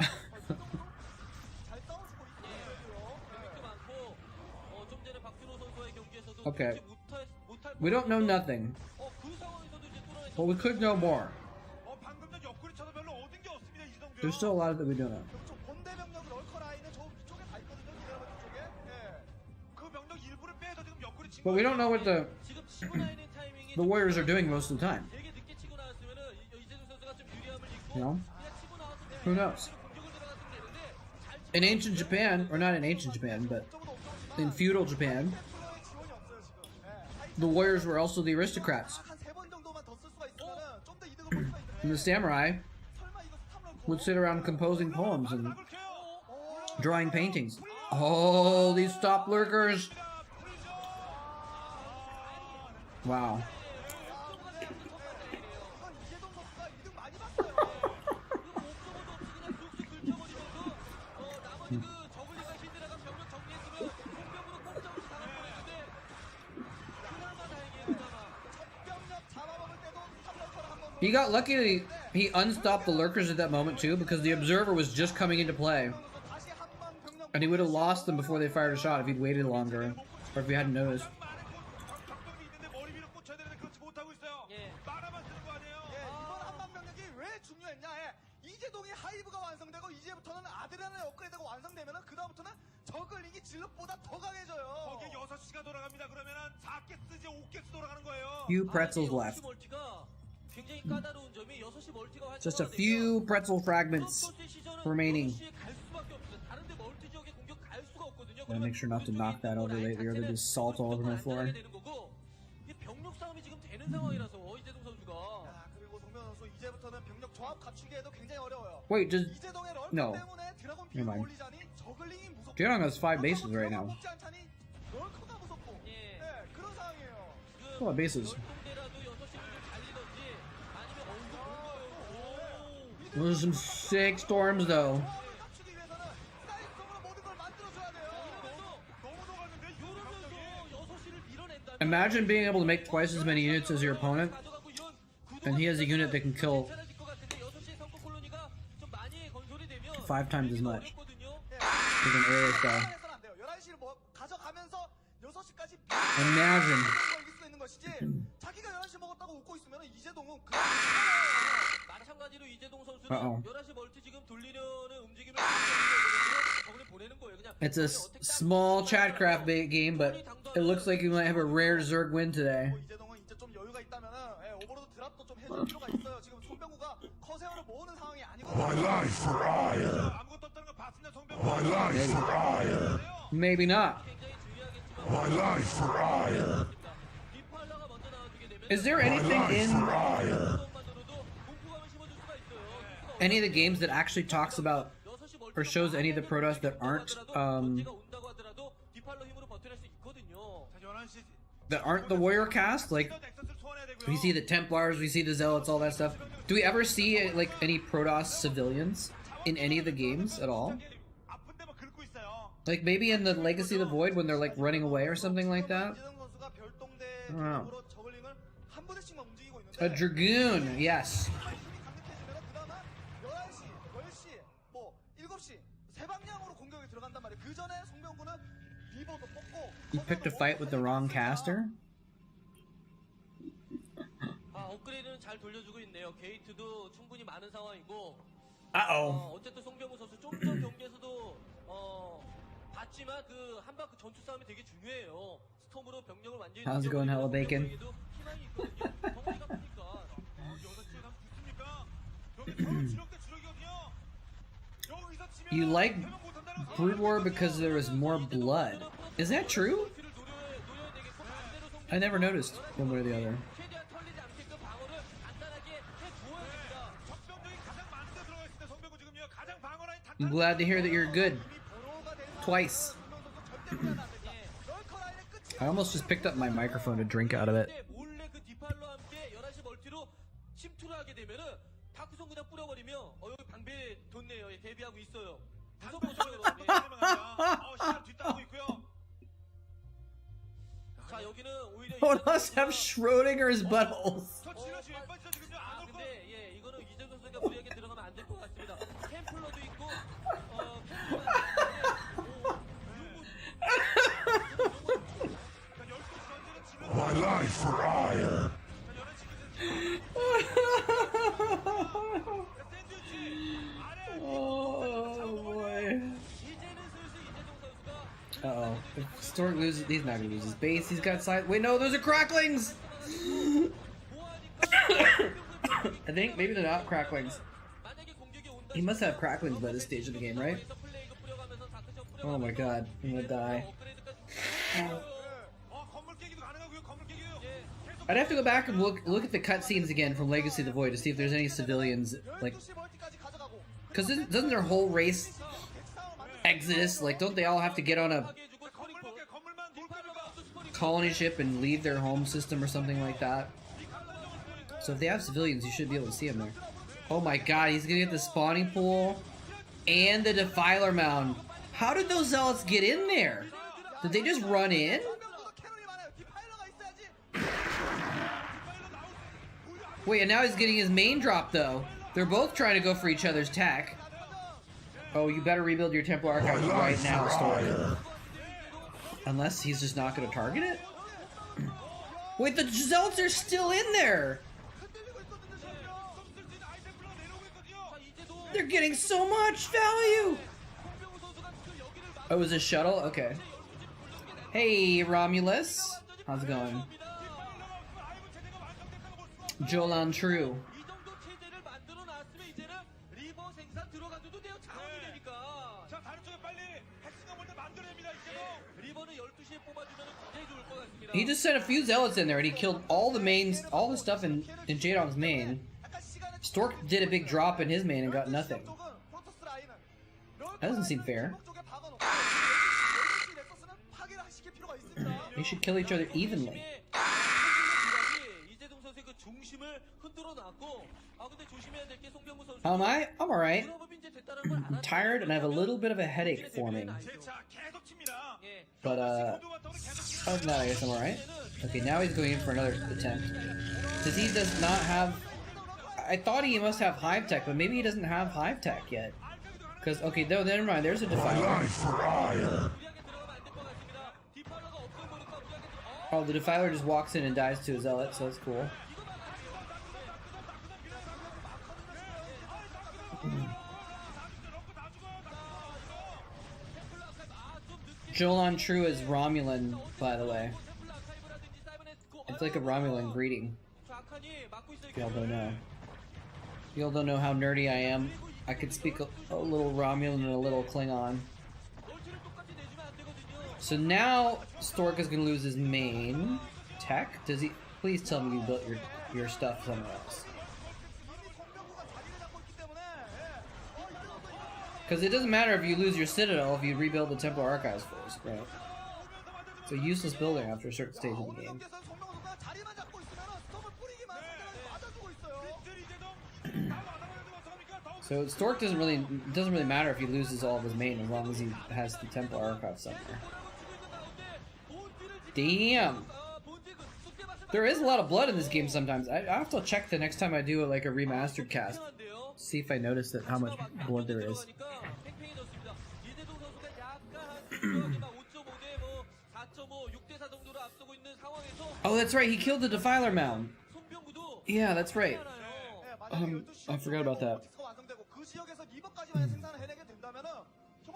잘 싸워주고 있어요. 병력도 많고 좀 전에 박준호 선수와의 경기에서도 Okay. 못할 We don't know nothing, 그 상황에서도 이제 뚫어내서 but we could know more. 방금 전 옆구리 쳐서 별로 얻은 게 없습니다. 이정도요. There's still a lot that we don't know. 좀 본대 병력 럴커 라인은 저 위쪽에 다 있거든요. 미네랄 쪽에. 예. 그 병력 일부를 빼서 지금 옆구리 친 But we don't know what 지금 치고 나있는 타이밍이 the Warriors are doing most of the time. 되게 늦게 치고 나왔으면은 이재동 선수가 좀 유리함을 입고 You know? 그냥 치고 나와서 Who knows? 공격을 들어갔으면 되는데 잘 In ancient Japan, or not in ancient Japan, but in feudal Japan, 플러의 지원이 없어요 지금. 예. the warriors were also the aristocrats. 한 3번 정도만 더 쓸 수가 있으면은 좀 더 이득을 볼 수가 있는데. And the samurai 설마 이거 스탑 럴커? would sit around composing poems and 켜요. drawing paintings. Oh, these stop lurkers! Wow. 이건 이재동 선수가 이득 많이 봤어요. 나머지 그 저글링과 히드라가 병력 정리했으면 공격으로 꼼짝없이 당할 뻔했는데 그나마 다행이에요. 그나마 병력 잡아먹을 때도 스탑 럴커를 한번 He got lucky that he unstopped the lurkers at that moment too, because the observer was just coming into play. 다시 한번 병력 And he would have lost them before they fired a shot if he'd waited longer, or if he hadn't noticed. 적병이 있는데 머리 위로 꽂혀야 되는데 그렇지 못하고 있어요. 예. 말아만 쓰는 거 아니에요? 예, 이번 한방 병력이 왜 중요했냐? 예, 이재동이 하이브가 완성되고 이제부터는 아드레날린 업그레이드가 완성되면은 그 다음부터는 저글링이 질럿보다 더 강해져요. 거기에 6시가 돌아갑니다. 그러면은 4개스지 5개스 돌아가는 거예요. Few pretzels 6시 left. 멀티가 굉장히 까다로운 점이 6시 멀티가 Just a few pretzel fragments remaining. 6시에 갈 수밖에 없어요. 다른데 멀티 지역에 공격 갈 수가 없거든요. Gotta make sure not to knock that over later, or they just salt all over my floor. 이 병력 싸움이 지금 되는 상황이라서 이재동 선수가 야, 그리고 동명 선수 이제부터는 병력 조합 갖추기에도 굉장히 어려워요. Wait, does 이재동의 럴커 No. 때문에 드라곤 Never 피를 mind. 올리자니 저글링이 무섭고 Dragon has 5 bases right now? 먹지 않자니 럴커가 무섭고 예. 예, 그런 상황이에요. Oh, bases. 열동대라도 6시를 좀 달리던지 아니면 어디서 본 거예요. Those are some sick storms, though. 조합을 갖추기 위해서는 사이드성으로 모든 걸 만들어줘야 돼요. 너무 녹았는데 이러면서 6시를 밀어낸다면 Imagine being able to make twice as many units as your opponent, 가져가고 이런 and he has a unit that can kill 괜찮아질 것 같은데 6시에 성공 콜로니가 좀 많이 건설이 되면 5 times as much 어렵거든요. with an aerial style. 해서는 안 돼요. 11시를 뭐 가져가면서 6시까지 Imagine. 걸릴 수 있는 것이지. 자기가 11시 먹었다고 웃고 있으면 이재동은 그 마찬가지로 이재동 선수는 Uh-oh. 11시 멀티 지금 돌리려는 움직임을 저글링 보내는 거예요. 그냥 It's a small Chatcraft game, but it looks like we might have a rare Zerg win today. 이재동은 이제 좀 여유가 있다면은 오버로드 드랍도 좀 해줄 필요가 있어요. 지금 손병구가 커세어를 모으는 상황이 아니거든요. My life for ire. 아무것도 없다는 거 봤습니다. 송병구. My life for ire. Maybe not. 굉장히 중요하겠지만 My life for ire. 디팔러가 먼저 나와주게 되면 Is there anything in Ire. 것만으로도 공포감을 심어줄 수가 있어요. any of the games that actually talks about 6시 멀티 or shows any of the Protoss that aren't 멀티가 온다고 하더라도 디팔러 힘으로 버텨낼 수 있거든요. 자, 11시 that aren't the warrior cast? Like 넥서스를 소환해야 되고요. we see the Templars, we see the Zealots, all that stuff. Do we ever see like any Protoss civilians in any of the games at all? 아픈데 막 긁고 있어요. Like maybe in the Legacy of the Void when they're like running away or something like that? 이재동 선수가 별동대 Wow. 쪽으로 저글링을 한 부대씩만 움직이고 있는데 A Dragoon, yes. 힘이 강력해지면 그다음에 11시, 10시, 뭐 7시 세 방향으로 공격이 들어간단 말이에요. 그 전에 송병구는 리버도 뽑고 You picked a fight with the wrong caster? 업그레이드는 잘 돌려주고 있네요. 게이트도 충분히 많은 상황이고 Uh-oh. 어쨌든 송병우 선수 좀 전 경기에서도 봤지만 그 한방 그 전투 싸움이 되게 중요해요. 스톰으로 병력을 완전히 How's it going, Hello Bacon? 희망이 있거든요. 덩치가 크니까. 여기서 치면 좋습니까? 여기 서로 주력대 주력이거든요. 여기서 치면 You like 대면 못한다는 거. Brood War because there was more blood. Is that true? 노려야 되겠고 반대로 성 I never noticed one way or the other. 최대한 털리지 않게끔 방어를 간단하게 해주어야 됩니다. 적병력이 가장 많은 데 들어가 있을 때 성병구 지금요 가장 방어 라인 다 I'm glad to hear that you're good. 번호가 되는 Twice. I almost just picked up my microphone to drink out of it. 근데 몰래 그 디팔로 함께 11시 멀티로 침투를 하게 되면은 다크선 그냥 뿌려버리면 여기 방배 뒀네요. 예, 대비하고 있어요. 무섭거든요. 여러분. 시간 뒷따르고 있고요. 자 여기는 오히려 Protoss have Schrodinger's buttholes. 저 지나치 왼발치가 지금요 안 아 오고. 근데 예 이거는 이재동 선수가 무리하게 들어가면 안 될 것 같습니다. 캠플러도 있고 My life for ire. Oh boy. 이제는 슬슬 이재동 선수가 Uh oh. If Stork loses, he's not gonna lose his base. He's got side. Wait, no, those are cracklings! I think maybe they're not cracklings. 만약에 공격이 온다. He must have cracklings by this stage of the game, right? Oh my god, I'm gonna die. 건물 깨기도 가능하고요. 건물 깨기요. I'd have to go back and look at the cutscenes again from Legacy of the Void to see if there's any civilians, like, 12시 멀티까지 가져가고 because doesn't their whole race exodus, like, don't they all have to get on a 건물만 돌 겁니까? colony ship and leave their home system or something like that? So if they have civilians, you should be able to see them there. Oh my god, he's gonna get the spawning pool and the defiler mound. How did those zealots get in there? Did they just run in? 캐논이 많아요. 디파일러가 있어야지. Wait, and now he's getting his main drop though. They're both trying to go for each other's tech. Oh, you better rebuild your Templar Archive My right life now, for Stork. ire. Unless he's just not gonna target it? Wait, the zealots are still in there! They're getting so much value! Oh, it was a shuttle? Okay. Hey, Romulus. How's it going? Jolan True. 이 정도 체제를 만들어 놨으면 이제는 리버 생산 들어가줘도 돼요. 자원이 되니까. 자, 다른 쪽에 빨리 핵심을 먼저 만들어냅니다. 이제도. 리버는 12시에 뽑아주면 굉장히 좋을 것 같습니다. He just sent a few zealots in there and he killed all the mains, all the stuff in Jadong's main. Stork did a big drop in his main and got nothing. That doesn't seem fair. They should kill each other evenly. 이재동 선수의 그 중심을 흔들어 놨고 근데 조심해야 될 게 송병구 선수. How am I? I'm alright. 유럽은 이제 됐다는 걸 I'm 알았는데 tired and I have a little bit of a headache forming. 자, 계속 칩니다. 예. But, other than that, I guess I'm alright. Okay, now he's going in for another attempt. Because he does not have... I thought he must have Hive Tech, but maybe he doesn't have Hive Tech yet. Because, okay, no, never mind, there's a My Defiler. life for ire. 무리하게 들어가면 안 될 것 같습니다. 디팔러가 없어 보니까 무리하게 Oh, the Defiler just walks in and dies to a Zealot, so that's cool. Jolan True is Romulan, by the way. It's like a Romulan greeting. If y'all don't know. Y'all don't know how nerdy I am. I could speak a little Romulan and a little Klingon. So now Stork is gonna lose his main tech. Does he? Please tell me you built your stuff somewhere else. Because it doesn't matter if you lose your Citadel if you rebuild the Templar Archives first, right? It's a useless building after a certain stage of the game. So Stork doesn't really matter if he loses all of his main as long as he has the Templar Archive somewhere. Damn! There is a lot of blood in this game sometimes. I have to check the next time I do like a remastered cast. See if I notice that how much blood there is. Oh, that's right. He killed the Defiler Mound. Yeah, that's right. I forgot about that.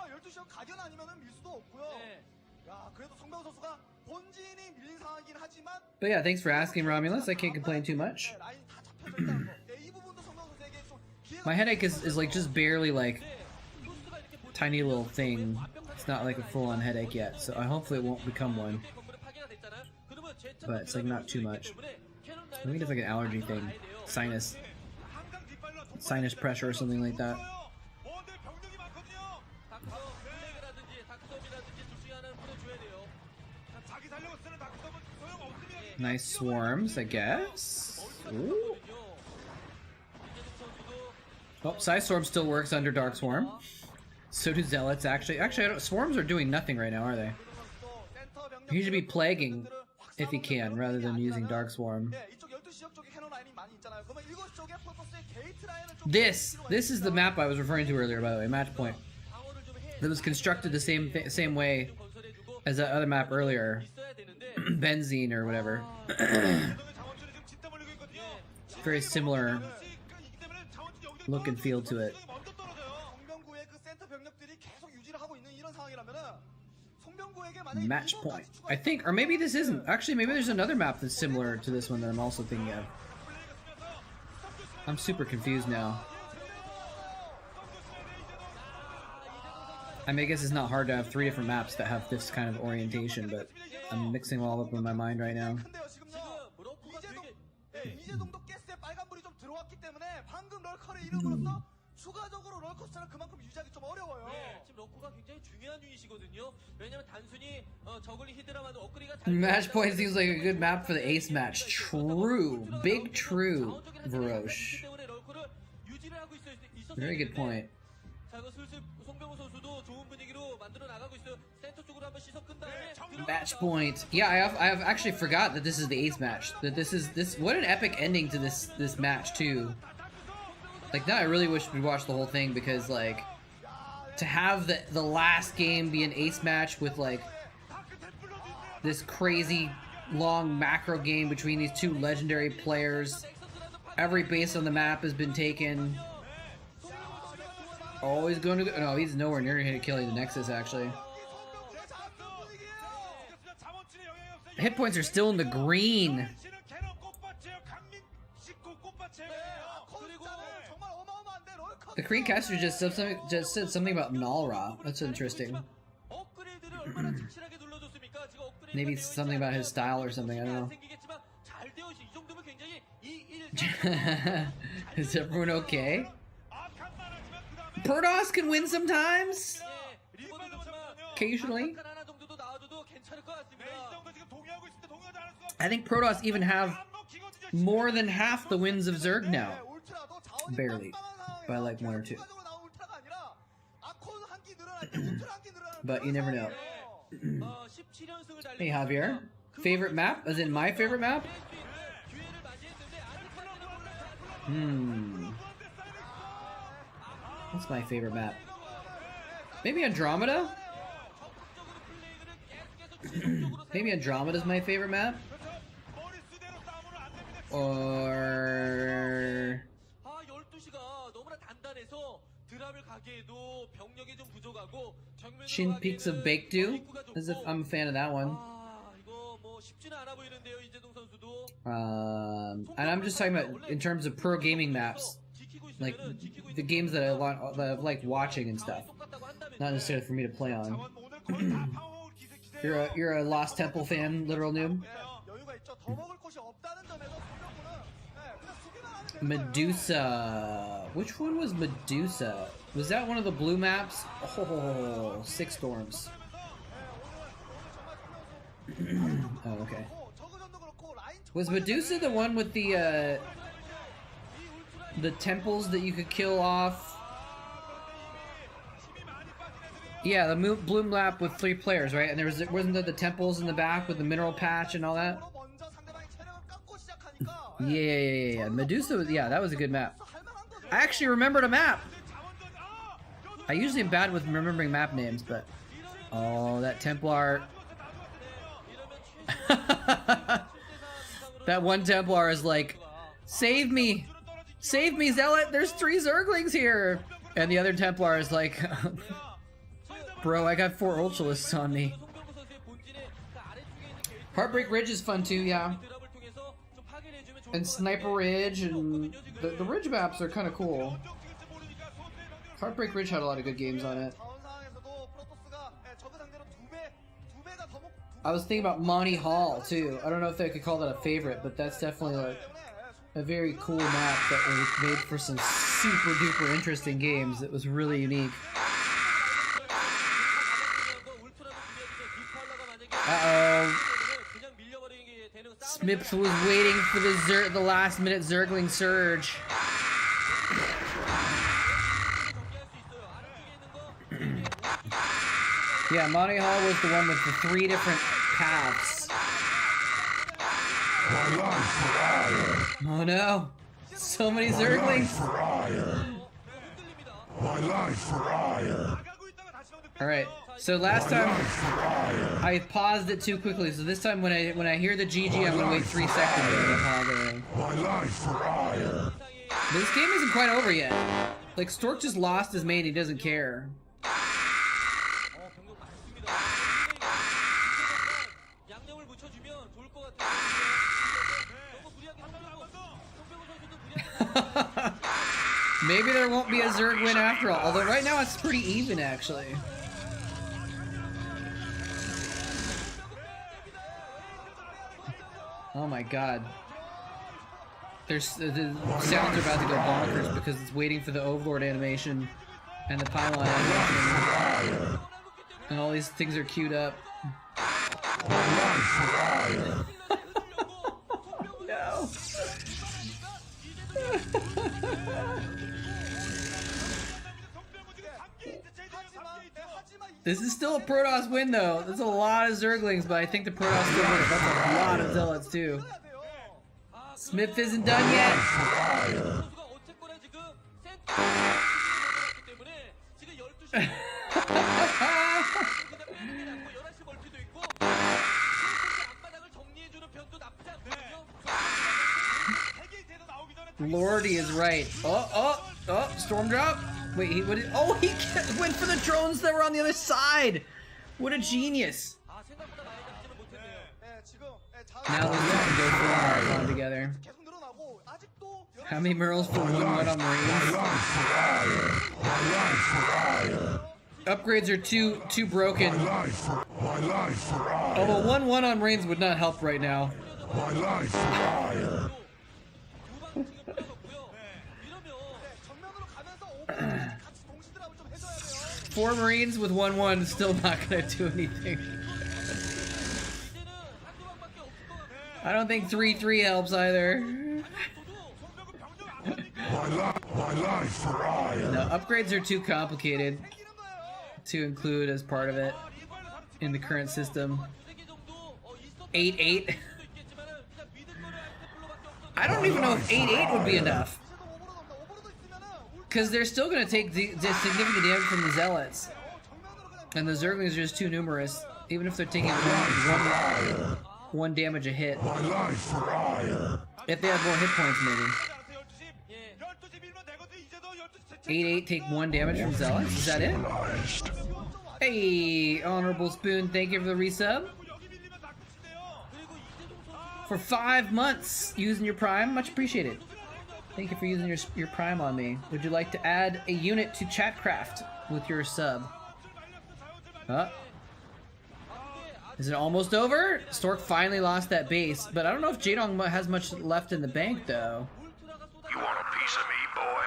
정말 12시간 가견 아니면은 밀 수도 없고요. 네. 야, 그래도 송병호 선수가 본진이 밀린 상황이긴 하지만 But yeah, thanks for asking, Romulus. I can't complain too much. 네, 라인이 다 잡혀져 있다는 거. 네, 이 부분도 송병호 선수에게 좀 기회가 My headache is like just barely like 네. 토스가 이렇게 본진을 tiny little thing. 완벽하게 It's not like a full-on headache yet, so I hopefully it won't become one. 건물이 파괴가 됐잖아요. 그러면 제트 But it's like not too much. I think it's like an allergy thing, sinus pressure or something like that. 뭔데 병력이 많거든요. 닥터 블랙이라든지 닥터이라든지 둘 중에 하나는 보내줘야 돼요. 자기 살려고 쓰는 닥터는 소용없습니다. Nice swarms, I guess. Ooh. Oh, Size Swarm still works under Dark Swarm. So do Zealots, actually. Actually, I don't, Swarms are doing nothing right now, are they? He should be plaguing if he can, rather than using Dark Swarm. 네, 이쪽 12시 지역 쪽에 캐논 라인이 많이 있잖아요. 그러면 7시 쪽에 프로토스의 게이트 라인을 좀 This is the map I was referring to earlier, by the way, Match Point. That was constructed the same way as that other map earlier, Benzene or whatever. Very similar look and feel to it. 송병구의 그 센터 병력들이 계속 유지를 하고 있는 이런 상황이라면은 송병구에게 만약에 Match 이동까지 Point. 추가해서 I think, or maybe this isn't. Actually, maybe there's another map that's similar to this one that I'm also thinking of. I'm super confused now. I mean, I guess it's not hard to have 3 different maps that have this kind of orientation, but I'm mixing them all up in my mind right now. 근데요, 지금요. 이재동도 가스에 빨간불이 좀 들어왔기 때문에 방금 럴커를 이름으로써 추가적으로 럴커 숫자를 그만큼 유지하기 좀 어려워요. 네, 지금 러커가 굉장히 중요한 유닛이거든요. 왜냐면 단순히 저글링 히드라만도 업그레이드가 잘 Match Point seems like a good map for the ace match. True. Big true, Varosh. Very good point. 자, 이거 슬슬 송병호 선수도 좋은 분위기로 만들어 나가고 있어요. 센터 쪽으로 한번 시선 끈 다음에 Match Point. Yeah, I have actually forgot that this is the ace match. That this is this. What an epic ending to this match too. Like now, I really wish we'd watch the whole thing because like to have the last game be an ace match with like this crazy long macro game between these 2 legendary players. Every base on the map has been taken. Oh, he's going to go. No, he's nowhere near killing the Nexus, actually. Hit points are still in the green. The Korean caster just said something about Nalra. That's interesting. Maybe it's something about his style or something. I don't know. Is everyone okay? Protoss can win sometimes. Occasionally. I think Protoss even have more than half the wins of Zerg now. Barely. By like 1 or 2. But you never know. Hey Javier. Favorite map? As in my favorite map? What's my favorite map? Maybe Andromeda? Maybe Andromeda's my favorite map? Or... Shin Peaks of Baekdu? As if I'm a fan of that one. And I'm just talking about in terms of pro gaming maps. Like, the games that I've liked watching and stuff. Not necessarily for me to play on. You're a Lost Temple fan, literal noob? Medusa. Which one was Medusa? Was that one of the blue maps? Oh, 6 storms. Oh, okay. Was Medusa the one with the temples that you could kill off? Yeah, the blue map with 3 players, right? And wasn't there the temples in the back with the mineral patch and all that? Yeah. Medusa was, yeah, that was a good map. I actually remembered a map. I usually am bad with remembering map names, but oh, that Templar. That one Templar is like, save me, Zealot. There's 3 Zerglings here, and the other Templar is like, Bro, I got 4 Ultralisks on me. Heartbreak Ridge is fun too, yeah. And Sniper Ridge and the Ridge maps are kind of cool. Heartbreak Ridge had a lot of good games on it. I was thinking about Monty Hall too. I don't know if I could call that a favorite, but that's definitely like a very cool map that was made for some super duper interesting games. It was really unique. Uh-oh. Smith was waiting for the last minute Zergling surge. Yeah, Monty Hall was the one with the 3 different paths. Oh no! So many Zerglings! Alright, so last time I paused it too quickly, so this time when I hear the GG, I'm gonna wait 3 seconds and then pause everything. This game isn't quite over yet. Like, Stork just lost his main, he doesn't care. Maybe there won't be a Zerg win after all, although right now it's pretty even actually. Oh my god. The sounds are about to go bonkers because it's waiting for the Overlord animation and the pylon animation. And all these things are queued up. No. This is still a Protoss win though. That's a lot of Zerglings, but I think the Protoss still win. That's a lot of Zealots too. Smith isn't done yet. Lordy is right. Oh, storm drop. Wait, he went for the drones that were on the other side. What a genius. Now those two can go for Archon together. How many Merles for 1-1 on Marines? Upgrades are too broken. Although 1-1 on Marines would not help right now. 4 Marines with 1-1 is still not gonna do anything. I don't think 3-3 helps either. No, upgrades are too complicated to include as part of it in the current system. 8-8. I don't even know if 8-8 would be enough. Because they're still going to take the significant damage from the Zealots. And the Zerglings are just too numerous. Even if they're taking one damage a hit. If they have more hit points, maybe. 8-8 take 1 damage from Zealots? Is that it? Hey, Honorable Spoon, thank you for the resub. For 5 months using your Prime, much appreciated. Thank you for using your Prime on me. Would you like to add a unit to Chatcraft with your sub? Is it almost over? Stork finally lost that base, but I don't know if Jaedong has much left in the bank, though. You want a piece of me, boy?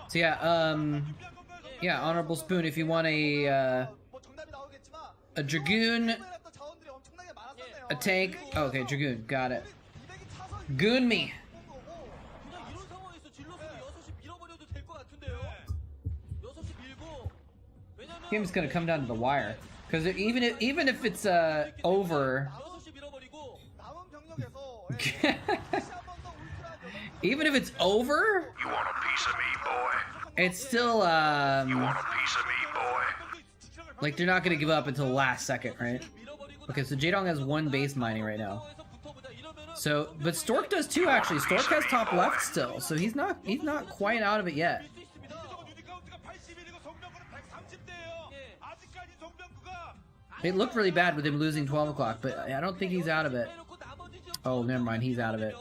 So yeah, Honorable Spoon, if you want a Dragoon, a tank. Oh, okay, Dragoon, got it. Goon me. Game's gonna come down to the wire, because even if it's over, even if it's over, You want a piece of me, boy? it's still You want a piece of me, boy? like they're not gonna give up until the last second, right? Okay, so Jaedong has 1 base mining right now. So, but Stork does too. Actually, Stork has top left still, so he's not quite out of it yet. It looked really bad with him losing 12 o'clock, but I don't think he's out of it. Oh, never mind, he's out of it.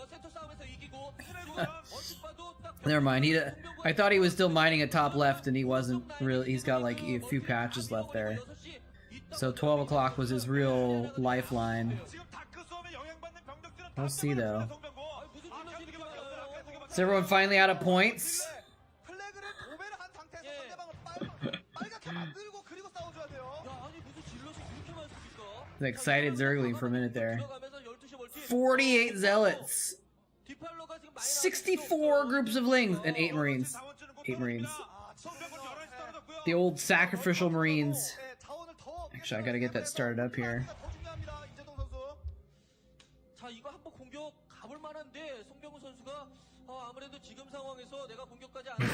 Never mind. I thought he was still mining at top left, and he wasn't really. He's got like a few patches left there. So 12 o'clock was his real lifeline. We'll see though. Is everyone finally out of points? The excited Zergling for a minute there. 48 zealots. 64 groups of lings and 8 marines. 8 marines. The old sacrificial marines. Actually, I gotta get that started up here.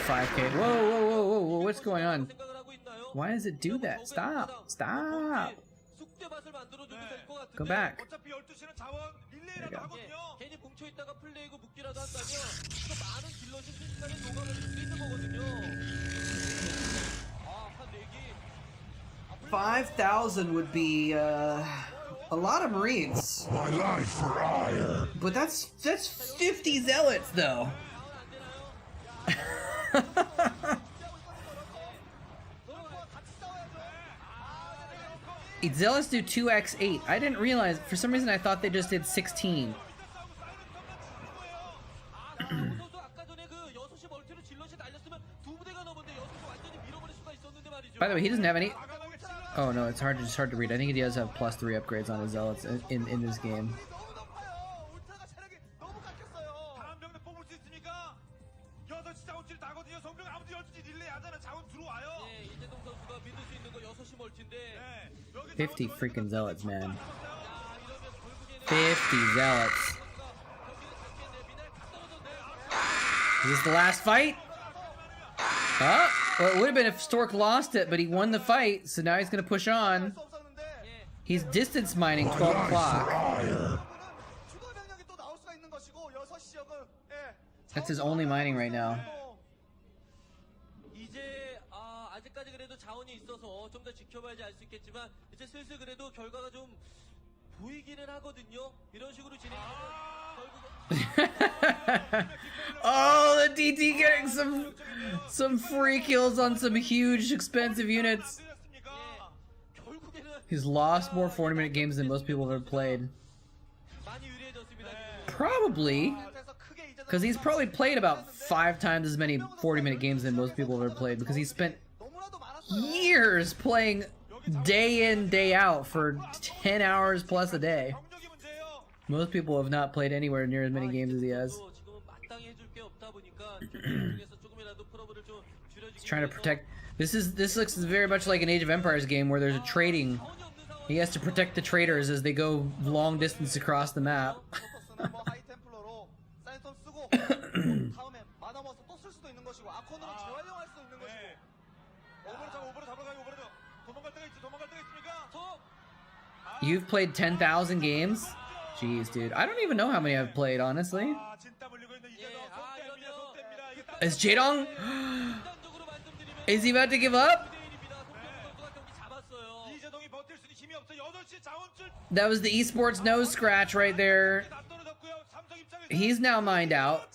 5K. Whoa, what's going on? Why does it do that? Stop! Stop! Go back. There you go. 5,000 would be a lot of marines. My life for ire. But that's 50 zealots though. Zealots do 2x8. I didn't realize, for some reason I thought they just did 16. By the way, he doesn't have any. Oh no, it's hard to read. I think he does have +3 upgrades on his zealots in this game. $50 freaking zealots, man. 50 zealots. Is this the last fight? Oh, well, it would have been if Stork lost it, but he won the fight, so now he's gonna push on. He's distance mining 12 o'clock. That's his only mining right now. 아직까지 그래도 자원이 있어서 좀 더 지켜봐야지 알 수 있겠지만 이제 슬슬 그래도 결과가 좀 보이기는 하거든요. 이런 식으로 진행하면 결국 Oh, the DT getting some free kills on some huge expensive units. He's lost more 40-minute games than most people have ever played. Probably. Because he's probably played about 5 times as many 40-minute games than most people have ever played, because he spent years playing day in, day out for 10 hours plus a day. Most people have not played anywhere near as many games as he has. He's trying to protect. This looks very much like an Age of Empires game where there's a trading. He has to protect the traders as they go long distance across the map. You've played 10,000 games? Jeez, dude. I don't even know how many I've played, honestly. Is Jaedong? Is he about to give up? That was the esports nose scratch right there. He's now mined out.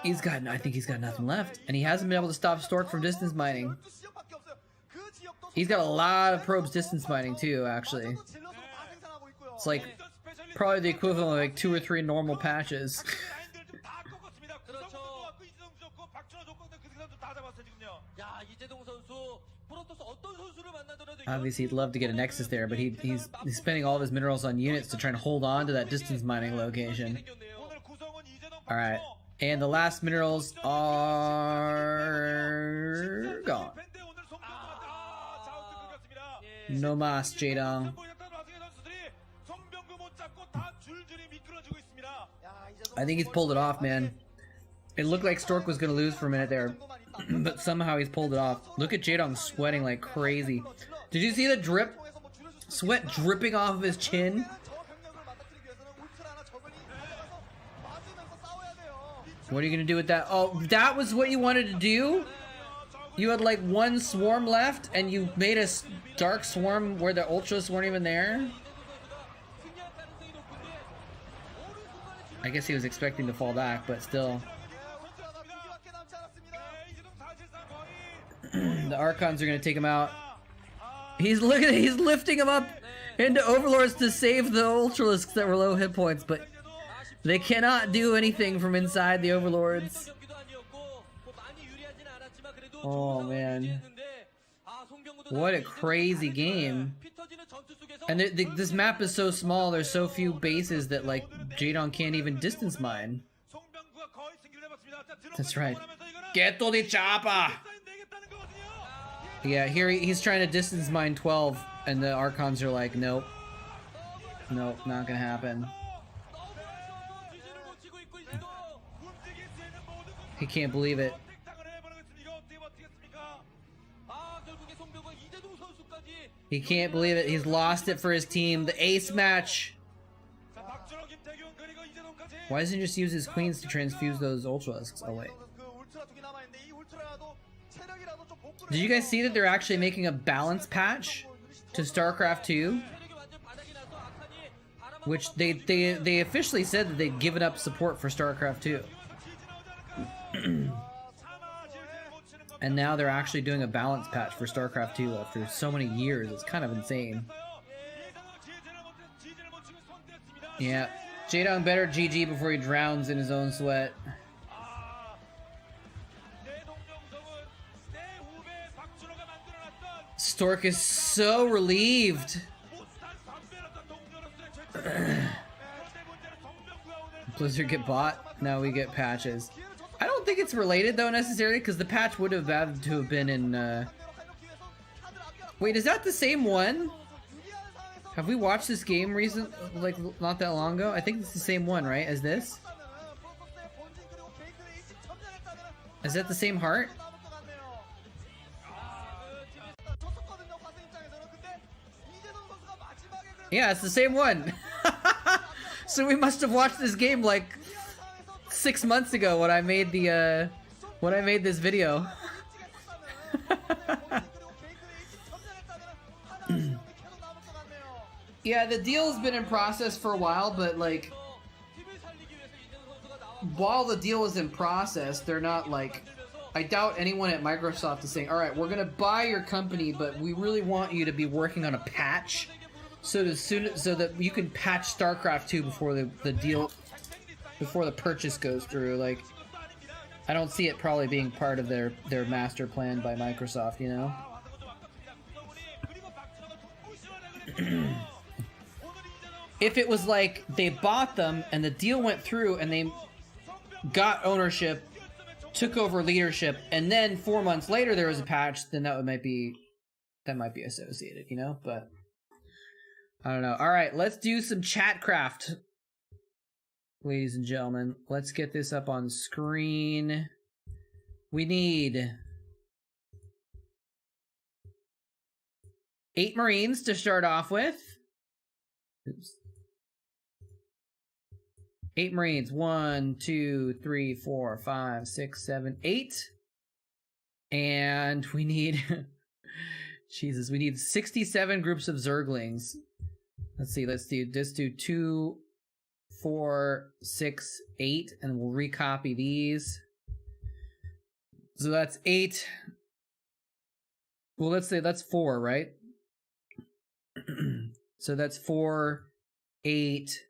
He's got, I think he's got nothing left. And he hasn't been able to stop Stork from distance mining. He's got a lot of probes distance mining too, actually. It's like probably the equivalent of like 2 or 3 normal patches. Obviously he'd love to get a Nexus there, but he's spending all of his minerals on units to try and hold on to that distance mining location. Alright, and the last minerals are gone. No mas, Jaedong. I think he's pulled it off, man. It looked like Stork was gonna lose for a minute there, but somehow he's pulled it off. Look at Jaedong sweating like crazy. Did you see the drip? Sweat dripping off of his chin? What are you gonna do with that? Oh, that was what you wanted to do? You had like one swarm left, and you made a dark swarm where the ultras weren't even there? I guess he was expecting to fall back, but still. The Archons are gonna take him out. He's lifting him up into Overlords to save the Ultralisks that were low hit points, but they cannot do anything from inside the Overlords. Oh man. What a crazy game. And this map is so small, there's so few bases that like Jadon can't even distance mine. That's right. Get to the chopper! Yeah, here he's trying to distance mine 12, and the Archons are like, nope. Nope, not gonna happen. He can't believe it. He can't believe it. He's lost it for his team. The ace match. Why doesn't he just use his queens to transfuse those Ultralisks? Oh wait. Did you guys see that they're actually making a balance patch to Starcraft 2? Which they officially said that they'd given up support for Starcraft 2. And now they're actually doing a balance patch for Starcraft 2 after so many years. It's kind of insane. Yeah. Jadon better GG before he drowns in his own sweat. Stork is so relieved. Blizzard get bought. Now we get patches. I don't think it's related though necessarily, because the patch would have had to have been in Wait, is that the same one? Have we watched this game like not that long ago? I think it's the same one, right, as this? Is that the same heart? Yeah, it's the same one. So we must have watched this game like 6 months ago when I made the when I made this video. Yeah, the deal's been in process for a while, but like while the deal is in process, they're not like, I doubt anyone at Microsoft is saying, all right, we're gonna buy your company, but we really want you to be working on a patch so that you can patch StarCraft 2 before the deal, before the purchase goes through. Like, I don't see it probably being part of their master plan by Microsoft, you know? If it was like they bought them and the deal went through and they got ownership, took over leadership, and then 4 months later there was a patch, then that might be associated, you know? But I don't know. All right, let's do some Chatcraft, ladies and gentlemen. Let's get this up on screen. We need 8 Marines to start off with. Oops. 8 Marines. 1, 2, 3, 4, 5, 6, 7, 8. And we need Jesus, we need 67 groups of Zerglings. Let's see, let's do 2, 4, 6, 8, and we'll recopy these. So that's 8. Well, let's say that's 4, right? So that's 4, 8,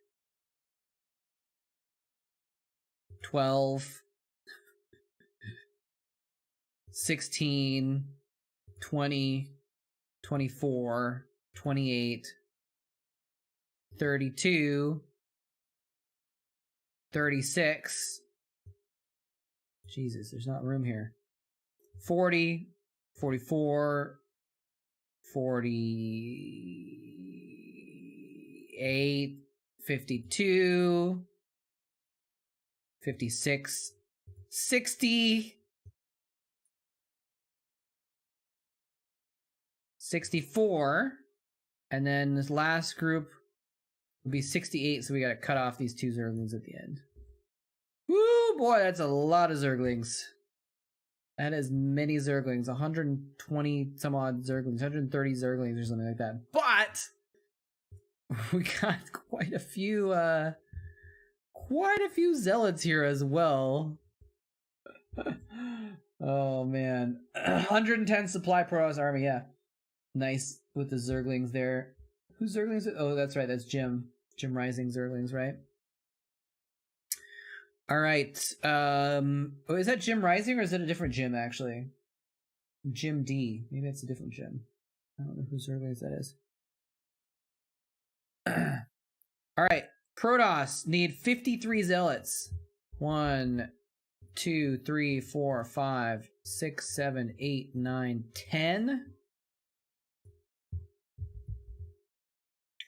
12, 16, 20, 24, 28, 32, 36. Jesus, there's not room here. 40, 44, 48, 52, 56, 60, 64, and then this last group will be 68, so we gotta cut off these 2 Zerglings at the end. Woo, boy, that's a lot of Zerglings. That is many Zerglings. 120 some odd Zerglings, 130 Zerglings or something like that. But we got quite a few zealots here as well. Oh man. 110 supply Protoss army, yeah. Nice with the Zerglings there. Who's Zerglings? Oh, that's right, that's Jim. Jim Rising Zerglings, right? Alright. Oh, is that Jim Rising or is it a different Jim actually? Jim D. Maybe that's a different Jim. I don't know whose Zerglings that is. Alright. Protoss need 53 zealots. 1, 2, 3, 4, 5, 6, 7, 8, 9, 10.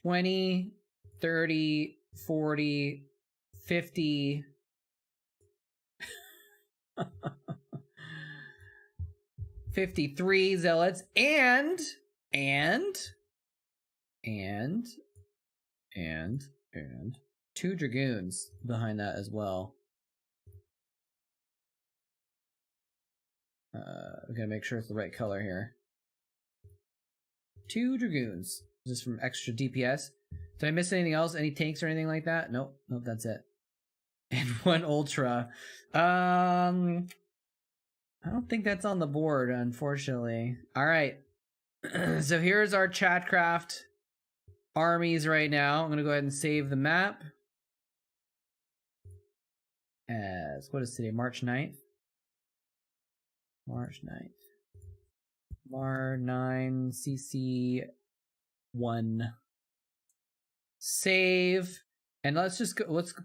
20, 30, 40, 50. 53 zealots and 2 dragoons behind that as well. We gotta make sure it's the right color here. 2 dragoons. Just from extra DPS. Did I miss anything else? Any tanks or anything like that? Nope, that's it. And 1 ultra. I don't think that's on the board, unfortunately. Alright. So here's our Chatcraft armies right now. I'm gonna go ahead and save the map. As, what is today? March 9th? March 9th. Mar 9 CC 1. Save. And let's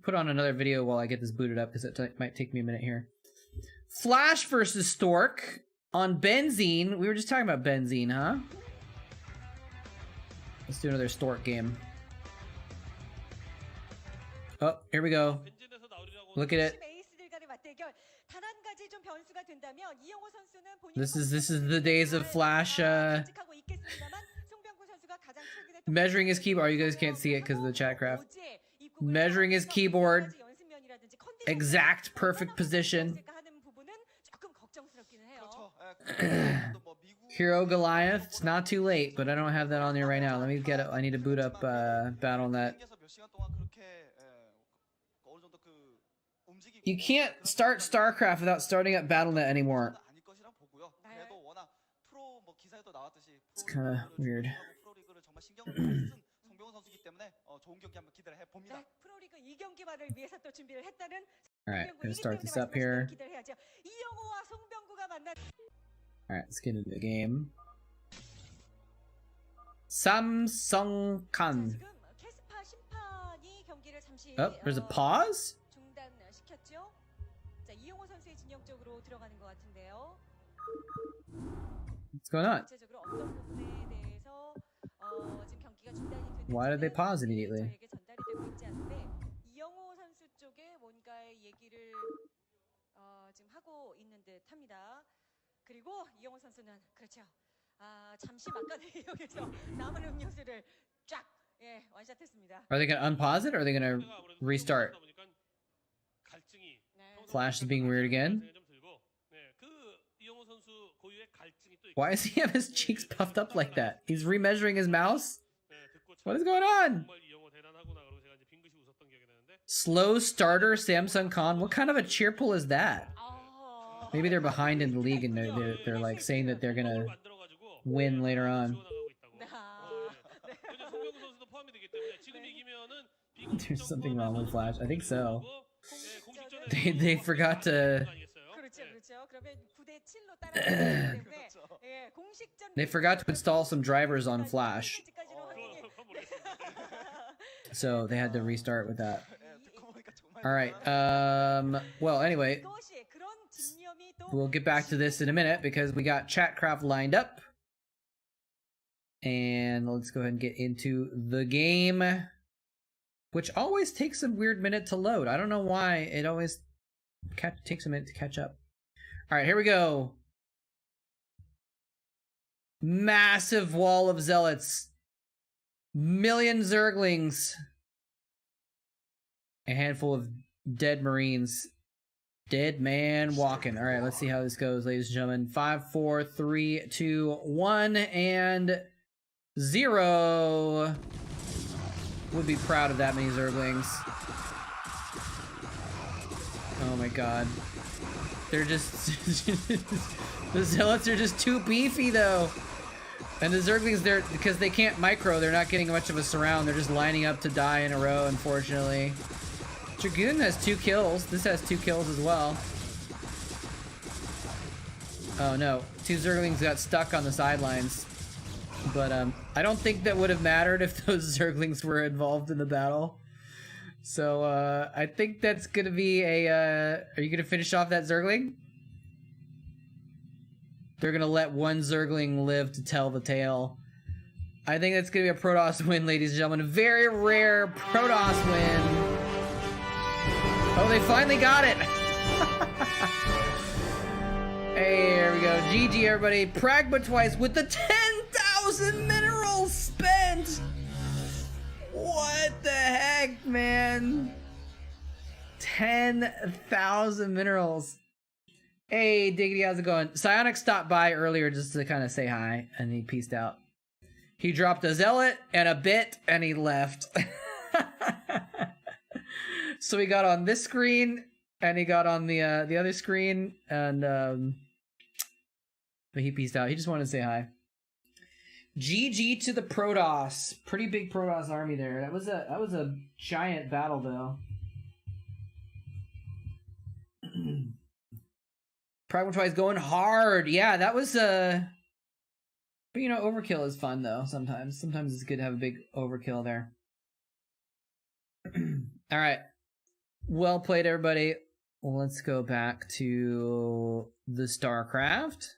put on another video while I get this booted up because it might take me a minute here. Flash versus Stork on Benzene. We were just talking about Benzene, huh? Let's do another Stork game. Oh, here we go. Look at it. This is the days of Flash measuring his keyboard. Oh, you guys can't see it because of the Chatcraft. Measuring his keyboard. Exact perfect position. Hero Goliath. It's not too late, but I don't have that on there right now. Let me get it. I need to boot up BattleNet. You can't start Starcraft without starting up BattleNet anymore. It's kind of weird. Alright, I'm gonna start this up here. Alright, let's get into the game. Samsung-kan. Oh, there's a pause? What's going on? Why did they pause immediately? Are they gonna unpause it or are they gonna restart? Flash is being weird again. Why does he have his cheeks puffed up like that? He's remeasuring his mouse? What is going on? Slow starter Samsung-kan? What kind of a cheer pull is that? Maybe they're behind in the league and they're like saying that they're gonna win later on. There's something wrong with Flash. I think so. They forgot to... They forgot to install some drivers on Flash. So they had to restart with that. Alright, well, anyway. We'll get back to this in a minute because we got Chatcraft lined up. And let's go ahead and get into the game. Which always takes a weird minute to load. I don't know why. It always takes a minute to catch up. Alright, here we go. Massive wall of zealots. Million Zerglings. A handful of dead Marines. Dead man walking. All right, let's see how this goes, ladies and gentlemen. 5, 4, 3, 2, 1, and 0. Would be proud of that many Zerglings. Oh my god. They're just... the Zealots are just too beefy, though. And the Zerglings, they're because they can't micro, they're not getting much of a surround. They're just lining up to die in a row, unfortunately. Dragoon has 2 kills. This has 2 kills as well. Oh no, 2 Zerglings got stuck on the sidelines. But I don't think that would have mattered if those Zerglings were involved in the battle. So I think that's gonna be a. Are you gonna finish off that Zergling? They're gonna let one Zergling live to tell the tale. I think that's gonna be a Protoss win, ladies and gentlemen. A very rare Protoss win. Oh, they finally got it! Hey, here we go. GG, everybody. Pragma twice with the 10,000 minerals spent! What the heck, man? 10,000 minerals. Hey, Diggity, how's it going? Psionic stopped by earlier just to kind of say hi, and he peaced out. He dropped a zealot and a bit, and he left. So he got on this screen, and he got on the other screen, and but he peaced out. He just wanted to say hi. GG to the Protoss. Pretty big Protoss army there. That was a giant battle, though. Pragmatized going hard. Yeah, that was but you know, overkill is fun though. Sometimes it's good to have a big overkill there. All right. Well played, everybody. Let's go back to the Starcraft.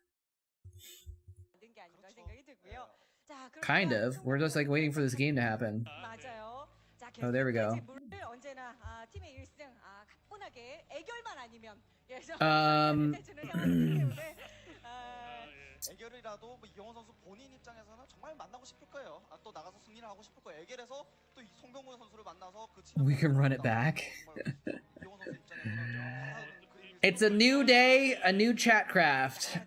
Kind of. We're just like waiting for this game to happen. Oh, there we go. 애결이라도 뭐 이영호 선수 본인 입장에서는 정말 만나고 싶을 거예요. 또 나가서 승리를 하고 싶을 거예요. 애결에서 또 송병구 선수를 만나서 그 We can run it back. It's a new day, a new Chatcraft.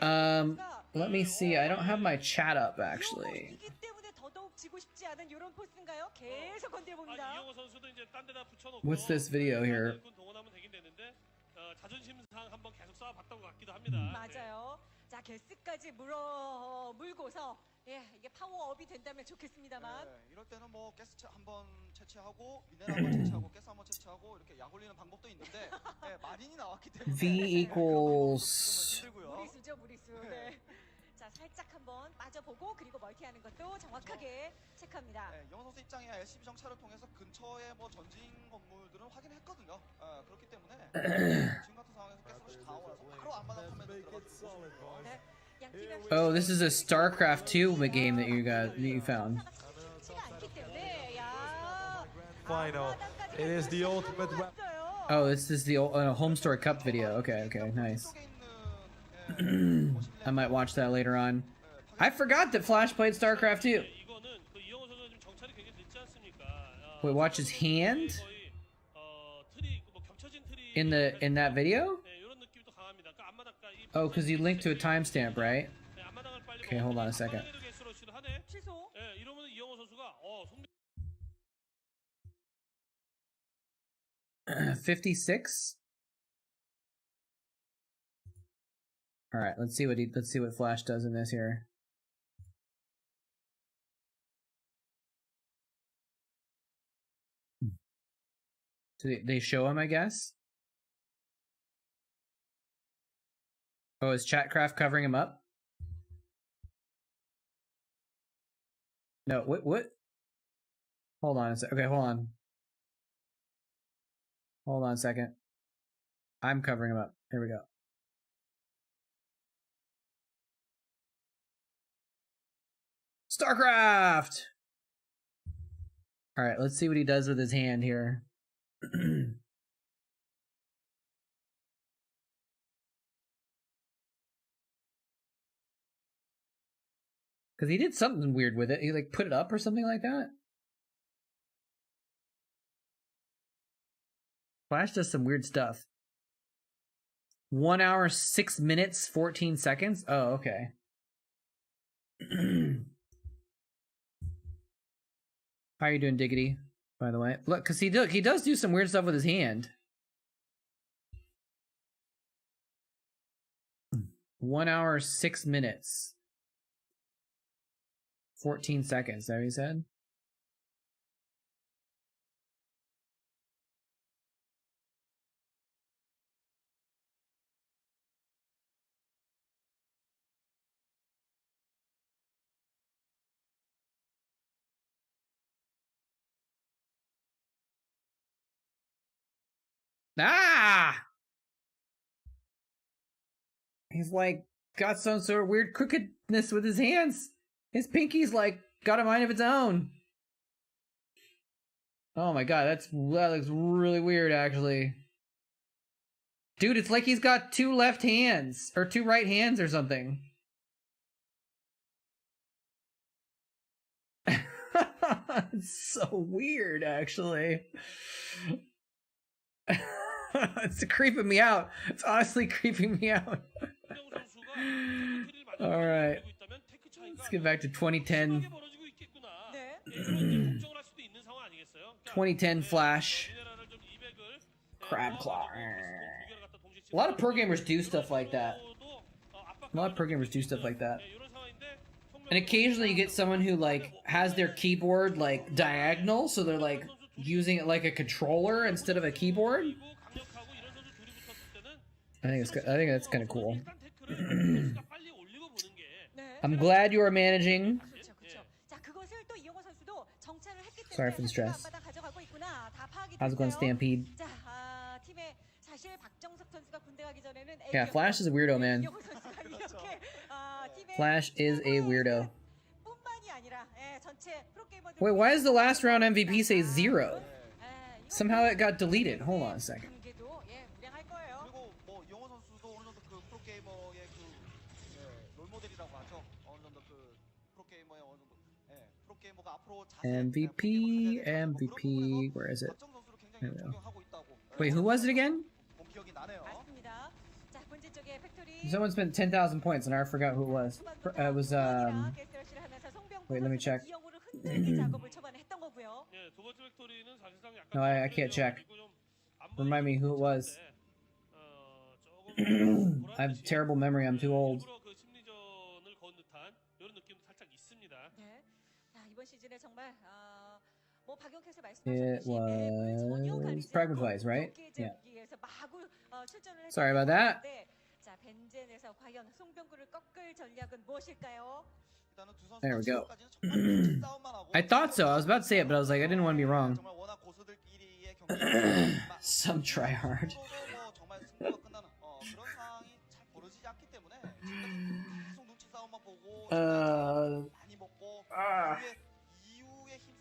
Let me see. I don't have my chat up actually. What's this video here? 맞아요. 자, 게스까지 물고서 이게 파워업이 된다면 좋겠습니다만. 네, 이럴 때는 뭐 가스 한번 채취하고 미네랄 한번 채취하고 가스 한번 채취하고 이렇게 약 올리는 방법도 있는데 마린이 나왔기 때문에 V equals 무리수죠, 무리수. 네. 자, 살짝 한번 빠져보고 그리고 멀티하는 것도 정확하게 체크합니다. 네, 영호 선수 입장에 LCB 정찰을 통해서 근처에 뭐 전진 건물들은 확인했거든요. 그렇기 때문에 지금 같은 상황에서 가스러시 다 오고 나서 바로 앞마당 화면에 들어가서 네. Oh, this is a Starcraft 2 game that you found. Final. It is the ultimate weapon. Oh, this is the Home Store Cup video. Okay, nice. I might watch that later on. I forgot that Flash played Starcraft 2. Wait, watch his hand? In that video? Oh, because you linked to a timestamp, right? Okay, hold on a second. 56. All right, let's see what Flash does in this here. So they show him, I guess. Oh, is Chatcraft covering him up? No, what? Hold on a sec. Okay, hold on. Hold on a second. I'm covering him up. Here we go. Starcraft! Alright, let's see what he does with his hand here. Because he did something weird with it. He like put it up or something like that. Flash does some weird stuff. 1 hour, 6 minutes, 14 seconds? Oh, okay. How are you doing, Diggity? By the way, look, because he does do some weird stuff with his hand. 1 hour, 6 minutes, 14 seconds. Is that what he said? Ah! He's like got some sort of weird crookedness with his hands. His pinky's like got a mind of its own. Oh my god, that looks really weird actually. Dude, it's like he's got 2 left hands or 2 right hands or something. It's so weird actually. It's creeping me out. It's honestly creeping me out. Alright. Let's get back to 2010. 2010 Flash. Crab Claw. A lot of pro gamers do stuff like that. A lot of pro gamers do stuff like that. And occasionally you get someone who like has their keyboard like diagonal, so they're like using it like a controller instead of a keyboard. I think that's kind of cool. I'm glad you are managing. Sorry for the stress. How's it going, Stampede? Yeah, Flash is a weirdo, man. Flash is a weirdo. Wait, why does the last round MVP say 0? Somehow it got deleted. Hold on a second. MVP, where is it? There we go. Wait, who was it again? Someone spent 10,000 points and I forgot who it was. It was, wait, let me check. No, I can't check. Remind me who it was. I have terrible memory, I'm too old. It was Pragmatise, right? Yeah. Sorry about that. There we go. I thought so. I was about to say it, but I was like, I didn't want to be wrong. Some try hard.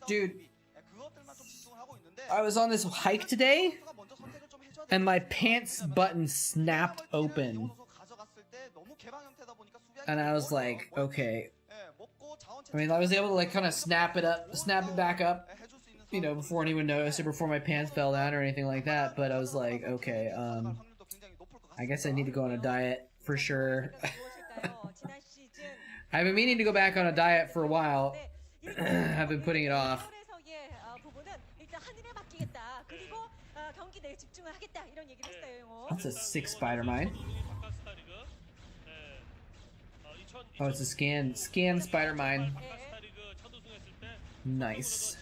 Dude, I was on this hike today, and my pants button snapped open. And I was like, okay. I mean, I was able to like kind of snap it back up, you know, before anyone noticed or before my pants fell down or anything like that. But I was like, okay, I guess I need to go on a diet for sure. I've been meaning to go back on a diet for a while. I've been putting it off. That's a 6 spider mine. Oh, it's a scan spider mine. Nice.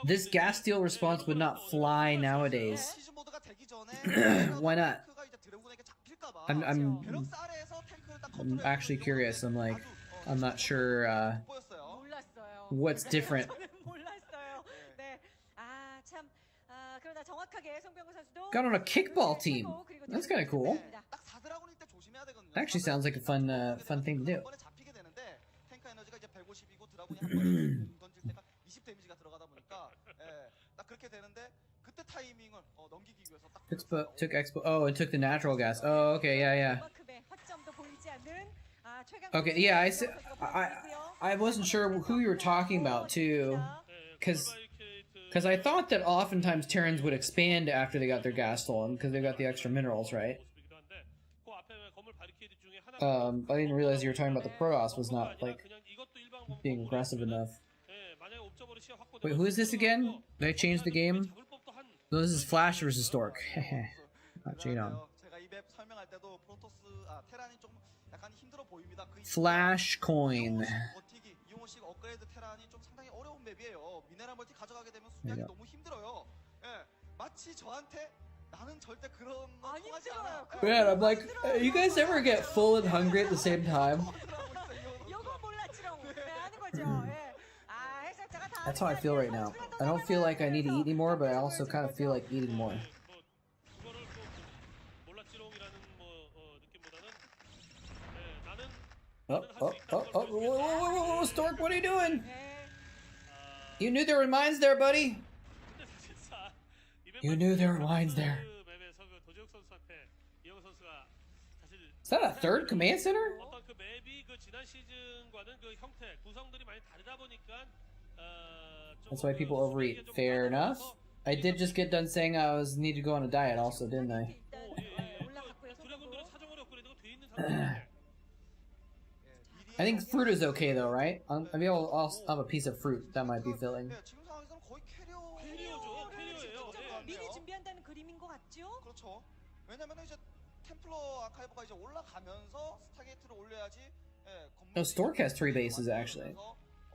This gas steel response would not fly nowadays. Why not? I'm actually curious. I'm like, I'm not sure what's different. Got on a kickball team. That's kind of cool. That actually sounds like a fun thing to do. 타이밍을 넘기기 위해서 딱 Took expo. Oh, it took the natural gas. Oh, okay, yeah. Okay, yeah. I wasn't sure who you were talking about too, because I thought that oftentimes Terrans would expand after they got their gas stolen because they got the extra minerals, right? I didn't realize you were talking about the Protoss was not like being aggressive enough. Wait, who is this again? Did I change the game? No, this is Flash versus Stork. Not Jadon. 제가 이 맵 설명할 때도 테란이 좀 약간 힘들어 보입니다. Flash coin. 버티기 이용호식 업그레이드 테란이 좀 상당히 어려운 맵이에요. 미네랄 멀티 가져가게 되면 수비하기 너무 힘들어요. 예, 마치 저한테 나는 절대 그런 거 통하지 않아. Man, I'm like, you guys ever get full and hungry at the same time? That's how I feel right now. I don't feel like I need to eat anymore, but I also kind of feel like eating more. Whoa, Stork, what are you doing? You knew there were mines there, buddy. You knew there were mines there. Is that a third command center? That's why people overeat. Fair enough. I did just get done saying I need to go on a diet also, didn't I? I think fruit is okay though, right? Maybe I'll have a piece of fruit. That might be filling. 그렇죠. 왜냐면 이제 템플러 아카이브가 이제 올라가면서 스타게이트를 올려야지. Oh, Stork has 3 bases actually.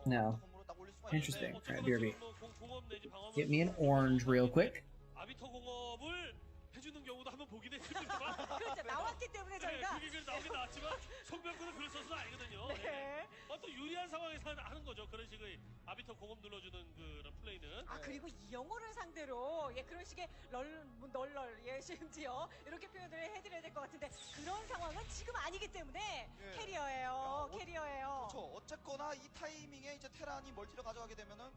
No. Interesting. Alright, BRB. Get me an orange real quick. 그렇죠. 나왔기 때문에 저희가 송병구는 그걸 써서 알거든요. 또 유리한 상황에서 하는 거죠. 그런 식의 아비터 공업 눌러주는 그런 플레이는. 그리고 이영호를 상대로 그런 식의 널널 심지어 이렇게 표현을 해드려야 될 것 같은데 그런 상황은 지금 아니기 때문에 캐리어예요. 그렇죠. 어쨌거나 이 타이밍에 이제 테란이 멀티를 가져가게 되면은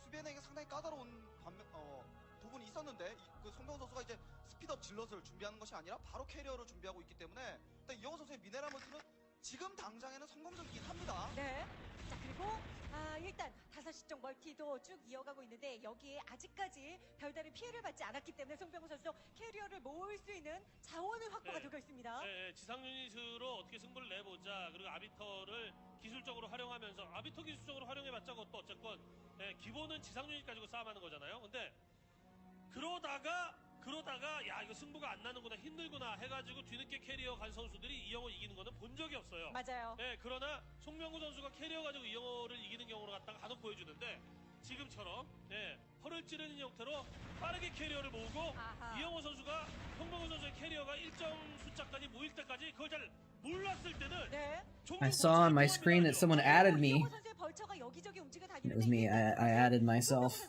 수비에게 상당히 까다로운 부분이 있었는데 그 송병호 선수가 이제 스피드업 질럿을 준비하는 것이 아니라 바로 캐리어를 준비하고 있기 때문에 일단 이영호 선수의 미네랄 멀티는 지금 당장에는 성공적이긴 합니다. 네. 자 그리고 일단 5시 쪽 멀티도 쭉 이어가고 있는데 여기에 아직까지 별다른 피해를 받지 않았기 때문에 송병호 선수 캐리어를 모을 수 있는 자원은 확보가 되고 있습니다. 지상 유닛으로 어떻게 승부를 내보자. 그리고 아비터를 기술적으로 활용하면서 아비터 기술적으로 활용해봤자 그것도 어쨌건 기본은 지상 유닛 가지고 싸움하는 거잖아요. 근데 그러다가 야 이거 승부가 안 나는구나 힘들구나 해가지고 뒤늦게 캐리어 간 선수들이 이영호 이기는 거는 본 적이 없어요. 맞아요. 그러나 송명구 선수가 캐리어 가지고 이영호를 이기는 경우로 갖다가 간혹 보여주는데 지금처럼 허를 찌르는 형태로 빠르게 캐리어를 모으고 이영호 선수가 송명구 선수의 캐리어가 일정 숫자까지 모일 때까지 그걸 잘 몰랐을 때는 I saw on my screen that someone added me. It was me. I added myself.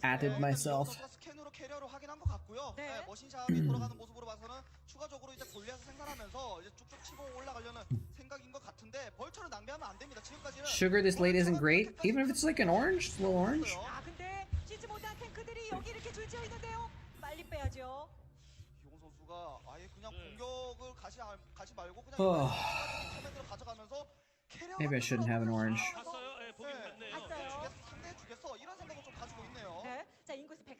Added myself. 스캔으로 캐리어를 확인한 것 같고요. 머신샵이 돌아가는 모습으로 봐서는 추가적으로 이제 골리앗을 생산하면서 이제 쭉쭉 치고 올라가려는 생각인 것 같은데 벌처를 낭비하면 안 됩니다. 지금까지는 Sugar this late isn't great, even if it's like an orange, a little orange. 근데 쉬지 못한 탱크들이 여기 이렇게 줄지어 있는데요. 빨리 빼야죠. 이용 선수가 아예 그냥 공격을 가지 말고 그냥 커맨드로 가져가면서 캐리어. Maybe I shouldn't have an orange. 상대해 주겠어 이런 생각을 좀 가지고 있네요. 자 인구수 100.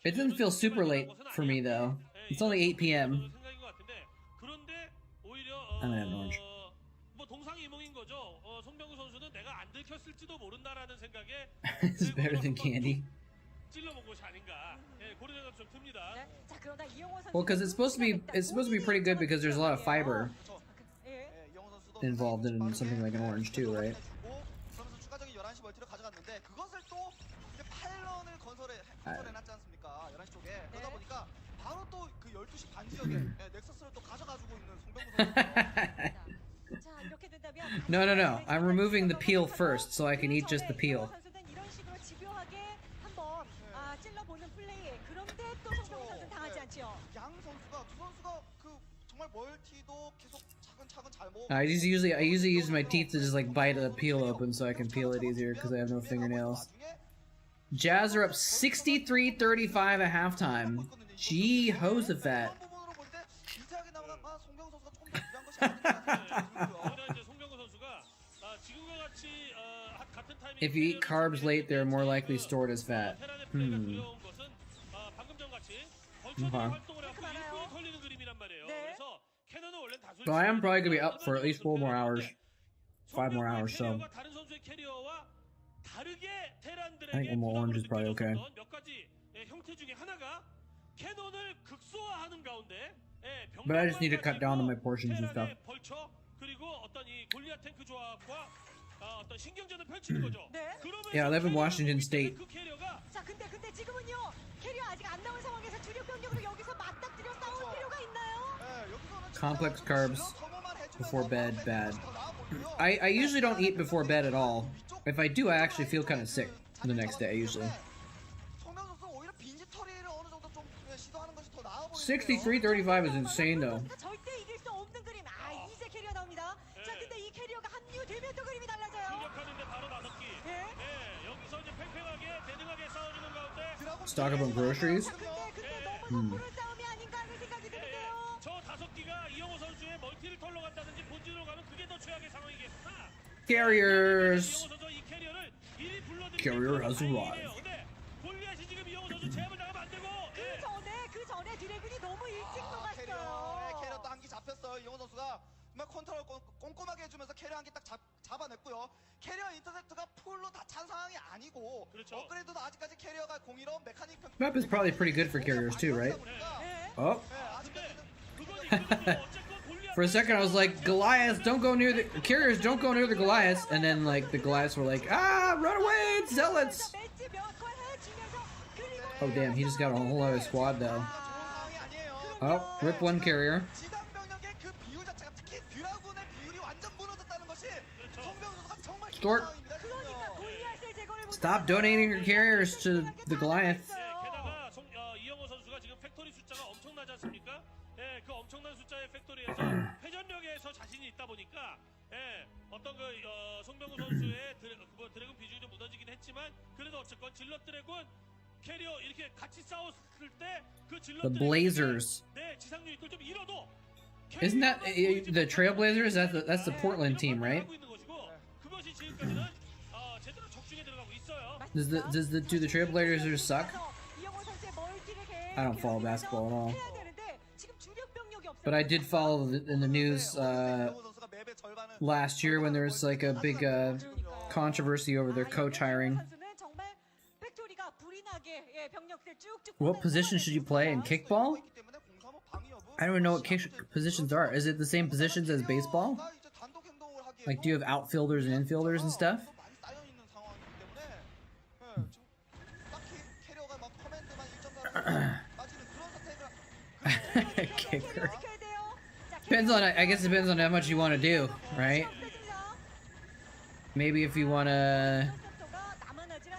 It doesn't feel super late for me though. It's only 8 p.m. 그런데 오히려 I'm gonna have an orange. 뭐 동상이몽인 거죠. 송병구 선수는 내가 안 들켰을지도 모른다라는 생각에 This is better than candy. 찔러본 것이 아닌가. 그런 생각 좀 듭니다. 자 그러다 이영호 선수. Well, because it's supposed to be pretty good because there's a lot of fiber involved in something like an orange too, right? 그러면서 추가적인 11시 멀티를 가져갔는데 그것을 또 이제 파일런을 건설해놨지 않습니까? 11시 쪽에. 그러다 보니까 바로 또 그 12시 반 지역에 넥서스를 또 가져가지고 있는 송병구 선수. 자 이렇게 된다면. No. I'm removing the peel first so I can eat just the peel. 선수는 이런 식으로 집요하게 한번 찔러보는 플레이. 그런데 또 송병구 선수는 당하지 않죠. 양 선수가 두 선수가 그 정말 멀티도 계속 차근차근 잘 모으고. I usually use my teeth to just like bite the peel open so I can peel it easier because I have no fingernails. Jazz are up 63-35 at halftime. Jehoshaphat. 부분으로 볼 때 미세하게 나오는 송병우 선수가 조금 더 유리한 것이 아닌가 오히려 이제 송병구 선수가 지금과 같이 같은 타이밍 If you eat carbs late, they're more likely stored as fat. 테란의 플레이가 두려운 것은 방금 전 같이 벌초들이 Okay. 활동을 하고 일꾼이 털리는 그림이란 말이에요. 네. 그래서 캐논은 원래 다수 So I am probably gonna be up for at least 4 more hours. 5 more hours, so 다른 선수의 캐리어와 다르게 테란들에게 I think one more orange is probably okay. 몇 가지 형태 중에 하나가 캐논을 극소화하는 가운데 But I just need to cut down on my portions and stuff. 테란의 벌처 그리고 어떤 이 골리앗 탱크 조합과 어떤 신경전을 펼치는 거죠. 네. 그러면서 Yeah, I live in 캐리어가 Washington State. 그 캐리어가 자, 근데 지금은요. 캐리어 아직 안 나온 상황에서 주력 병력으로 여기서 맞닥뜨려 싸울 필요가 있나요? 네, 여기서는 Complex carbs 소모만 해주면서 before bed, bad. 더 나아 보이고요. I usually don't eat before bed at all. If I do, I actually feel kind of sick the next day, usually. 송병우 선수 오히려 빈집 처리를 어느 정도 좀 시도하는 것이 더 나아 보이는데요. 63-35 is insane, though. 절대 이길 수 없는 그림. 이제 캐리어 나옵니다. 자, 근데 이 캐리어가 합류되면 또 그림이 달라져요. 공격하는데 바로 나섰기. 여기서 이제 팽팽하게 대등하게 싸워주는 가운데 Stock up on groceries. 자, 근데 너무 푸른 싸움이 아닌가 하는 생각이 드는데요. 저 5기가 이영호 선수의 멀티를 털러 간다든지 본진으로 가면 그게 더 최악의 상황이겠으나 Carriers. 이영호 선수 이 캐리어를 미리 불러들이는 Carrier has 다행이네요. arrived. 근데 골리앗이 지금 이영호 선수 제압을 당하면 안 되고 그 전에 드래곤이 너무 일찍 캐리어, 녹았어요. 캐리어 또 한 기 잡혔어요. 이영호 선수가 정말 컨트롤 꼼꼼하게 해주면서 캐리어 한 기 딱 잡아냈고요. 캐리어 인터셉트가 풀로 다 찬 상황이 아니고 그렇죠. 업그레이드도 아직까지 캐리어가 01호 메카닉 Map is probably pretty good for carriers too, right? 네. Oh. 네, 아직까지는 그건 이거는 어쨌건 골리앗 For a second, I was like, Goliaths, don't go near the carriers, don't go near the Goliaths, and then like the Goliaths were like, run away, it's zealots. 맷지 몇 걸 해주면서 그리고 Oh damn, he just got a whole other squad though. 좋은 상황이 아니에요. Oh, rip one carrier. 지단 병력의 그 비율 자체가 특히 드라군의 비율이 완전 무너졌다는 것이 송병우 선수가 정말 Stort. 상황입니다. 그러니까 골리앗의 제거를 못 Stop donating your carriers to the Goliath. 게다가 이영호 선수가 지금 팩토리 숫자가 엄청나지 않습니까? 그 엄청난 숫자의 팩토리에서 회전력에서 자신이 있다 보니까 어떤 송병우 선수의 드래곤 비중이 좀 무너지긴 했지만 그래도 어쨌건 질럿 드래곤 캐리어 이렇게 같이 싸웠을 때 그 질럿 The Blazers. 지상률 이걸 좀 잃어도 Isn't that the Trailblazers? That's the Portland team, right? 그것이 지금까지는 제대로 적중에 들어가고 있어요. Do the Trailblazers suck? I don't follow basketball at all. But I did follow in the news last year when there was like a big controversy over their coach hiring. What position should you play in kickball? I don't even know what positions are. Is it the same positions as baseball? Like, do you have outfielders and infielders and stuff? Kicker. Depends on, I guess it depends on how much you want to do, right? Maybe if you want to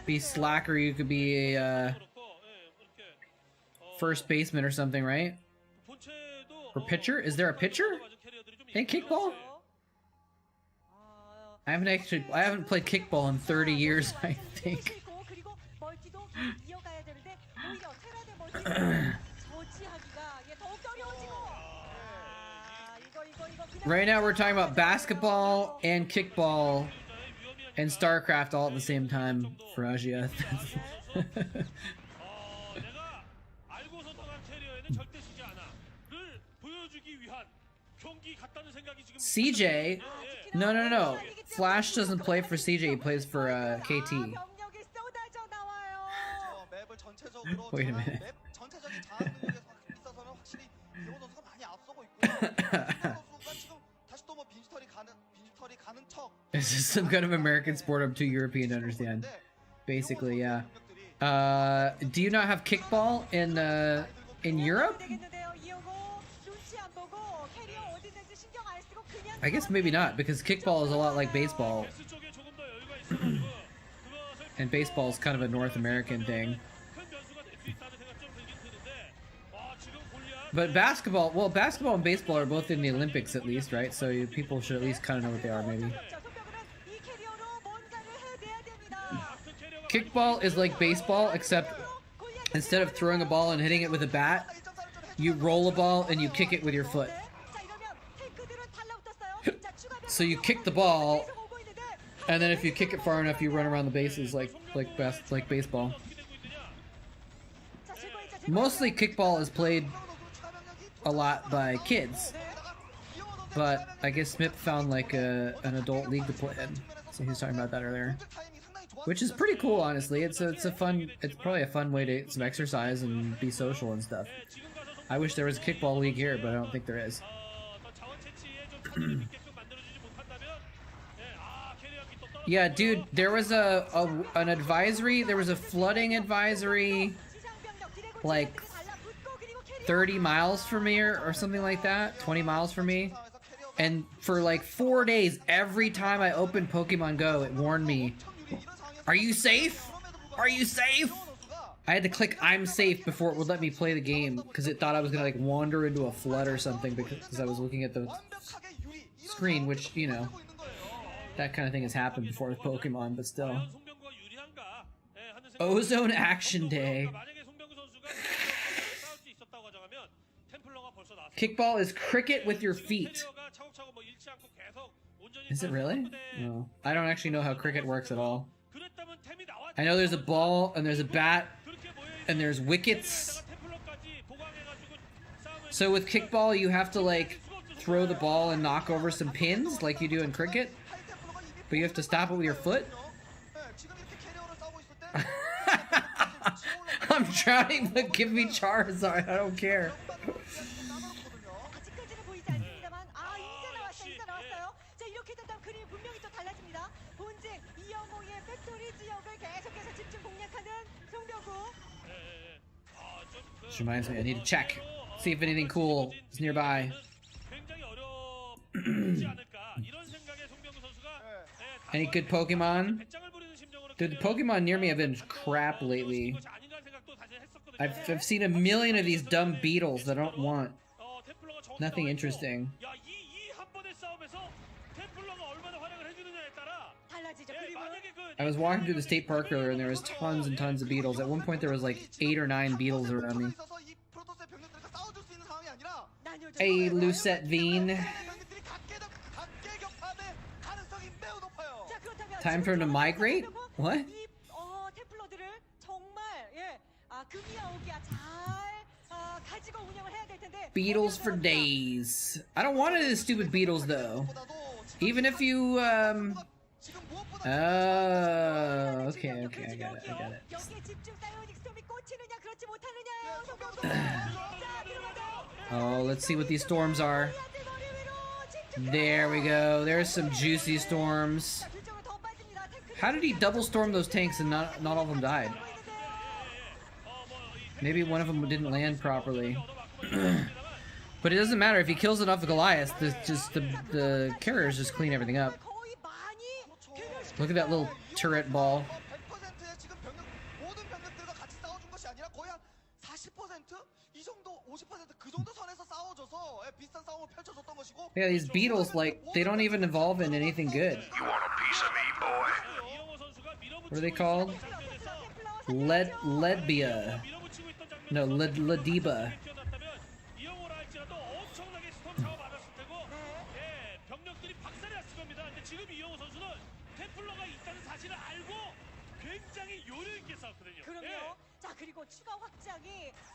be slacker, you could be a first baseman or something, right? Or pitcher? Is there a pitcher in kickball? I haven't played kickball in 30 years, I think. Right now we're talking about basketball and kickball and Starcraft all at the same time for Ajia. CJ? No. Flash doesn't play for CJ, he plays for KT. Wait a minute. This is some kind of American sport I'm too European to understand. Basically, yeah. Do you not have kickball in Europe? I guess maybe not, because kickball is a lot like baseball. And baseball is kind of a North American thing. But basketball, well, basketball and baseball are both in the Olympics at least, right? So people should at least kind of know what they are, maybe. Kickball is like baseball, except instead of throwing a ball and hitting it with a bat, you roll a ball and you kick it with your foot. So you kick the ball, and then if you kick it far enough, you run around the bases like baseball. Mostly kickball is played a lot by kids, but I guess Smith found like an adult league to play in, so he was talking about that earlier, which is pretty cool, honestly. It's probably a fun way to get some exercise and be social and stuff. I wish there was a kickball league here, but I don't think there is. Yeah, dude, there was an advisory. There was a flooding advisory, like 30 miles from here or something like that, 20 miles from me. And for like 4 days, every time I opened Pokemon Go, it warned me, "Are you safe? Are you safe?" I had to click "I'm safe" before it would let me play the game because it thought I was gonna like wander into a flood or something because I was looking at the screen, which, you know, that kind of thing has happened before with Pokemon, but still. Ozone Action Day. Kickball is cricket with your feet. Is it really? No. I don't actually know how cricket works at all. I know there's a ball, and there's a bat, and there's wickets. So with kickball, you have to, like, throw the ball and knock over some pins, like you do in cricket. But you have to stop it with your foot? I'm drowning, but give me Charizard. I don't care. Which reminds me, I need to check. See if anything cool is nearby. Any good Pokemon? Dude, the Pokemon near me have been crap lately. I've seen a million of these dumb beetles that I don't want. Nothing interesting. I was walking through the state park earlier and there was tons and tons of beetles. At one point there was like 8 or 9 beetles around me. Hey, Lucette Veen. Time for him to migrate? What? Beetles for days. I don't want any of the stupid beetles though. Even if you okay, I got it. Oh, let's see what these storms are. There we go. There's some juicy storms. How did he double storm those tanks and not all of them died? Maybe one of them didn't land properly. But it doesn't matter. If he kills enough of Goliath, the carriers just clean everything up. Look at that little turret ball. Yeah, these beetles, like, they don't even evolve into anything good. You want a piece of me, boy? What are they called? Ledbia. No, Lediba.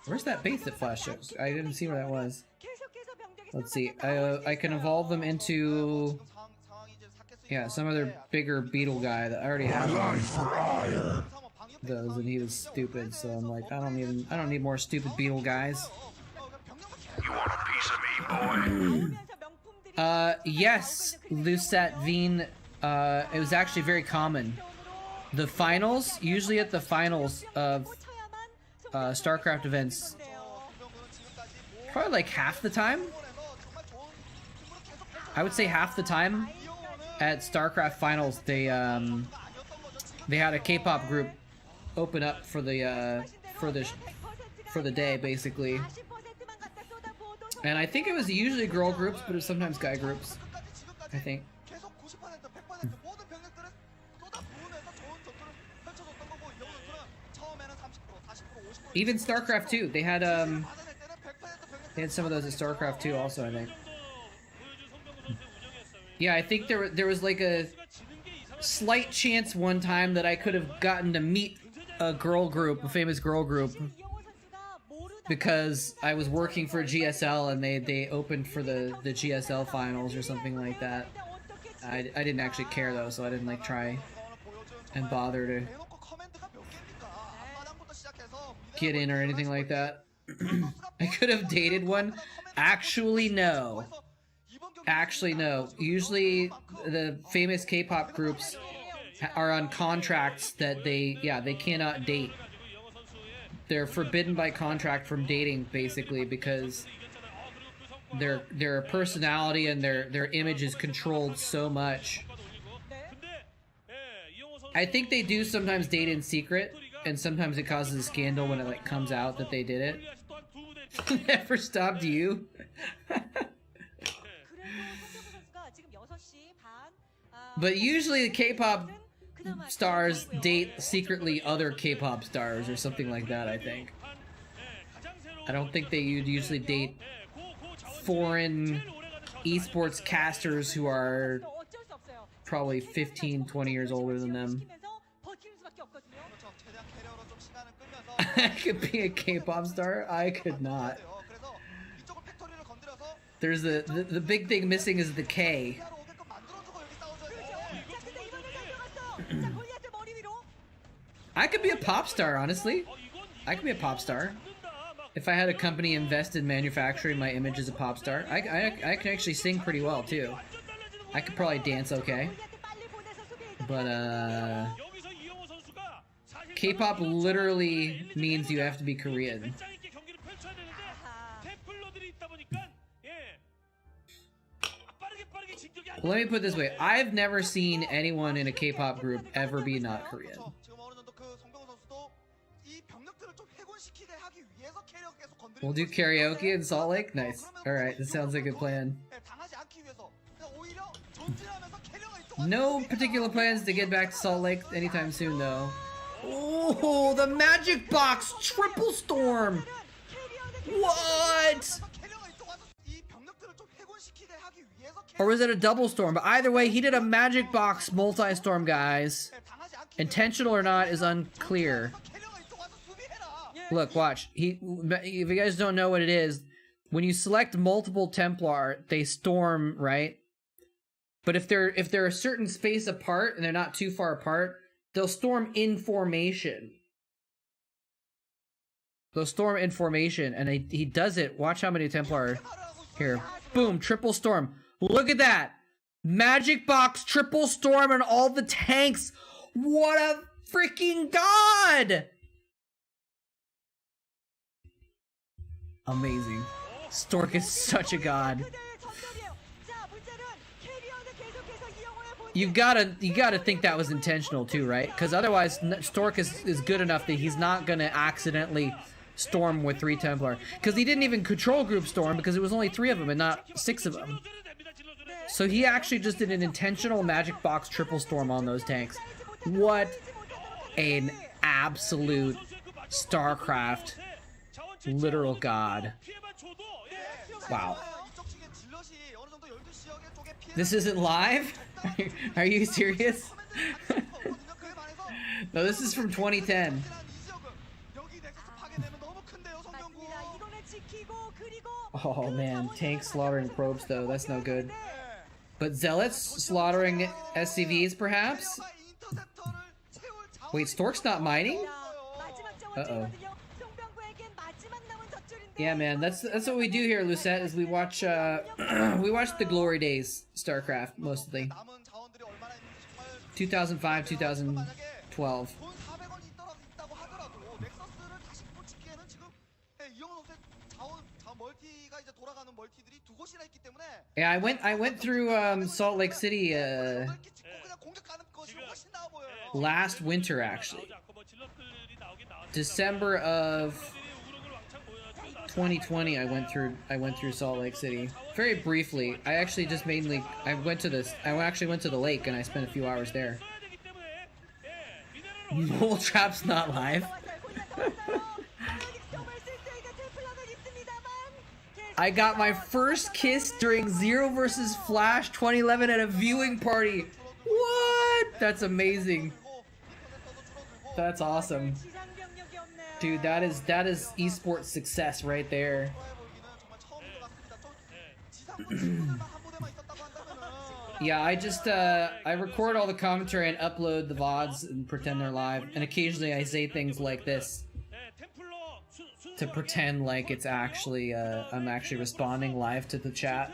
Where's that base that Flash shows? I didn't see where that was. Let's see. I can evolve them into, yeah, some other bigger beetle guy that I already have one. Those, and he was stupid, so I'm like, I don't need more stupid beetle guys. You want a piece of me, boy? Yes, Lucette Veen. It was actually very common. The finals, usually at the finals of Starcraft events, probably like half the time. I would say half the time at Starcraft finals, they had a K-pop group open up for the day, basically. And I think it was usually girl groups, but it was sometimes guy groups, I think. Even Starcraft 2, they had some of those at Starcraft 2 also, I think. Yeah, I think there was like a slight chance one time that I could have gotten to meet a girl group, a famous girl group, because I was working for GSL and they opened for the GSL finals or something like that. I didn't actually care though, so I didn't like try and bother to get in or anything like that. I could have dated one. Actually, no. Actually, no. Usually, the famous K-pop groups are on contracts that they cannot date. They're forbidden by contract from dating, basically, because their personality and their image is controlled so much. I think they do sometimes date in secret, and sometimes it causes a scandal when it like comes out that they did it. Never stopped you. But usually the K-pop stars date secretly other K-pop stars or something like that, I think. I don't think they usually date foreign esports casters who are probably 15, 20 years older than them. I could be a K-pop star? I could not. There's the big thing missing is the K. I could be a pop star, honestly. I could be a pop star. If I had a company invest in manufacturing my image as a pop star. I can actually sing pretty well, too. I could probably dance okay. But, K-pop literally means you have to be Korean. Let me put it this way. I've never seen anyone in a K-pop group ever be not Korean. We'll do karaoke in Salt Lake? Nice. Alright, this sounds like a plan. No particular plans to get back to Salt Lake anytime soon, though. Oh, the magic box! Triple storm! What? Or was it a double storm? But either way, he did a magic box multi-storm, guys. Intentional or not is unclear. Look, watch. If you guys don't know what it is, when you select multiple Templar, they storm, right? But if they're a certain space apart and they're not too far apart, they'll storm in formation. They'll storm in formation, and he does it. Watch how many Templar are here. Boom, triple storm. Look at that! Magic box, triple storm, and all the tanks! What a freaking god! Amazing. Stork is such a god. You gotta think that was intentional too, right? Because otherwise, Stork is good enough that he's not gonna accidentally storm with 3 Templar. Because he didn't even control group storm because it was only 3 of them and not 6 of them. So he actually just did an intentional magic box triple storm on those tanks. What an absolute Starcraft literal god. Wow. This isn't live? Are you serious? No, this is from 2010. Oh man, tanks slaughtering probes though, that's no good. But zealots slaughtering SCVs perhaps? Wait, Stork's not mining? Uh-oh. Yeah, man, that's what we do here, Lucette, is we watch we watch the glory days StarCraft mostly. 2005, 2012. Yeah, I went through Salt Lake City last winter actually. December of 2020 I went through Salt Lake City. Very briefly. I actually just mainly I actually went to the lake and I spent a few hours there. Moletrap's not live. I got my first kiss during Zero vs Flash 2011 at a viewing party. What? That's amazing. That's awesome. Dude, that is esports success right there. Yeah, I just I record all the commentary and upload the VODs and pretend they're live, and occasionally I say things like this to pretend like it's actually I'm actually responding live to the chat.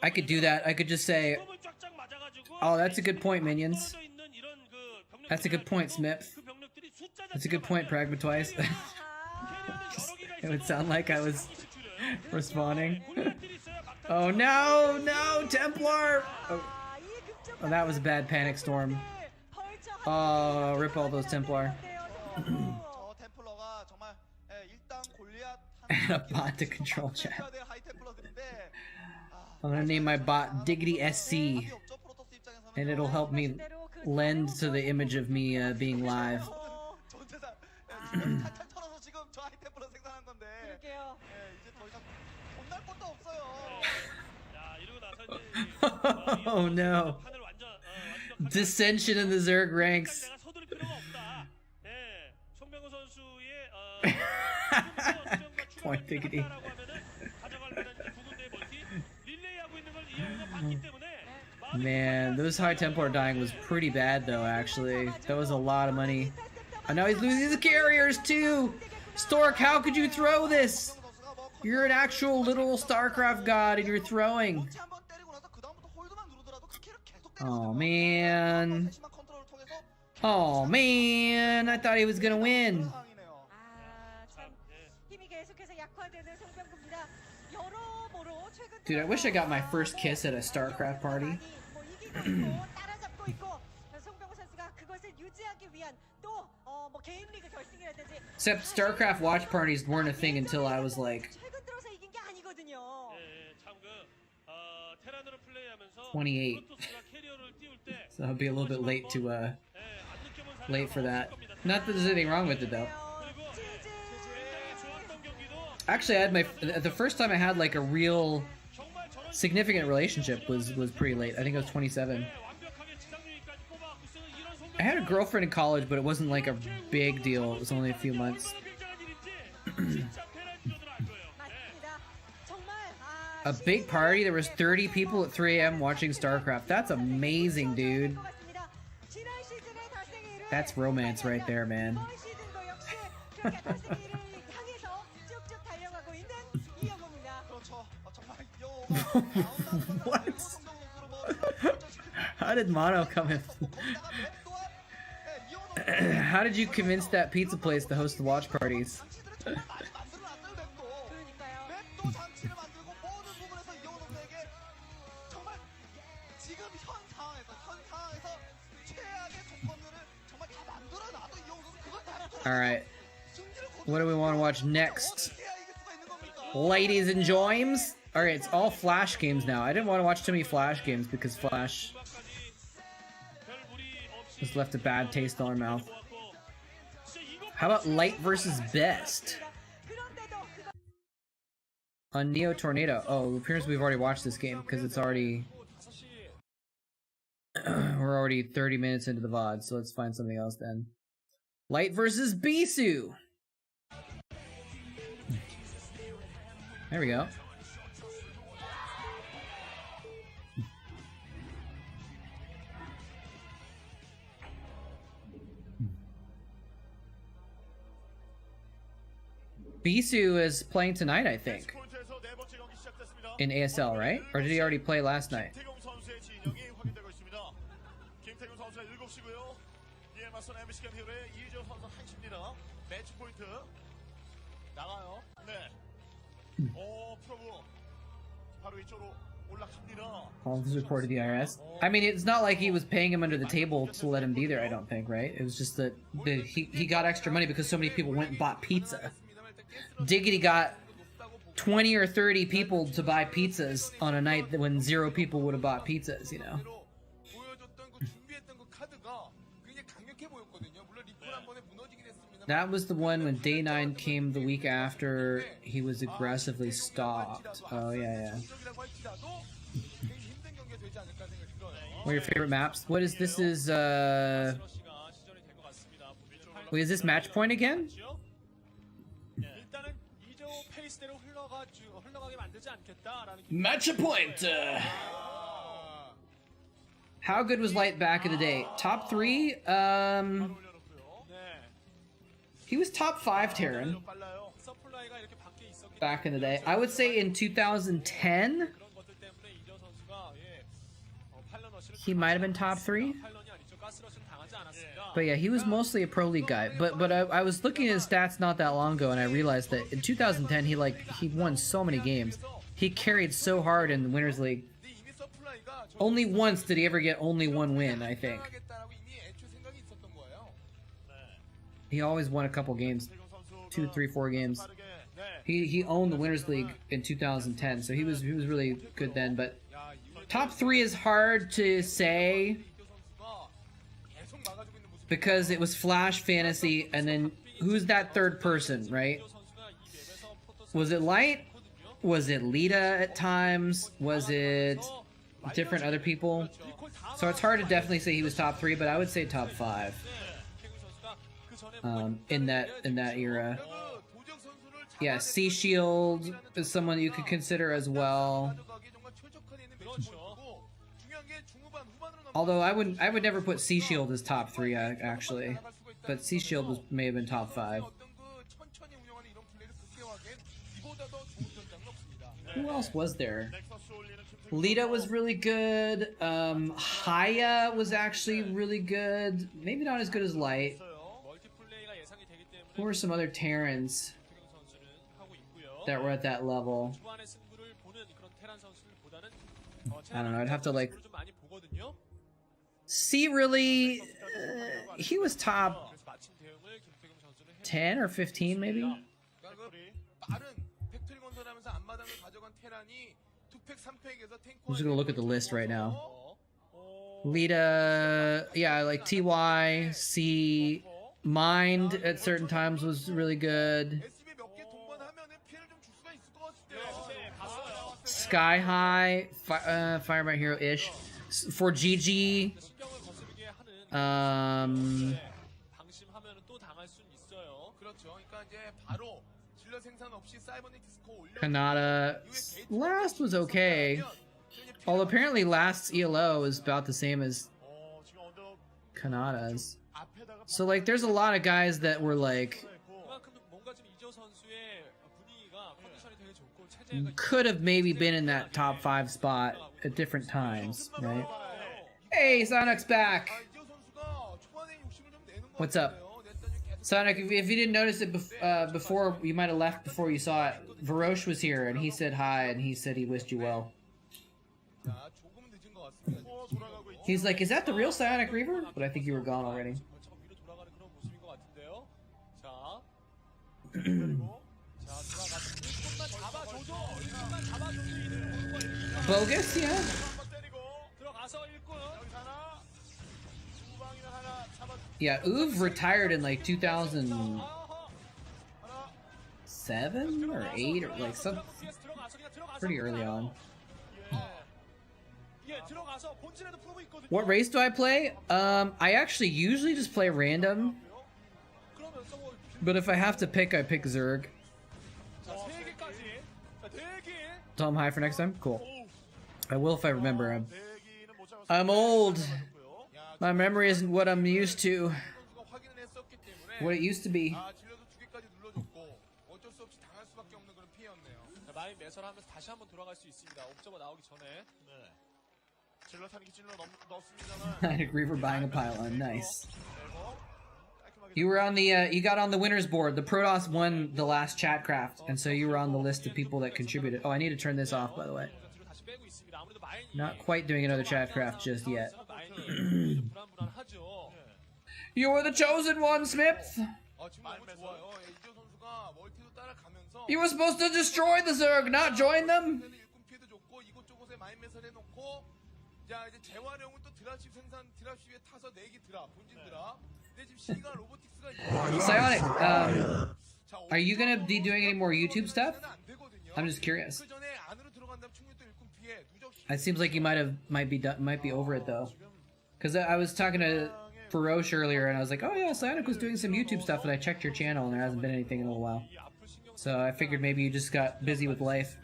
I could do that. I could just say, "Oh, that's a good point, minions. That's a good point, Smith. That's a good point, Pragmatwise." It would sound like I was responding. Oh no, no, Templar! Oh, that was a bad panic storm. Oh, rip all those Templar. And a bot to control chat. I'm gonna name my bot Diggity SC, and it'll help me lend to the image of me being live. Oh no. Dissension in the Zerg ranks. Point diggity. Man, those High Templar dying was pretty bad though, actually. That was a lot of money. And now he's losing his carriers too! Stork, how could you throw this? You're an actual literal Starcraft god and you're throwing. Oh man. Oh man, I thought he was gonna win. Dude, I wish I got my first kiss at a Starcraft party. Except Starcraft watch parties weren't a thing until I was like 28. So I'll be a little bit late to late for that. Not that there's anything wrong with it though. Actually, I had the first time I had like a real significant relationship was pretty late. I think I was 27. I had a girlfriend in college, but it wasn't like a big deal. It was only a few months. A big party? There was 30 people at 3 AM watching Starcraft. That's amazing, dude. That's romance right there, man. What? How did Mono come in? How did you convince that pizza place to host the watch parties? Alright. What do we want to watch next? Ladies and joims? Alright, it's all Flash games now. I didn't want to watch too many Flash games because Flash just left a bad taste in our mouth. How about Light versus Best? On Neo Tornado. Oh, it appears we've already watched this game because it's already... We're already 30 minutes into the VOD, so let's find something else then. Light versus Bisu! There we go. Bisu is playing tonight, I think. In ASL, right? Or did he already play last night? All this reported to the IRS. I mean, it's not like he was paying him under the table to let him be there, I don't think, right? It was just that he got extra money because so many people went and bought pizza. Diggity got 20 or 30 people to buy pizzas on a night when 0 people would have bought pizzas, you know? That was the one when Day 9 came the week after he was aggressively stopped. Oh, yeah, yeah. What are your favorite maps? What is this? Is wait, is this match point again? Match point. How good was Light back in the day? Top 3. He was top 5 Terran back in the day. I would say in 2010. He might have been top 3. But yeah, he was mostly a Pro League guy. But I was looking at his stats not that long ago, and I realized that in 2010 he won so many games. He carried so hard in the Winners League. Only once did he ever get only one win, I think. He always won a couple games. 2, 3, 4 games. He owned the Winners League in 2010, so he was really good then, but top 3 is hard to say because it was Flash Fantasy, and then who's that third person, right? Was it Light? Was it Lita at times? Was it different other people? So it's hard to definitely say he was top 3, but I would say top 5 in that era. Yeah, Sea Shield is someone that you could consider as well. Although I would never put Sea Shield as top 3 actually, but Sea Shield may have been top 5. Who else was there? Lita was really good. Haya was actually really good. Maybe not as good as Light. Who were some other Terrans that were at that level? I don't know. I'd have to like see. Really, he was top 10 or 15, maybe. I'm just gonna look at the list right now. Lita, yeah, like TY, C, Mind at certain times was really good. Sky High, Firebright Hero-ish. For GG, Kanata. Last was okay. Although apparently last's ELO is about the same as Kanata's. So like there's a lot of guys that were like could have maybe been in that top 5 spot at different times, right? Hey, Sonic's back! What's up? Sonic, if you didn't notice it before, you might have left before you saw it. Varosh was here, and he said hi, and he said he wished you well. He's like, is that the real Psionic Reaver? But I think you were gone already. Bogus, yeah. Yeah, Uv retired in like 2007 or 8 or like some pretty early on. What race do I play? I actually usually just play random, but if I have to pick, I pick Zerg. Tell him hi for next time. Cool. I will if I remember him. I'm old. My memory isn't what I'm used to. What it used to be. Psionic Reaver buying a pylon. Nice. You were on the you got on the winners board. The Protoss won the last Chatcraft, and so you were on the list of people that contributed. Oh, I need to turn this off, by the way. Not quite doing another Chatcraft just yet. You were the chosen one, Smith. You were supposed to destroy the Zerg, not join them. 자 이제 재활용은 또 드랍십 생산 드랍십에 타서 내기 드랍 본진 드랍. 근데 지금 시가 로보틱스가 Psionic, are you gonna be doing any more YouTube stuff? I'm just curious. 그 전에 안으로 들어간다면 충분히 또 일꾼 피해 누적. It seems like you might be over it though, because I was talking to Feroce earlier and I was like, oh yeah, Psionic was doing some YouTube stuff, and I checked your channel and there hasn't been anything in a little while. So I figured maybe you just got busy with life,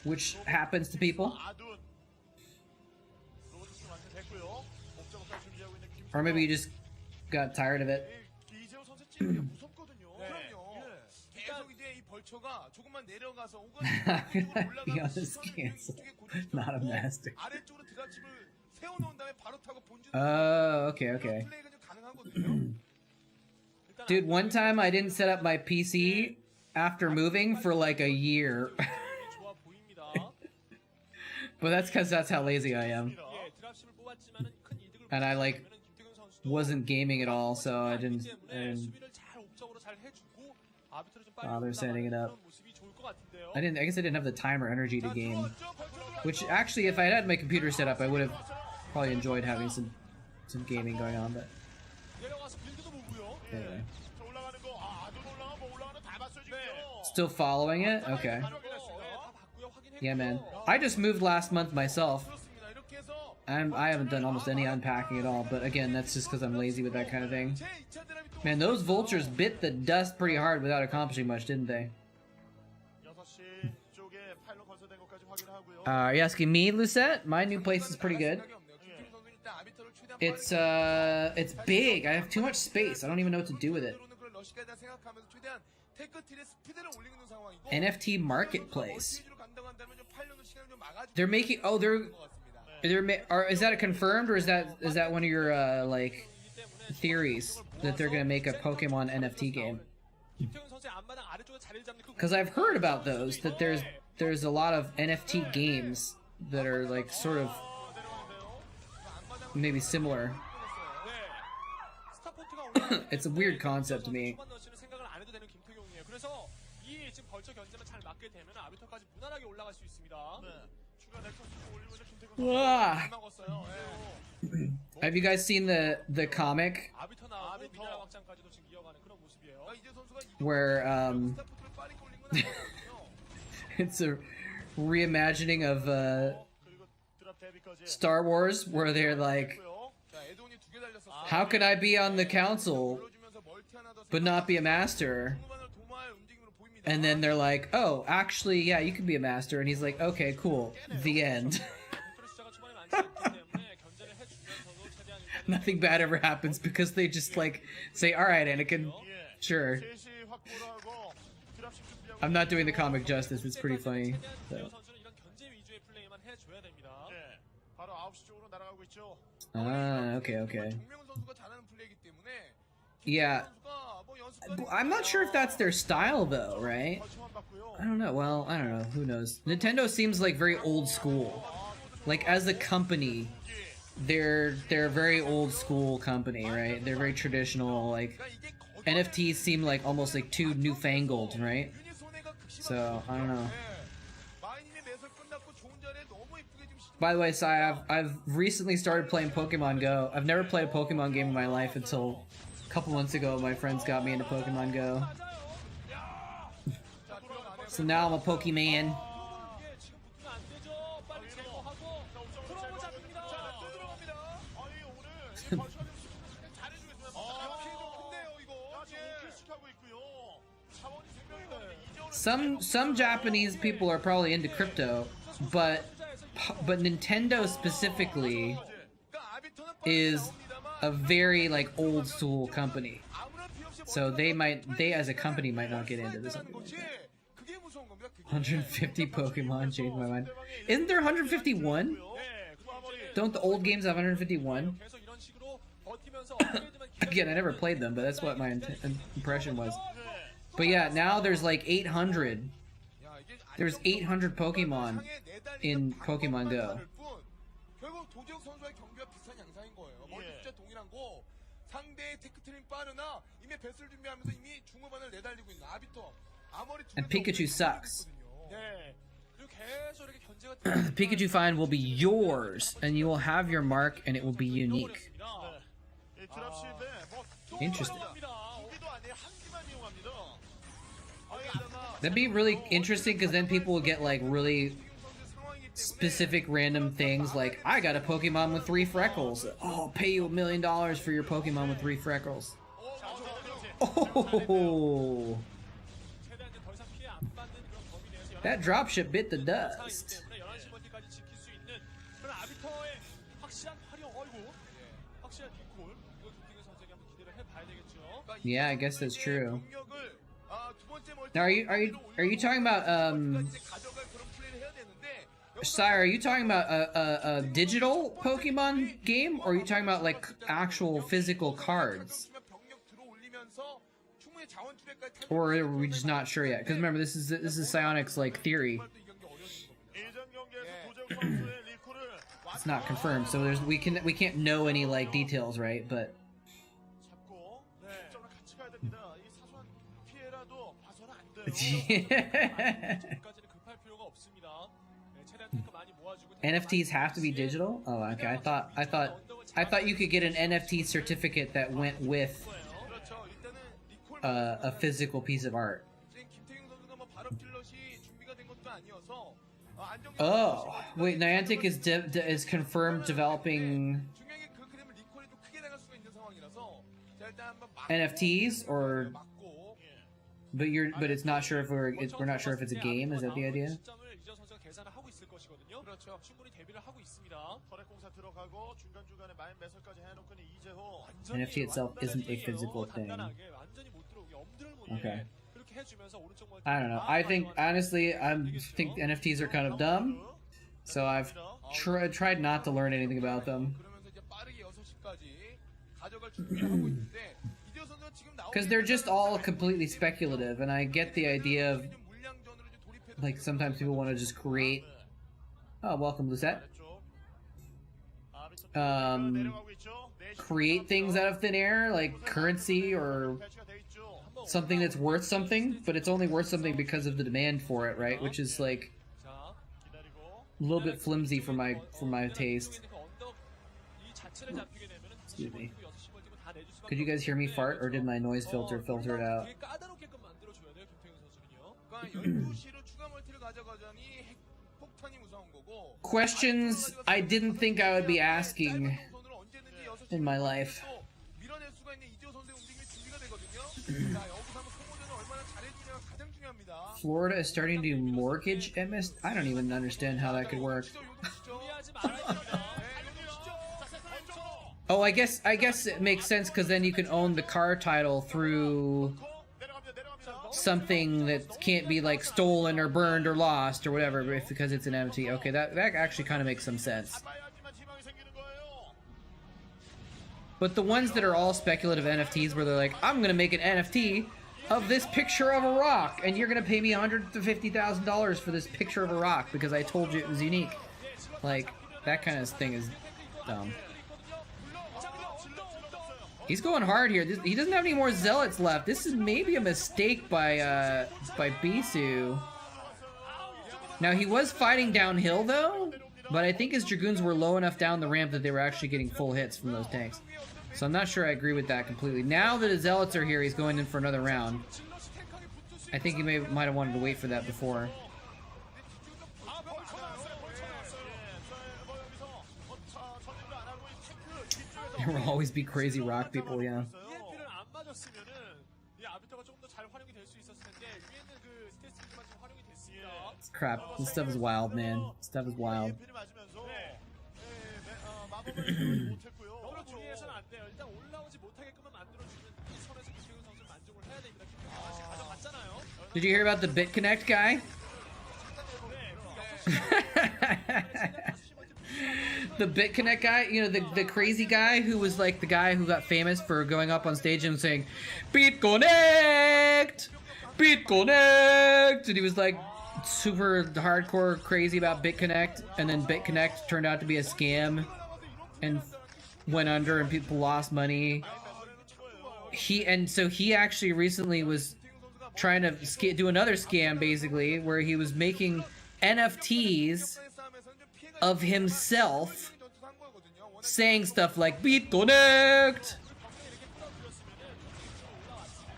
which happens to people. Or maybe you just got tired of it. 이재호 선수 찌르기가 무섭거든요. 그럼요. 계속 이제 이 벌처가 조금만 내려가서 Be honest, cancel. Not a master. 아래쪽으로 드랍집을 세워놓은 다음에 바로 타고 본진. Oh, okay. 플레이가 좀 가능하거든요. Dude, one time I didn't set up my PC after moving for like a year. But that's because that's how lazy I am. And I like wasn't gaming at all, so I didn't bother setting it up. I guess I didn't have the time or energy to game. Which actually, if I had my computer set up, I would have probably enjoyed having some gaming going on, but anyway. Still following it? Okay. Yeah, man. I just moved last month myself. I haven't done almost any unpacking at all, but again, that's just because I'm lazy with that kind of thing. Man, those vultures bit the dust pretty hard without accomplishing much, didn't they? Are you asking me, Lucette? My new place is pretty good. It's big. I have too much space. I don't even know what to do with it. NFT Marketplace. They're making. Oh, is that a confirmed, or is that one of your like theories that they're gonna make a Pokemon NFT game? Because I've heard about those, that there's a lot of NFT games that are like sort of maybe similar. It's a weird concept to me. Have you guys seen the comic where it's a reimagining of Star Wars, where they're like, how could I be on the council but not be a master? And then they're like, oh, actually, yeah, you can be a master. And he's like, okay, cool. The end. Nothing bad ever happens because they just like say, all right, Anakin, sure. I'm not doing the comic justice. It's pretty funny. So. Okay. Yeah. I'm not sure if that's their style though, right? I don't know. Well, I don't know. Who knows? Nintendo seems like very old school. Like as a company, they're a very old school company, right? They're very traditional. Like NFTs seem like almost like too newfangled, right? So I don't know. By the way, Sai, I've recently started playing Pokemon Go. I've never played a Pokemon game in my life until a couple months ago. My friends got me into Pokemon Go. So now I'm a Pokemon. Some Japanese people are probably into crypto, but Nintendo specifically is a very like old school company, so they as a company might not get into this. 150 Pokemon changed my mind. Isn't there 151? Don't the old games have 151? Again, I never played them, but that's what my impression was. But yeah, now there's like 800. There's 800 Pokemon in Pokemon Go. And Pikachu sucks. The Pikachu you find will be yours, and you will have your mark, and it will be unique. Interesting. That'd be really interesting, because then people will get like really specific random things, like, I got a Pokemon with 3 freckles. Oh, I'll pay you $1 million for your Pokemon with 3 freckles. Oh, that dropship bit the dust. Yeah, I guess that's true. Now, are you talking about Sire, are you talking about a digital Pokemon game, or are you talking about like actual physical cards? Or are we just not sure yet? Because remember, this is Psionic's like theory. It's not confirmed, so we can't know any like details, right? But NFTs have to be digital? Oh, okay. I thought you could get an NFT certificate that went with a physical piece of art. Oh, wait, Niantic is confirmed developing NFTs, or but it's not sure if we're not sure if it's a game. Is that the idea? NFT itself isn't a physical thing. Okay. I don't know. I think, honestly, I think NFTs are kind of dumb, so I've tried not to learn anything about them. Because they're just all completely speculative, and I get the idea of, like, sometimes people want to just create... Oh, welcome, Lucette. Create things out of thin air, like currency or something that's worth something, but it's only worth something because of the demand for it, right? Which is like a little bit flimsy for my taste. Excuse me. Could you guys hear me fart, or did my noise filter it out? Questions I didn't think I would be asking in my life. Florida is starting to mortgage MS. I don't even understand how that could work. Oh, I guess it makes sense, because then you can own the car title through something that can't be like stolen or burned or lost or whatever, because it's an NFT. Okay, that actually kind of makes some sense. But the ones that are all speculative NFTs, where they're like, I'm gonna make an NFT of this picture of a rock, and you're gonna pay me $150,000 for this picture of a rock because I told you it was unique. Like, that kind of thing is dumb. He's going hard here. He doesn't have any more zealots left. This is maybe a mistake by Bisu. Now, he was fighting downhill though, but I think his Dragoons were low enough down the ramp that they were actually getting full hits from those tanks. So I'm not sure I agree with that completely. Now that his zealots are here, he's going in for another round. I think he might have wanted to wait for that before. There will always be crazy rock people, yeah. It's crap. This stuff is wild, man. This stuff is wild. Did you hear about the BitConnect guy? The BitConnect guy, you know, the crazy guy who was like the guy who got famous for going up on stage and saying, BitConnect! BitConnect! And he was like super hardcore crazy about BitConnect, and then BitConnect turned out to be a scam and went under and people lost money. So he actually recently was trying to do another scam, basically, where he was making NFTs of himself saying stuff like BitConnect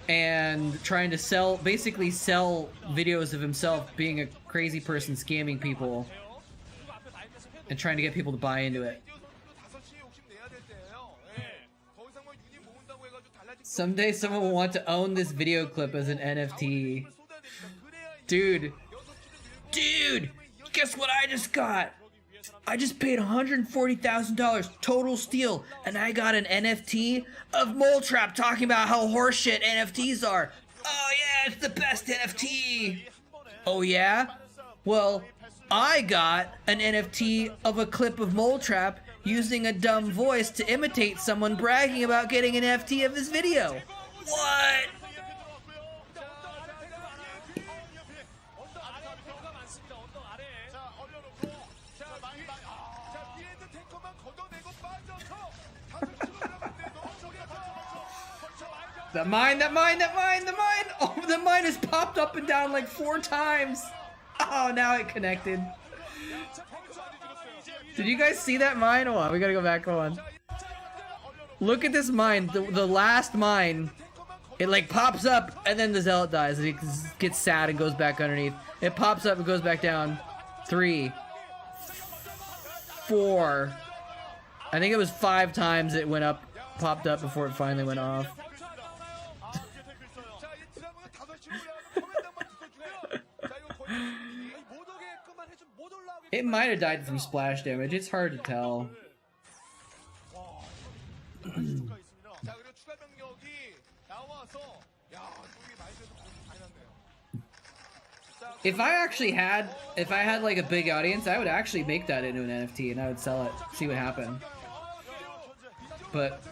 and trying to basically sell videos of himself being a crazy person scamming people and trying to get people to buy into it. Someday someone will want to own this video clip as an NFT. Dude, guess what I just got? I just paid $140,000 total steal, and I got an NFT of moletrap talking about how horseshit NFTs are. Oh yeah, it's the best NFT. Oh yeah? Well, I got an NFT of a clip of moletrap using a dumb voice to imitate someone bragging about getting an NFT of his video. What? The mine! Oh, the mine has popped up and down like 4 times. Oh, now it connected. Did you guys see that mine? Hold on, we gotta go back on. Look at this mine, the last mine. It like pops up and then the zealot dies and it gets sad and goes back underneath. It pops up and goes back down. 3, 4. I think it was 5 times it went up, popped up before it finally went off. It might have died from splash damage. It's hard to tell. If I had like a big audience, I would actually make that into an NFT and I would sell it, see what happened. But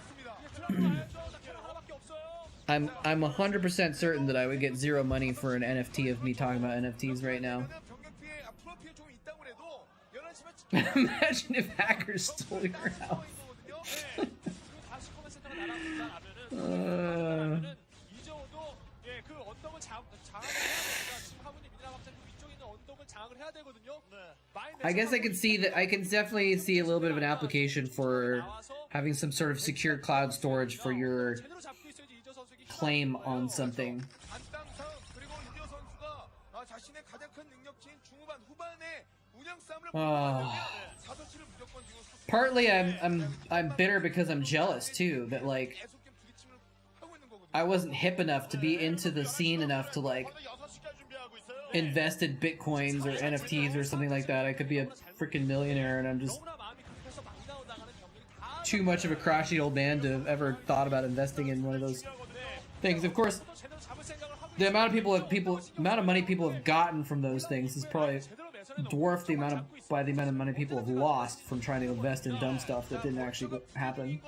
I'm 100% certain that I would get 0 money for an NFT of me talking about NFTs right now. Imagine if hackers stole your house. I guess I can see that. I can definitely see a little bit of an application for having some sort of secure cloud storage for your claim on something. Partly I'm bitter because I'm jealous too that like I wasn't hip enough to be into the scene enough to like invest in bitcoins or NFTs or something like that. I could be a freaking millionaire and I'm just too much of a crotchety old man to have ever thought about investing in one of those things. Of course, the amount of money people have gotten from those things is probably dwarfed the amount of money people have lost from trying to invest in dumb stuff that didn't actually happen.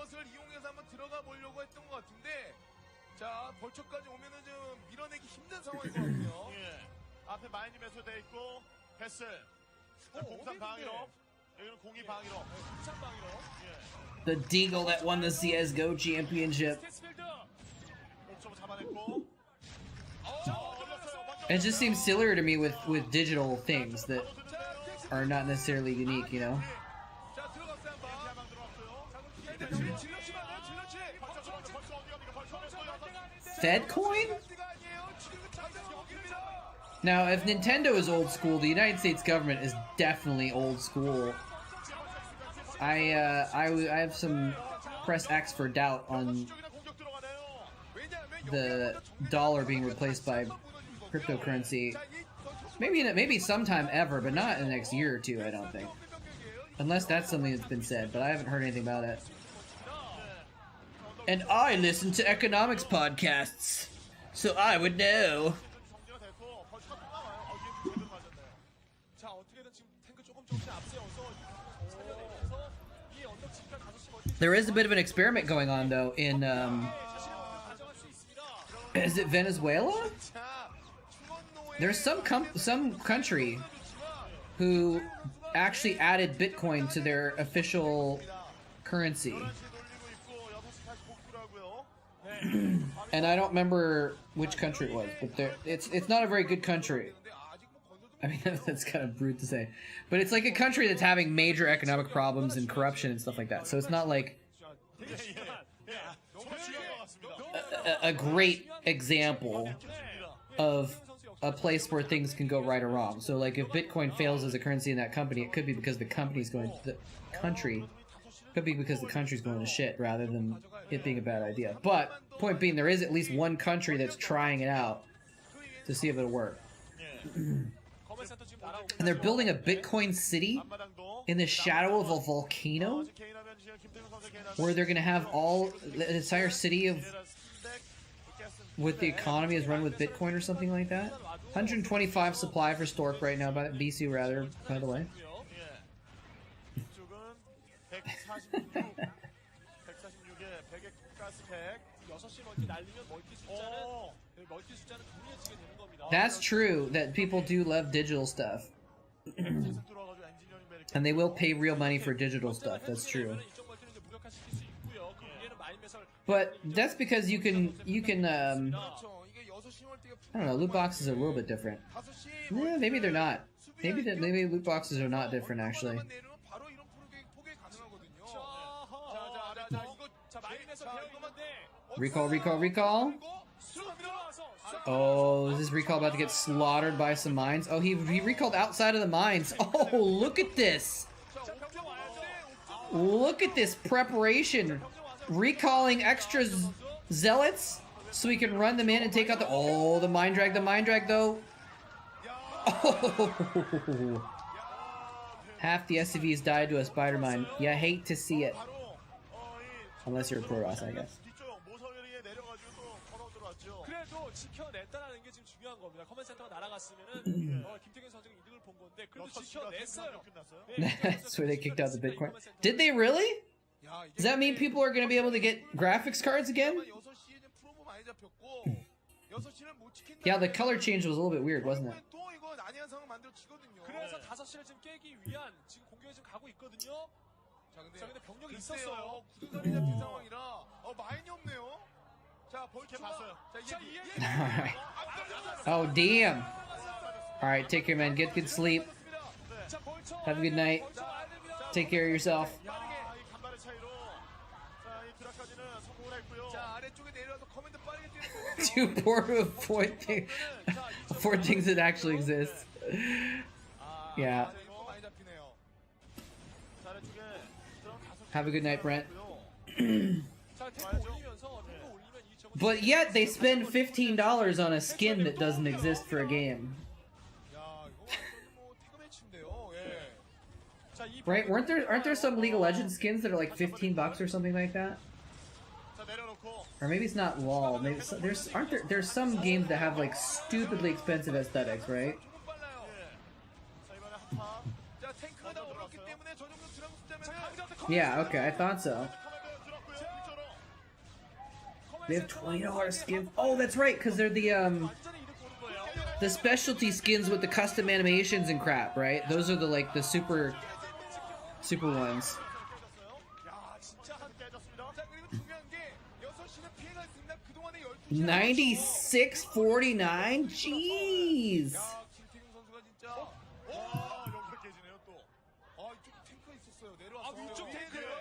The Deagle that won the CSGO championship. It just seems sillier to me with digital things that are not necessarily unique, you know? Fedcoin? Now, if Nintendo is old school, the United States government is definitely old school. I have some press X for doubt on the dollar being replaced by cryptocurrency. Maybe sometime ever, but not in the next year or 2, I don't think. Unless that's something that's been said, but I haven't heard anything about it. And I listen to economics podcasts, so I would know. There is a bit of an experiment going on, though, in, is it Venezuela? There's some country who actually added Bitcoin to their official currency. And I don't remember which country it was, but it's not a very good country. I mean, that's kind of rude to say, but it's like a country that's having major economic problems and corruption and stuff like that. So it's not like a great example of a place where things can go right or wrong. So like if Bitcoin fails as a currency in that company, it could be because the country's going to shit rather than it being a bad idea. But point being, there is at least one country that's trying it out to see if it'll work. And they're building a Bitcoin city in the shadow of a volcano, where they're gonna have all the entire city of with the economy is run with Bitcoin or something like that. 125 supply for Stork right now, by BC rather, by the way. That's true, that people do love digital stuff. And they will pay real money for digital stuff, that's true. But that's because you can I don't know, loot boxes are a little bit different. Yeah, maybe they're not. Maybe loot boxes are not different actually. Recall. Oh, is this recall about to get slaughtered by some mines? Oh, he recalled outside of the mines. Oh, look at this. Look at this preparation. Recalling extra zealots so we can run them in and take out the... Oh, the mine drag though. Oh. Half the SCVs died to a spider mine. You hate to see it. Unless you're a Protoss, I guess. That's where they kicked out the Bitcoin. Did they really? Does that mean people are going to be able to get graphics cards again? Yeah, the color change was a little bit weird, wasn't it? Alright. Oh, damn. Alright, take care, man. Get good sleep. Have a good night. Take care of yourself. Too poor to avoid things that actually exist. Yeah. Have a good night, Brent. But yet they spend $15 on a skin that doesn't exist for a game. Right? Aren't there some League of Legends skins that are like $15 or something like that? Or maybe it's not LOL. Maybe there's some games that have like stupidly expensive aesthetics, right? Yeah, okay, I thought so. They have $20 skins. Oh, that's right, because they're the specialty skins with the custom animations and crap, right? Those are the like the super ones. $96.49? Jeez.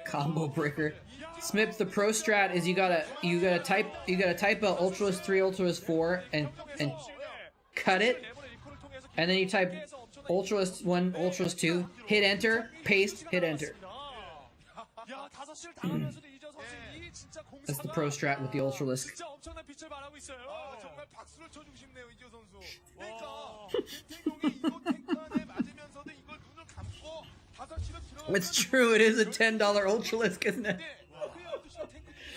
Combo breaker. Smips, the pro strat is you gotta type a Ultralisk 3, Ultralisk 4 and cut it, and then you type Ultralisk 1, Ultralisk 2, hit enter, paste, hit enter. That's the pro strat with the Ultralisk. It's true, it is a $10 Ultralisk, isn't it?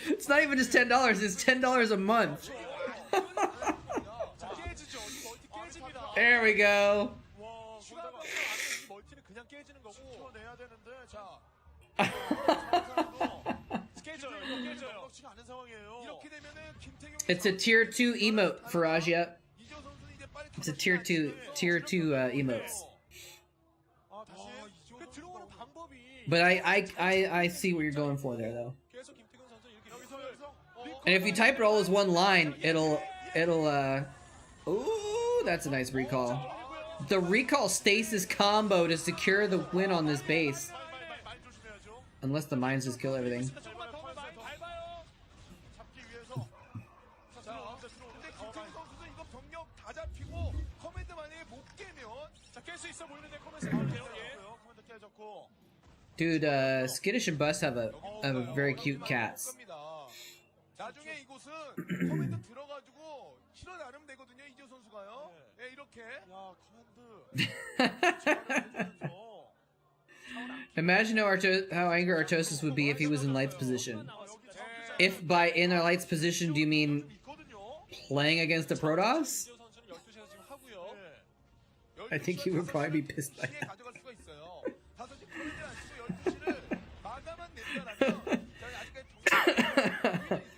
It's not even just $10, it's $10 a month. There we go. It's a tier 2 emote for Ajia. It's a tier 2 emotes. But I see what you're going for there though. And if you type it all as one line, it'll ooh, that's a nice recall. the recall stasis combo to secure the win on this base. 많이 조심해야죠. Unless the mines just kill everything. 조금만 더 많이 밟아요. 잡기 위해서. 자, 근데 김태균 선수도 이거 병력 다 잡히고 커맨드 만약에 못 깨면 자, 깰 수 있어 보이는데 커맨드 나올게요. 예. 커맨드 깨졌고. Dude, Skittish and Bus have a very cute cats. 나중에 이곳은 커맨드 들어가지고 실어 나르면 되거든요. 이재 선수가요. 예, 이렇게. 야, 커맨드. Imagine how angry Artosis would be if he was in Light's position. If by in a Light's position, do you mean playing against the Protoss? I think he would probably be pissed by that. 가져갈 수가 있어요. 5시 커맨드를 안 치고 12시를 마감만 낸다라면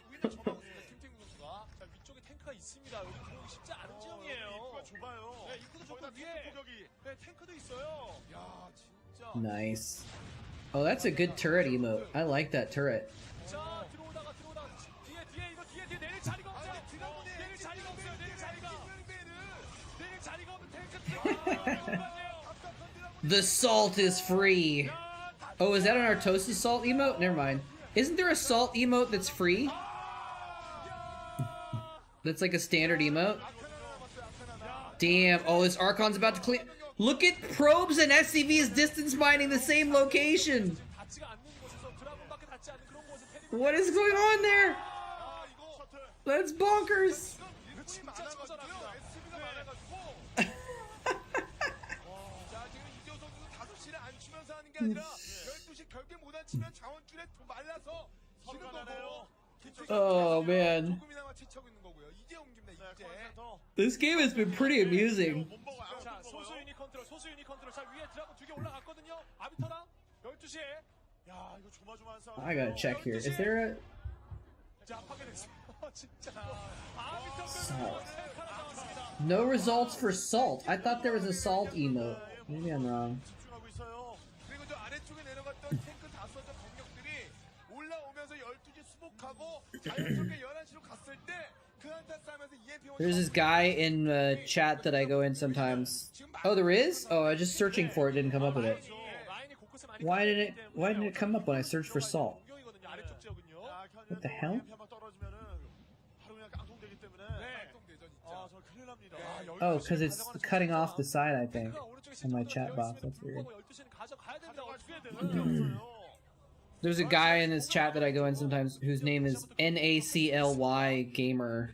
우위는 점하고 있습니다. 김태균 선수가. 자, 위쪽에 탱크가 있습니다. 여기 들어오기 쉽지 않은 지형이에요. 입구가 좁아요. 네, 입구도 좁고 거기다 위에 탱크 포격이. 네, 탱크도 있어요. 야, 진짜. Nice. Oh, that's a good turret emote. I like that turret. 자, 들어오다가 뒤에 내릴 자리가 없어요. 내릴 자리가 없어요. 내릴 자리가 없는 탱크. The salt is free. Oh, is that an Artosis salt emote? Never mind. Isn't there a salt emote that's free? That's like a standard emote? Damn. Oh, this Archon's about to clean. Look at probes and SCVs distance mining the same location. What is going on there? That's bonkers. 자, 지금 이재호 선수는 5시를 안 치면서 하는 게 아니라 12시 결계 못 안 치면 자원줄에 말라서 지는 거고. Oh, man. 조금이나마 채차고 있는 거고요. 이제 옮깁니다. 이제. This game has been pretty amusing. 자, 소수 유닛 컨트롤. 자, 위에 드라곤 2개 올라갔거든요. 아비터랑 12시에. 야, 이거 조마조마한 싸움. I gotta check here. Is there a 자, 파괴됐어요. 진짜. 아비터 salt? No results for salt. I thought there was a salt emote. Maybe I'm wrong. 집중하고 있어요. 그리고 저 아래쪽에 내려갔던 탱크 다수의 병력들이 올라오면서 12시 수복하고 자연스럽게 11시로 갔을 때 그 한타 싸움에서 EMP There's this guy in chat that I go in sometimes. Oh, there is? Oh, I was just searching for it. Didn't come up with it. Why didn't it come up when I searched for salt? What the hell? Oh, because it's cutting off the side, I think, on my chat box. That's weird. There's a guy in this chat that I go in sometimes whose name is NACLY Gamer.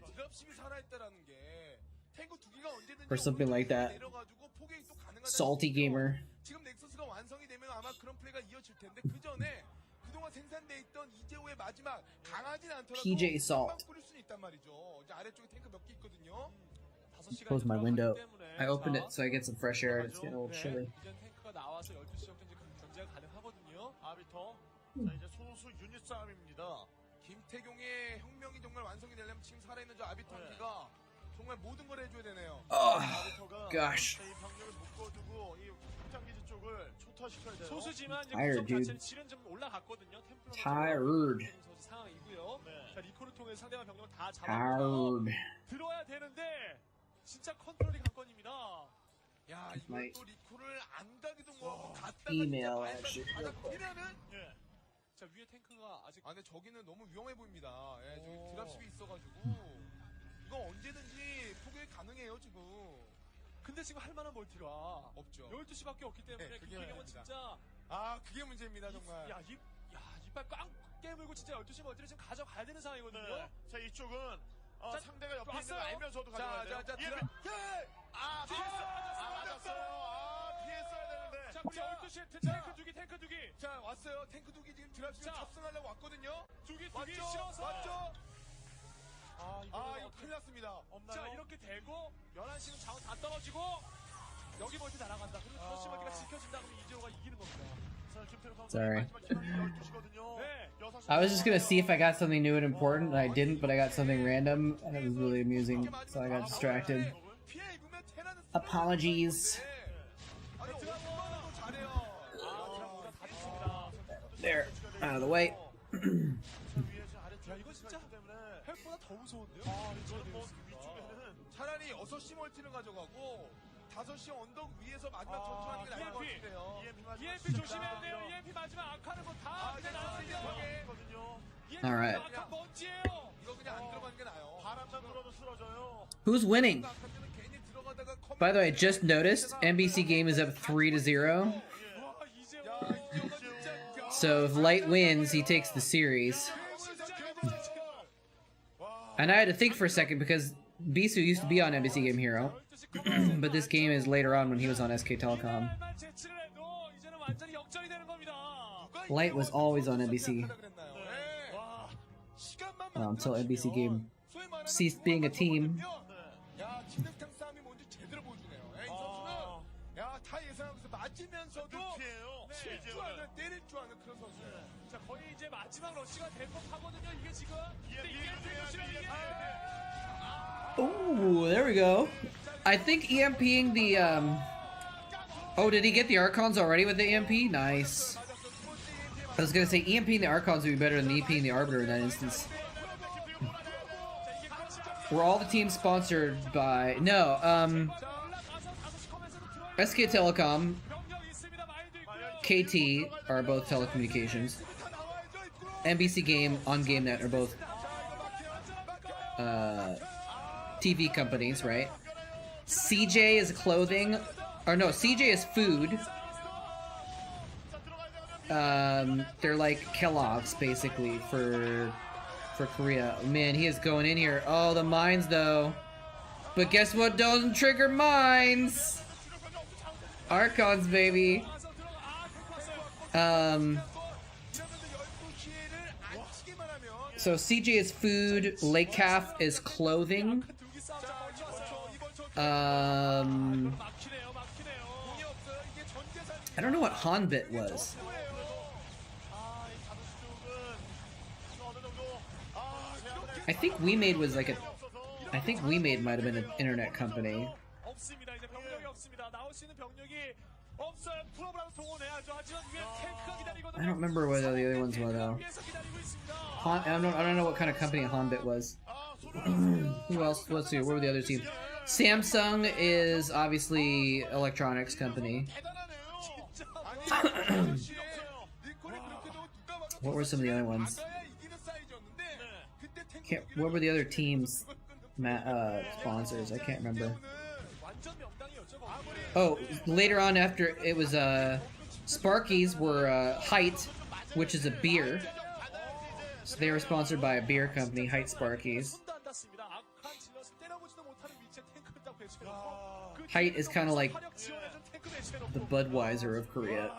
Or something like that. Salty Gamer. 지금 넥서스가 완성이 되면 아마 그런 플레이가 이어질 텐데 그 전에 그동안 생산돼 있던 이재호의 마지막 강하진 않더라도 PJ Salt. 뿌릴 수는 있단 말이죠. 이제 아래쪽에 탱크 몇 개 있거든요. Close my window. I opened it so I get some fresh air. It's getting a little chilly. 이제 탱크가 나와서 12시 정도 이제 견제가 가능하거든요. 아비터. 자, 이제 소수 유닛 싸움입니다. 김태경의 혁명이 정말 완성이 되려면 지금 살아있는 저 아비터가 정말 모든 걸 해줘야 되네요. 아비터가 Gosh. 이 병력을 묶어두고 이 확장기지 쪽을 초토화시켜야 돼요. 소수지만 이제 Tired, 구성 dude. 자체는 질은 좀 올라갔거든요. 템플러 Tired. 상황이고요. 자, 리콜을 통해 상대방 병력을 다 Tired. 들어야 되는데 진짜 컨트롤이 관건입니다. 야, 이걸 또 리콜을 안 가기도 뭐하고 갔다가 email 진짜 actually. 바닥 피면은 예. 자, 위에 탱크가 아직 아, 근데 저기는 너무 위험해 보입니다. 예, 저기 드랍십이 있어가지고 이거 언제든지 포격이 가능해요 지금. 근데 지금 할 만한 멀티가 없죠. 12시밖에 없기 때문에 네, 그게 김태경은 문제입니다. 진짜 아, 그게 문제입니다 정말. 야, 이빨 꽝 깨물고 진짜 12시 멀티를 지금 가져가야 되는 상황이거든요. 자, 이쪽은 자, 상대가 옆에 있는 거 왔어요. 알면서도 가져가야 돼요. 자, 아, 맞았어요. 아, 피했어야 되는데. 자, 우리 12시에 탱크 두기. 자, 왔어요. 탱크 두기 지금 드랍십 자. 접근하려고 왔거든요. 두기 맞죠? 실어서. 맞죠? 아, 이거 큰일 났습니다. 자, 이렇게 되고 11시는 자원 다 떨어지고 여기 멀티 날아간다. 그리고 5시 멀티가 지켜진다. 그러면 이재호가 이기는 겁니다. 자, 김태호 선수 Sorry. 마지막 기간이 12시거든요. 네. I was just gonna see if I got something new and important, and I didn't, but I got something random, and it was really amusing, so I got distracted. 피해 입으면 테라는 Apologies. 아니, 얼마나 잘해요. 다 좋습니다. There, out of the way. 야, 이거 진짜 헬보다 더 무서운데요? 저는 뭐 위쪽에는 차라리 6시 멀티를 가져가고 5시 언덕 위에서 마지막 전투하는 게 나을 것 같은데요. EMP 조심해야 돼요. EMP 마지막 아카는 거다 그냥 나왔는데. Alright. 아카 먼지예요. 이거 그냥 안 들어가는 게 나아요. 바람만 불어도 쓰러져요. Who's winning? 아카는 괜히 들어가다가 By the way, I just noticed NBC game is up 3-0. So if Light wins, he takes the series. And I had to think for a second because Bisu used to be on NBC Game Hero, but this game is later on when he was on SK Telecom. Light was always on NBC until NBC Game ceased being a team. 야, 진흙탕 싸움이 뭔지 제대로 보여주네요. 이 선수는 야, 다 예상하면서 맞으면서도 칠 줄 아는, 때릴 줄 아는 그런 선수예요. 자, 거의 이제 마지막 러시가 될 법하거든요. 이게 지금. Oh, there we go. I think EMPing the Oh, did he get the Archons already with the EMP? Nice. I was gonna say EMPing the Archons would be better than EMPing the Arbiter in that instance. Were all the teams sponsored by... No, SK Telecom, KT are both telecommunications. NBC Game, on GameNet are both TV companies, right? Seige is clothing, or no, Seige is food. They're like Kellogg's basically for Korea. Man, he is going in here. Oh, the mines though. But guess what doesn't trigger mines? Archons, baby. So CJ is food, Lake Calf is clothing. I don't know what Hanbit was. I think We Made was like a... I think We Made might have been an internet company. I don't remember what the other ones were though. I don't know what kind of company Hanbit was. Who else? Let's see. What were the other teams? Samsung is obviously electronics company. What were some of the other ones? What were the other teams' sponsors? I can't remember. Oh, later on after it was Sparkies were Height, which is a beer. So they were sponsored by a beer company, Height Sparkies. Height is kind of like the Budweiser of Korea.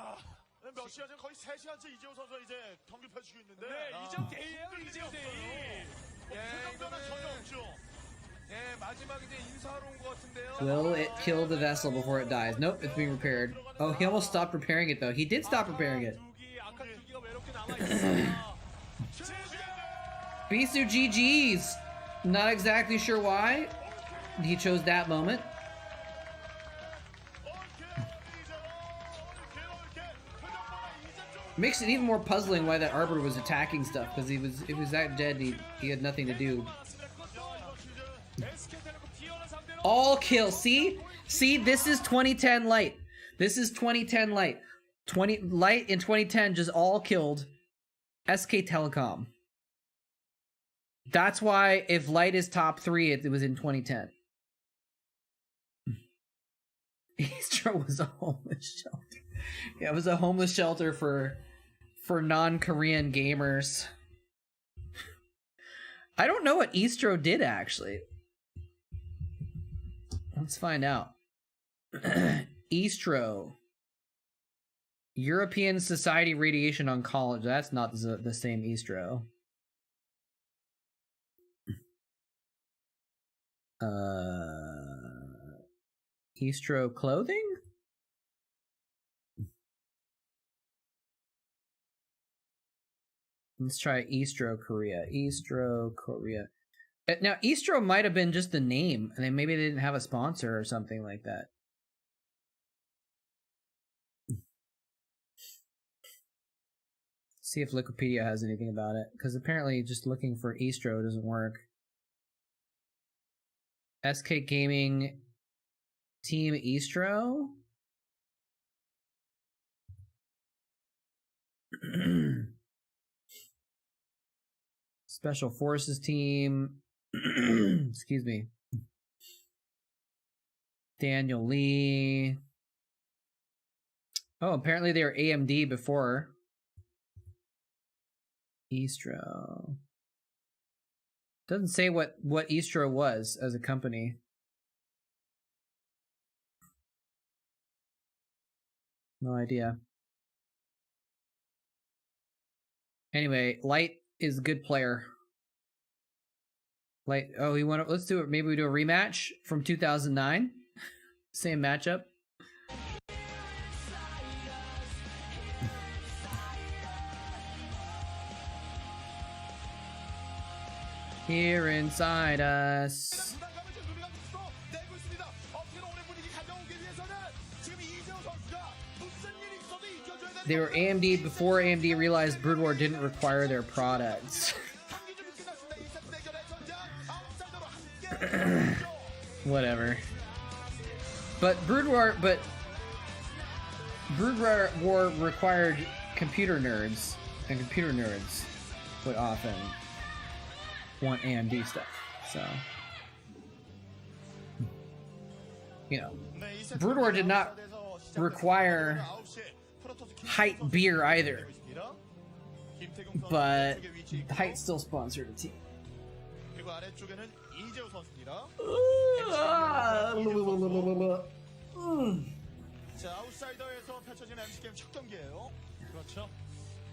Will it kill the vessel before it dies? Nope, it's being repaired. Oh, he almost stopped repairing it though. He did stop repairing it. Bisu GG's. Not exactly sure why he chose that moment. Makes it even more puzzling why that Arbiter was attacking stuff, because it was that dead he had nothing to do. All kill. See, this is 2010 Light. This is 2010 Light. Light in 2010 just all killed SK Telecom. That's why if Light is top 3, it was in 2010. Eastro was a homeless shelter. Yeah, it was a homeless shelter for non-Korean gamers. I don't know what Eastro did actually. Let's find out. Eastro. European Society Radiation Oncology. That's not the same Eastro. Eastro Clothing? Let's try Eastro Korea. Eastro Korea. Now, Eastro might have been just the name, and then maybe they didn't have a sponsor or something like that. See if Wikipedia has anything about it, because apparently just looking for Eastro doesn't work. SK Gaming Team Eastro. Special Forces team. Excuse me. Daniel Lee. Oh, apparently they were AMD before. Eastro. Doesn't say what Eastro was as a company. No idea. Anyway, Light is a good player. Light. Oh, let's do it. Maybe we do a rematch from 2009. Same matchup. Here inside us. They were AMD before AMD realized Brood War didn't require their products. Whatever. But Brood War required computer nerds, and computer nerds would often want AMD stuff. So, you know, Brood War did not require Height beer either, but Height still sponsored a team. 자, 아웃사이더에서 펼쳐진 MC 게임 첫 경기예요. 그렇죠.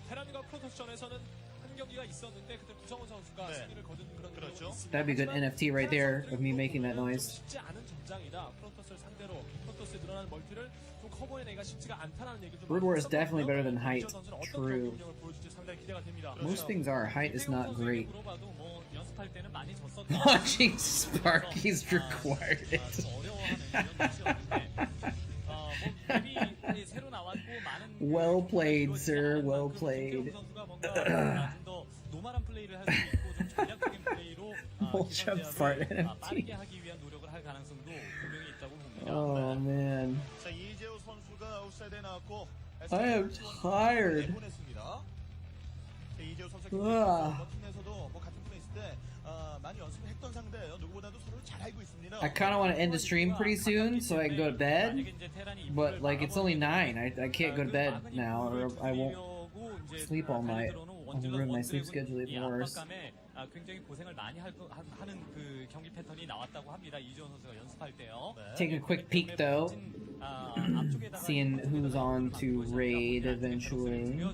테란과 프로토스전에서는 한 경기가 있었는데 그때 구성원 선수가 승리를 거둔 그런 그렇죠. That'd be a good NFT right there of me making that noise. 쉽지 않은 전장이다. 프로토스를 상대로 프로토스에 늘어나는 멀티를 좀 커버해내기가 쉽지가 않다는 얘기 좀. Brood War is definitely better than Height. True. Most things are. Height is not great. Watching Sparky's required. Well played, sir. Well played. Moletrap fart NFT. Oh man. I am tired. I kind of want to end the stream pretty soon so I can go to bed, but like it's only 9. I can't go to bed now or I won't sleep all night. I'll ruin my sleep schedule even worse. Taking a quick peek though, seeing who's on to raid eventually.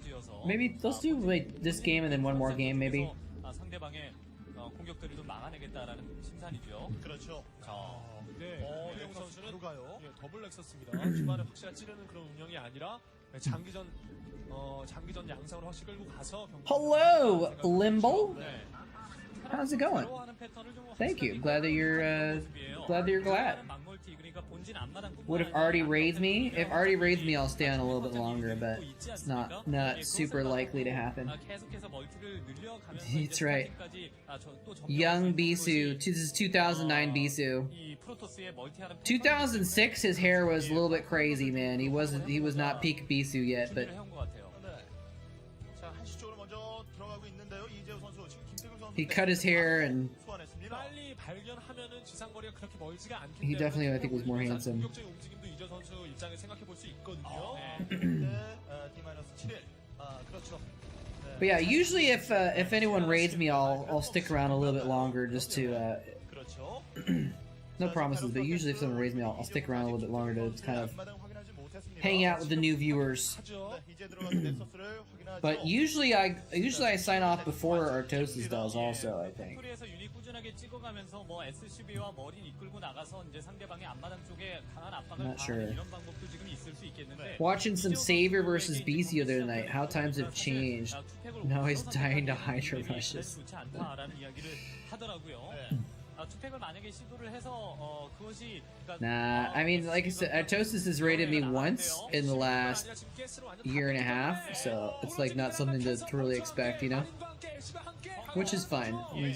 Maybe let's do like this game and then one more game maybe. 공격들을 좀 막아내겠다라는 심산이죠. 그렇죠. 네, 선수는 더블 넥서스입니다. 주말에 확실히 찌르는 그런 운영이 아니라 장기전 양상으로 확실히 끌고 가서. Hello, Limbo. How's it going? Thank you. Glad that you're glad. Would have already raised me? If already raised me, I'll stay on a little bit longer, but it's not super likely to happen. That's right. Young Bisu. This is 2009 Bisu. 2006, his hair was a little bit crazy, man. He was not peak Bisu yet, but he cut his hair and he definitely, I think, was more handsome. But yeah, usually if anyone raids me, I'll stick around a little bit longer just to no promises, but usually if someone raids me, I'll stick around a little bit longer to kind of hang out with the new viewers. But usually I sign off before Artosis does also, I think. I'm not sure. Watching some Savior versus Beast the other night. How times have changed. Now he's dying to Hydra rushes. Nah, I mean, like I said, Artosis has raided me once in the last year and a half, so it's like not something to really expect, you know? Which is fine. I'm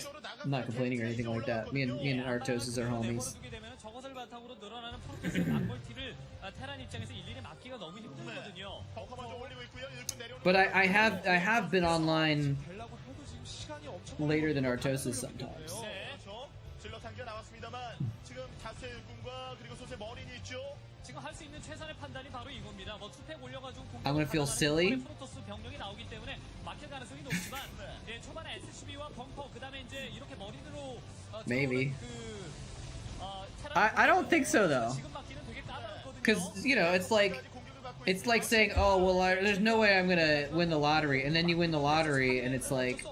not complaining or anything like that. Me and Artosis are homies. 프로토스의 막멀티를 테란 입장에서 일일이 막기가 너무 힘들거든요. 벙커 먼저 올리고 있고요. 일꾼 내려오는 But I have been online 되려고 해도 지금 시간이 엄청 later than Artosis sometimes. 그렇죠. 질럿 한개 나왔습니다만 지금 다수의 일꾼과 그리고 소수의 머린이 있죠. 지금 할 수 있는 최선의 판단이 바로 이겁니다. 뭐 투팩 올려가지고 I'm gonna feel silly. 프로토스 병력이 나오기 때문에 막힐 가능성이 높지만 예, 초반에 SCB와 벙커 그다음에 이제 이렇게 머리로 Maybe. I don't think so though. Because you know it's like saying, oh well, there's no way I'm gonna win the lottery, and then you win the lottery, and it's like,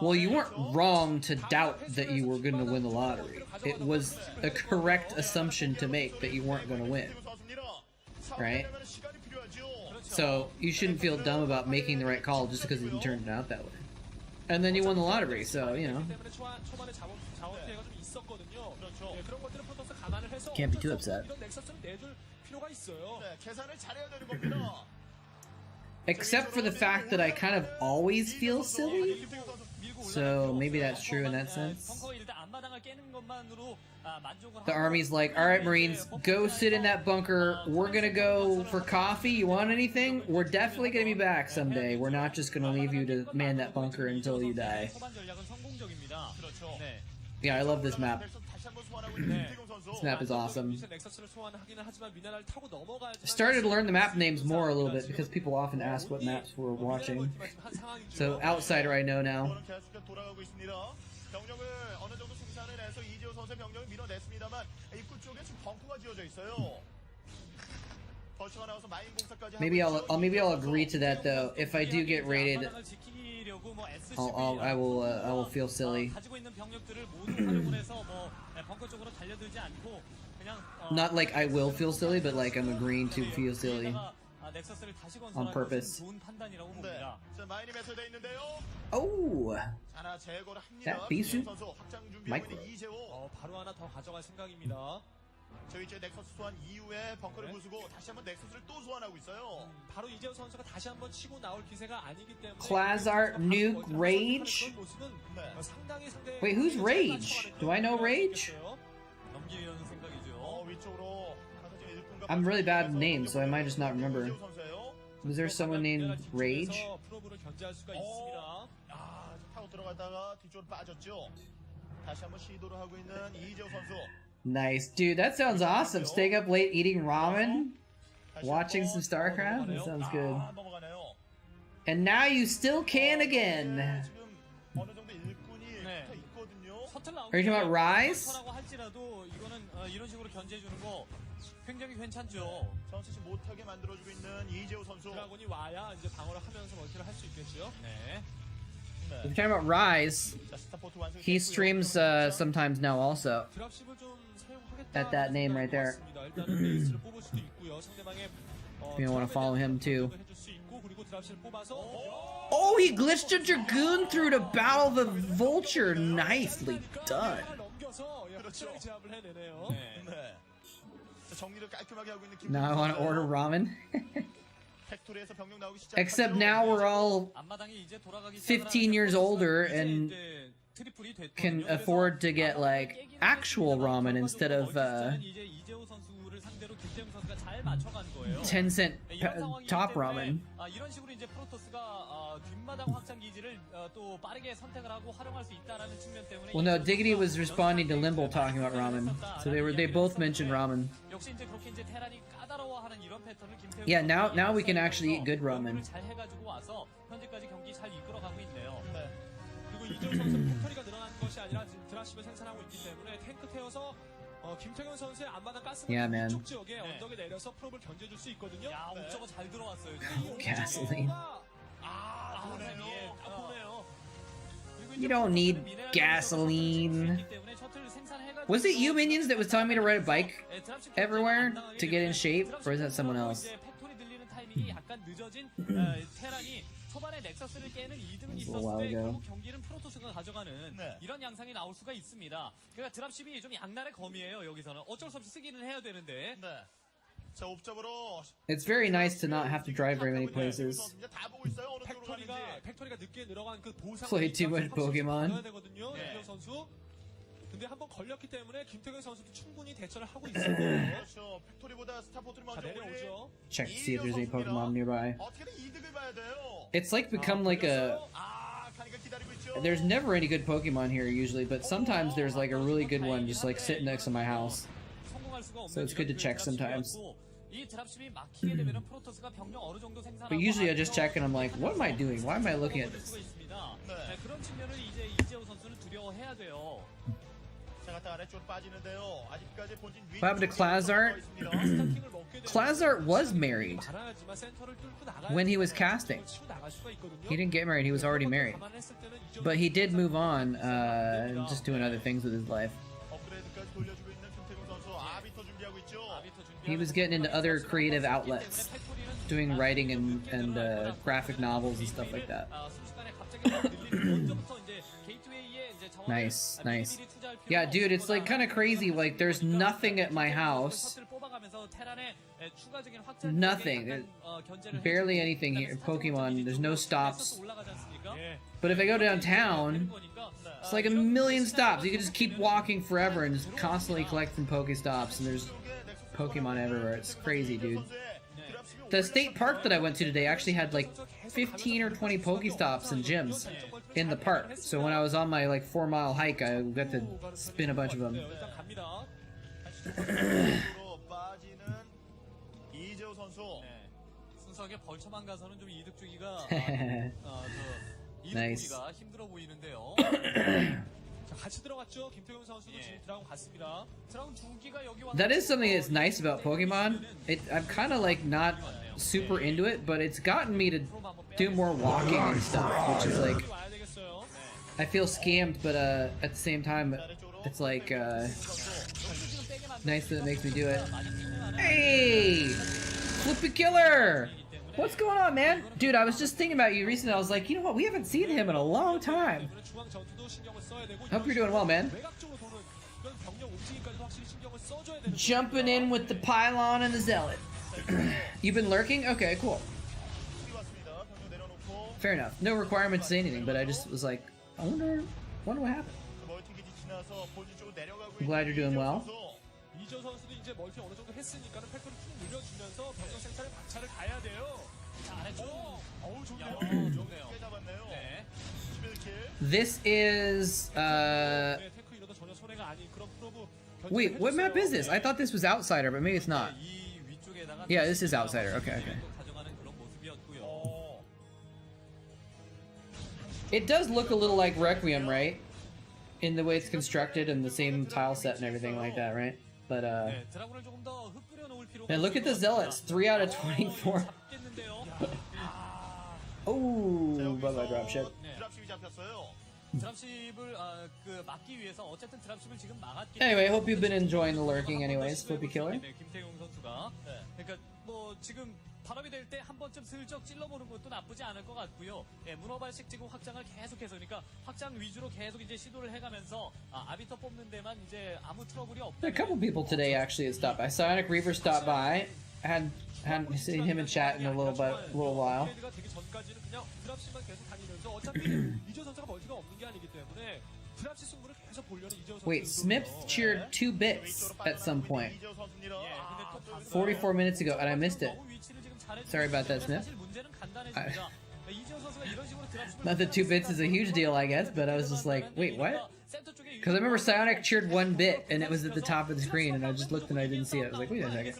well, you weren't wrong to doubt that you were gonna win the lottery. It was a correct assumption to make that you weren't gonna win, right? So you shouldn't feel dumb about making the right call just because it didn't turn out that way. And then you won the lottery, so you know. Can't be too upset. Except for the fact that I kind of always feel silly. So maybe that's true in that sense. The army's like, alright Marines, go sit in that bunker. We're gonna go for coffee. You want anything? We're definitely gonna be back someday. We're not just gonna leave you to man that bunker until you die. Yeah, I love this map. This map is awesome. I started to learn the map names more a little bit because people often ask what maps we're watching. So Outsider I know now. Maybe I'll agree to that though. If I do get raided, I will feel silly. Not like I will feel silly, but like I'm agreeing to feel silly on purpose. Oh, that Bisu micro. 저희 이제 넥서스 소환 이후에 벙커를 부수고 다시 한번 넥서스를 또 소환하고 있어요. 바로 이재호 선수가 다시 한번 치고 나올 기세가 아니기 때문에 Klazart Nuke Rage? Wait, who's Rage? Do I know Rage? I'm really bad with names, so I might just not remember. Was there someone named Rage? 타고 들어갔다가 뒤쪽으로 빠졌죠. 다시 한번 시도를 하고 있는 이재호 선수. Nice, dude. That sounds awesome. Staying up late eating ramen, watching some Starcraft. That sounds good. And now you still can again. Are you talking about Rise? 굉장히 괜찮죠. 전체치 못하게 만들어주고 있는 이재호 선수. 드라군이 와야 이제 방어를 하면서 멀티를 할 수 있겠죠. 네. If you're talking about Rise, he streams sometimes now also. At that name right there. You want to follow him too. Oh, he glitched a Dragoon through to battle the Vulture. Nicely done. Now I want to order ramen. Except now we're all 15 years older and can afford to get like actual ramen instead of 10-cent top ramen. Well, no, Diggity was responding to Limble talking about ramen, so they both mentioned ramen. Yeah, now we can actually eat good ramen. Yeah, man. Gasoline. You don't need gasoline. Was it you, Minions, that was telling me to ride a bike everywhere to get in shape? Or is that someone else? 초반에 넥서스를 깨는 2등을 있었을 때 결국 경기는 프로토스가 가져가는 이런 양상이 나올 수가 있습니다. 그러니까 드랍십이 좀 양날의 검이에요. 여기서는 어쩔 수 없이 쓰기는 해야 되는데. 자, 옵적으로 It's very nice to not have to drive very many places. 팩토리가 늦게 늘어간 그 보상 Play too much Pokemon. 근데 한번 걸렸기 때문에 김태경 선수도 충분히 대처를 하고 있어요. 그렇죠. 팩토리보다 스타포트를 자, 먼저 내려오죠. Check to see if there's any Pokemon nearby. 어떻게든 이득을 봐야 돼요. It's like become like a. 카니가 기다리고 있죠. There's never any good Pokemon here usually, but sometimes there's like a really good one just like sitting next to my house. So it's good to check sometimes. But usually I just check and I'm like, what am I doing? Why am I looking at this? 그런 측면을 이제 이재호 선수는 두려워해야 돼요. What happened to Klazart? Klazart was married when he was casting. He didn't get married, he was already married. But he did move on and just doing other things with his life. He was getting into other creative outlets, doing writing and graphic novels and stuff like that. Nice, nice. Yeah, dude, it's like kind of crazy. Like, there's nothing at my house. Nothing. Barely anything here. Pokemon. There's no stops. But if I go downtown, it's like a million stops. You can just keep walking forever and just constantly collecting Pokestops, and there's Pokemon everywhere. It's crazy, dude. The state park that I went to today actually had like 15 or 20 Pokestops and gyms in the park. So when I was on my like 4-mile hike, I got to spin a bunch of them. Nice. That is something that's nice about Pokemon. I'm kind of like not super into it, but it's gotten me to do more walking and stuff, which is like, I feel scammed, but at the same time, it's like nice that it makes me do it. Hey, Flippy Killer! What's going on, man? Dude, I was just thinking about you recently. I was like, you know what? We haven't seen him in a long time. Hope you're doing well, man. Jumping in with the Pylon and the Zealot. You've been lurking? Okay, cool. Fair enough. No requirement to say anything, but I just was like, I wonder what happened. I'm glad you're doing well. This is wait, what map is this? I thought this was Outsider, but maybe it's not. Yeah, this is Outsider. Okay. It does look a little like Requiem, right? In the way it's constructed and the same tile set and everything like that, right? But man, look at the Zealots. 3 out of 24. Oh, bye-bye dropship. Anyway, I hope you've been enjoying the lurking anyways, Flippy Killer. 발업이 될 때 한 번쯤 슬쩍 찔러보는 것도 나쁘지 않을 것 같고요. 예, 문어발식 지금 확장을 계속해서, 그러니까 확장 위주로 계속 이제 시도를 해가면서 아비터 뽑는 데만 이제 아무 트러블이 없다. A couple people today actually had stopped by. Psionic Reaver stopped by. I hadn't seen him in chat in a little while. Wait, Smith cheered 2 bits at some point. 44 minutes ago, and I missed it. Sorry about that, Smith. Not that 2 bits is a huge deal, I guess, but I was just like, wait, what? Because I remember Psionic cheered 1 bit, and it was at the top of the screen, and I just looked and I didn't see it. I was like, wait a second.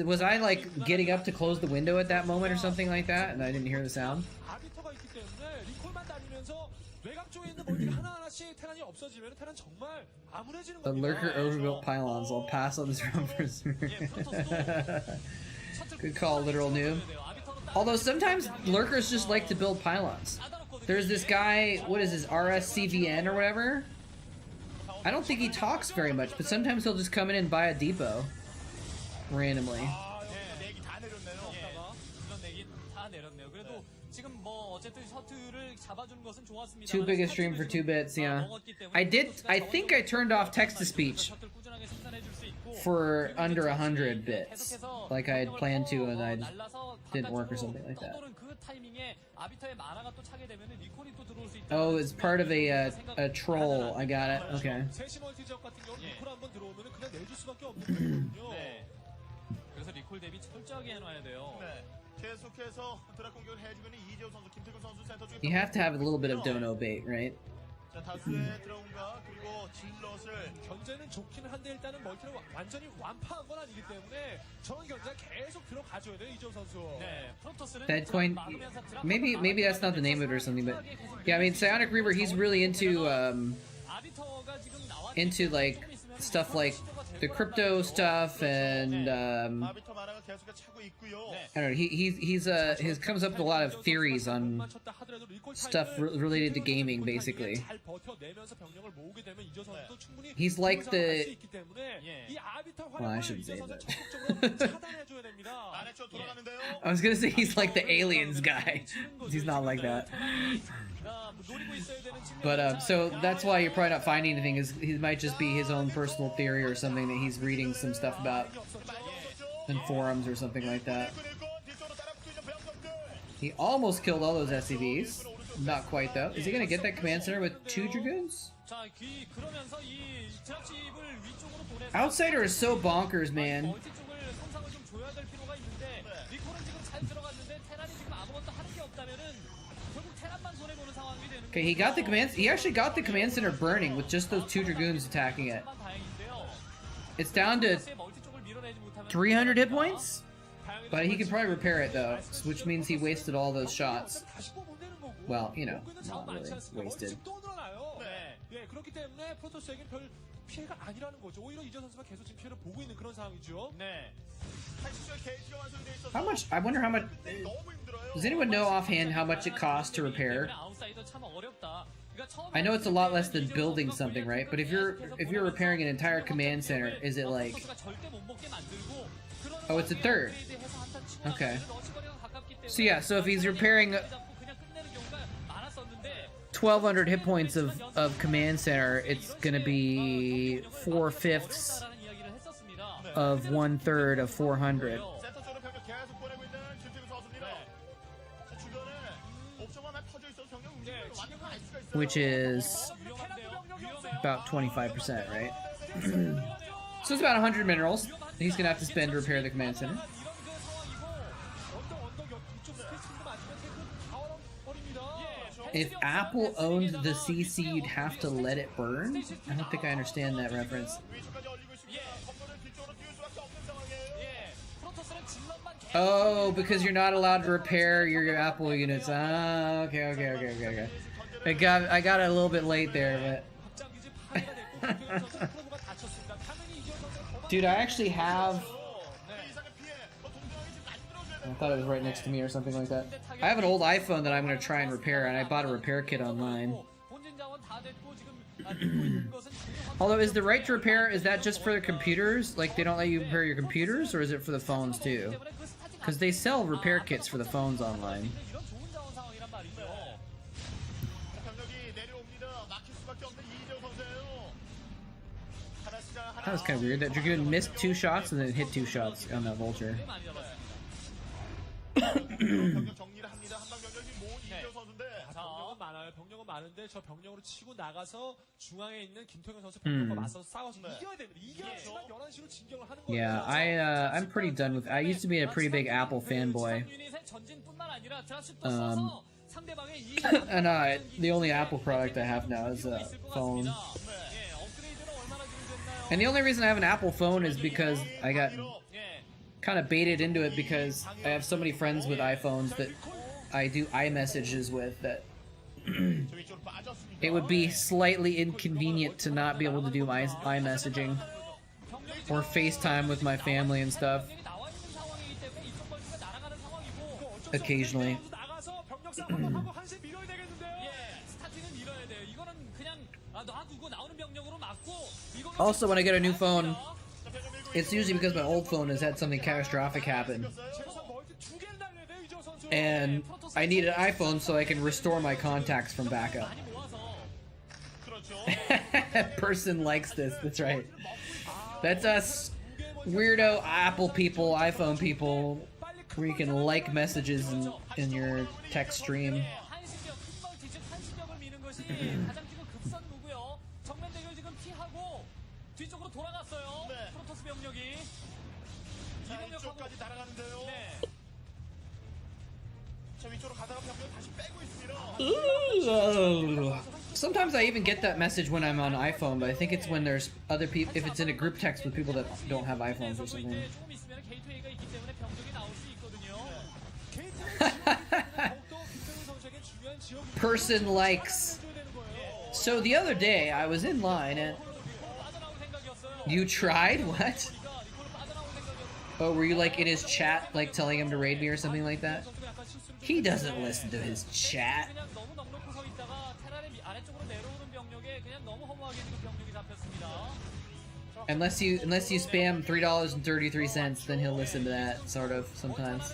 Was I like getting up to close the window at that moment or something like that, and I didn't hear the sound? The lurker overbuilt pylons. I'll pass on this round for Good call, literal noob. Although sometimes lurkers just like to build pylons. There's this guy, what is his, RSCVN or whatever? I don't think he talks very much, but sometimes he'll just come in and buy a depot. Randomly. Too big a stream for 2 bits, yeah. I think I turned off text-to-speech for under 100 bits. Like I had planned to, and I just didn't work or something like that. 타이밍에 아비터의 만화가 또 차게 되면은 리콜이 또 들어올 수 있다. Oh, it's part of a troll. I got it. Okay. 세시 멀티 지역 같은 경우는 리콜 한번 들어오면은 그냥 내줄 수밖에 없는 거거든요. 네. 그래서 리콜 대비 철저하게 해놔야 돼요. 네. 계속해서 드랍 공격을 해주고 있는 이재호 선수, 김태균 선수 센터 쪽에. You have to have a little bit of dono bait, right? 자, 다수의 드라군과 그리고 질럿을 견제는 좋기는 한데 일단은 멀티를 완전히 완파한 건 아니기 때문에 저런 견제가 계속 들어가줘야 돼요, 이재호 선수. 네. 프로토스는 That coin. Maybe that's not the name of it or something, but yeah, I mean, Psionic Reaver, he's really into 아비터가 지금 나와 like stuff like the crypto stuff and 아비터 만화가 계속해서 차고 있고요. I don't know. He comes up with a lot of theories on stuff related to gaming, basically. 잘 버텨내면서 병력을 모으게 되면 이재호 선수도 충분히 He's like the. 있기 때문에 이 아비터 Well, I 활용을 shouldn't say 이재호 선수 that. 적극적으로 차단해줘야 됩니다. 아래쪽 돌아가는데요. I was gonna say he's like the aliens guy. He's not like that. But so that's why you're probably not finding anything. Is he might just be his own personal theory or something that he's reading some stuff about in forums or something like that. He almost killed all those SCVs. Not quite though. Is he gonna get that command center with 2 Dragoons? Outsider is so bonkers, man. Okay, he got the command. He actually got the command center burning with just those 2 Dragoons attacking it. It's down to 300 hit points, but he can probably repair it though, which means he wasted all those shots. Well, you know, not really wasted. 네, 그렇기 때문에 프로토스에겐 별 피해가 아니라는 거죠. 오히려 이재 선수가 계속 지금 피해를 보고 있는 그런 상황이죠. 네. How much? I wonder how much. Does anyone know offhand how much it costs to repair? I know it's a lot less than building something, right? But if you're repairing an entire command center, is it like? Oh, it's a third. Okay. So yeah, so if he's repairing 1,200 hit points of command center, it's gonna be 4/5 of 1/3 of 400. Which is about 25%, right? So it's about 100 minerals he's gonna have to spend to repair the command center. If Apple owned the CC, you'd have to let it burn? I don't think I understand that reference. Oh, because you're not allowed to repair your Apple units. Ah, okay. I got it a little bit late there, but dude, I actually have. I thought it was right next to me or something like that. I have an old iPhone that I'm gonna try and repair, and I bought a repair kit online. Although, is the right to repair, is that just for the computers? Like, they don't let you repair your computers, or is it for the phones too? Because they sell repair kits for the phones online. That was kind of weird. That Dragoon missed 2 shots and then hit 2 shots on that Vulture. 병력은 많은데 저 병력으로 치고 나가서 중앙에 있는 김태균 선수 병력과 맞서서 싸워서 이겨야 됩니다. 이겨야지만 11시로 진격을 하는 거예요. Yeah, I'm pretty done with. I used to be a pretty big Apple fanboy. And the only Apple product I have now is a phone. And the only reason I have an Apple phone is because I got kind of baited into it because I have so many friends with iPhones that I do iMessages with that it would be slightly inconvenient to not be able to do my iMessaging or FaceTime with my family and stuff occasionally. Also, when I get a new phone, it's usually because my old phone has had something catastrophic happen. And I need an iPhone so I can restore my contacts from backup. Person likes this, that's right. That's us weirdo Apple people, iPhone people, where you can like messages in your text stream. 한시병, 큰 한시병을 미는 것이 가장 지금 급선무고요. 정면 대결 지금 피하고 뒤쪽으로 돌아갔어요. 네. 프로토스 병력이. 자, 이쪽까지 날아가는데요. 네. 자, 위쪽으로 가다가 병력 다시 빼고 있습니다. Sometimes I even get that message when I'm on iPhone, but I think it's when there's other people, if it's in a group text with people that don't have iPhones or something. 이제 조금 있으면 게이트웨이가 있기 때문에 병력이 나올 수 있거든요. Person likes. So the other day I was in line and you tried? What? Oh, were you like in his chat, like telling him to raid me or something like that? He doesn't listen to his chat. 그냥 너무 넉넉히 서 있다가 테란의 아래쪽으로 내려오는 병력에 그냥 너무 허무하게 지금 병력이 잡혔습니다. Unless you spam $3.33, then he'll listen to that sort of sometimes.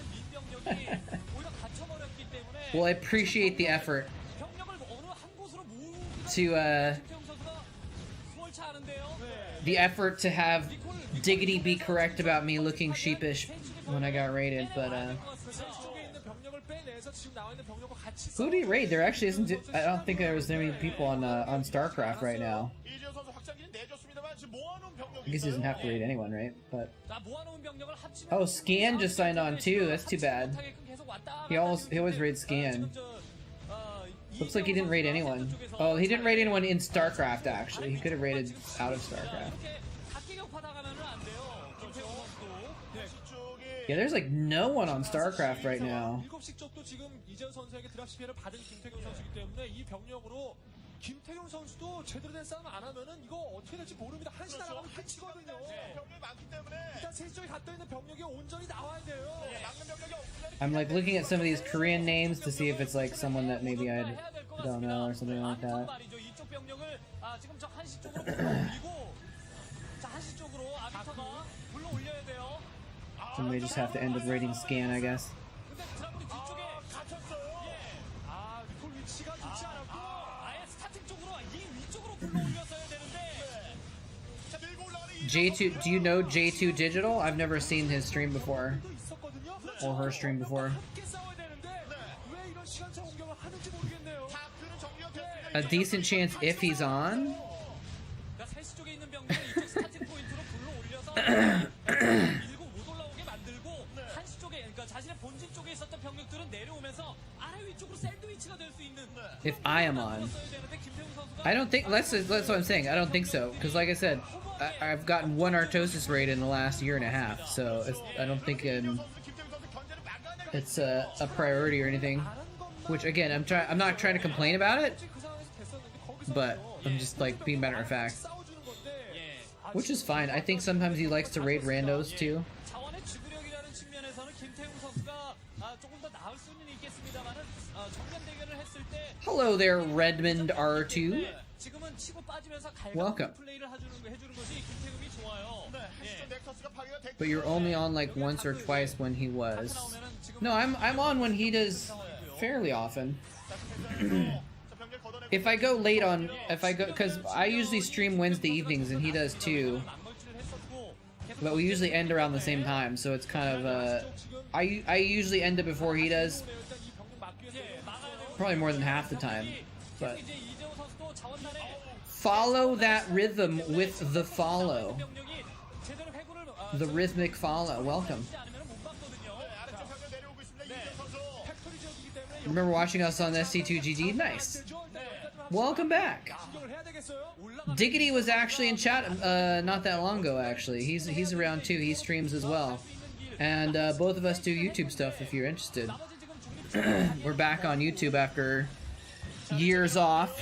Well, I appreciate the effort to have Diggity be correct about me looking sheepish when I got raided, but who do you raid? There actually isn't. I don't think there was many people on Starcraft right now. I guess he doesn't have to raid anyone, right? But oh, Scan just signed on too. That's too bad. He always raids Scan. Looks like he didn't raid anyone. Oh, he didn't raid anyone in Starcraft actually. He could have raided out of Starcraft. Yeah, there's like no one on Starcraft right now. 김태경 선수도 제대로 된 싸움 안 하면은 이거 어떻게 될지 모릅니다. 한시 나가면 끝이거든요. 병력이 많기 때문에 일단 세 쪽에 갖다 있는 병력이 온전히 나와야 돼요. 막는 병력이 없으면 I'm like looking at some of these Korean names to see if it's like someone that maybe I don't know or something like that. 이쪽 병력을 지금 저 한시 쪽으로 올리고 자 한시 쪽으로 아비터가 불러 올려야 돼요. So they just have to end with raiding Scan, I guess. 근데 드라군이 뒤쪽에 갇혔어요. 예. 리콜 위치가 좋지 않았고 아예 스타팅 쪽으로 이 위쪽으로 불러 올렸어야 되는데. J2, do you know J2 Digital? I've never seen his stream before. Or her stream before. A decent chance if he's on? If I am on. I don't think, that's what I'm saying, I don't think so. Because like I said, I've gotten one Artosis raid in the last year and a half, so I don't think it's a priority or anything. Which again, I'm not trying to complain about it, but I'm just like being matter of fact. Which is fine. I think sometimes he likes to raid randos too. Hello there, Redmond R2. Welcome. But you're only on like once or twice when he was. No, I'm on when he does fairly often. If I go late on, because I usually stream Wednesday evenings and he does too. But we usually end around the same time, so it's kind of I usually end it before he does. Probably more than half the time, but follow that rhythm with the follow. The rhythmic follow. Welcome. Remember watching us on SC2GG? Nice. Welcome back. Diggity was actually in chat not that long ago, actually. He's around too. He streams as well. And both of us do YouTube stuff if you're interested. We're back on YouTube after years off.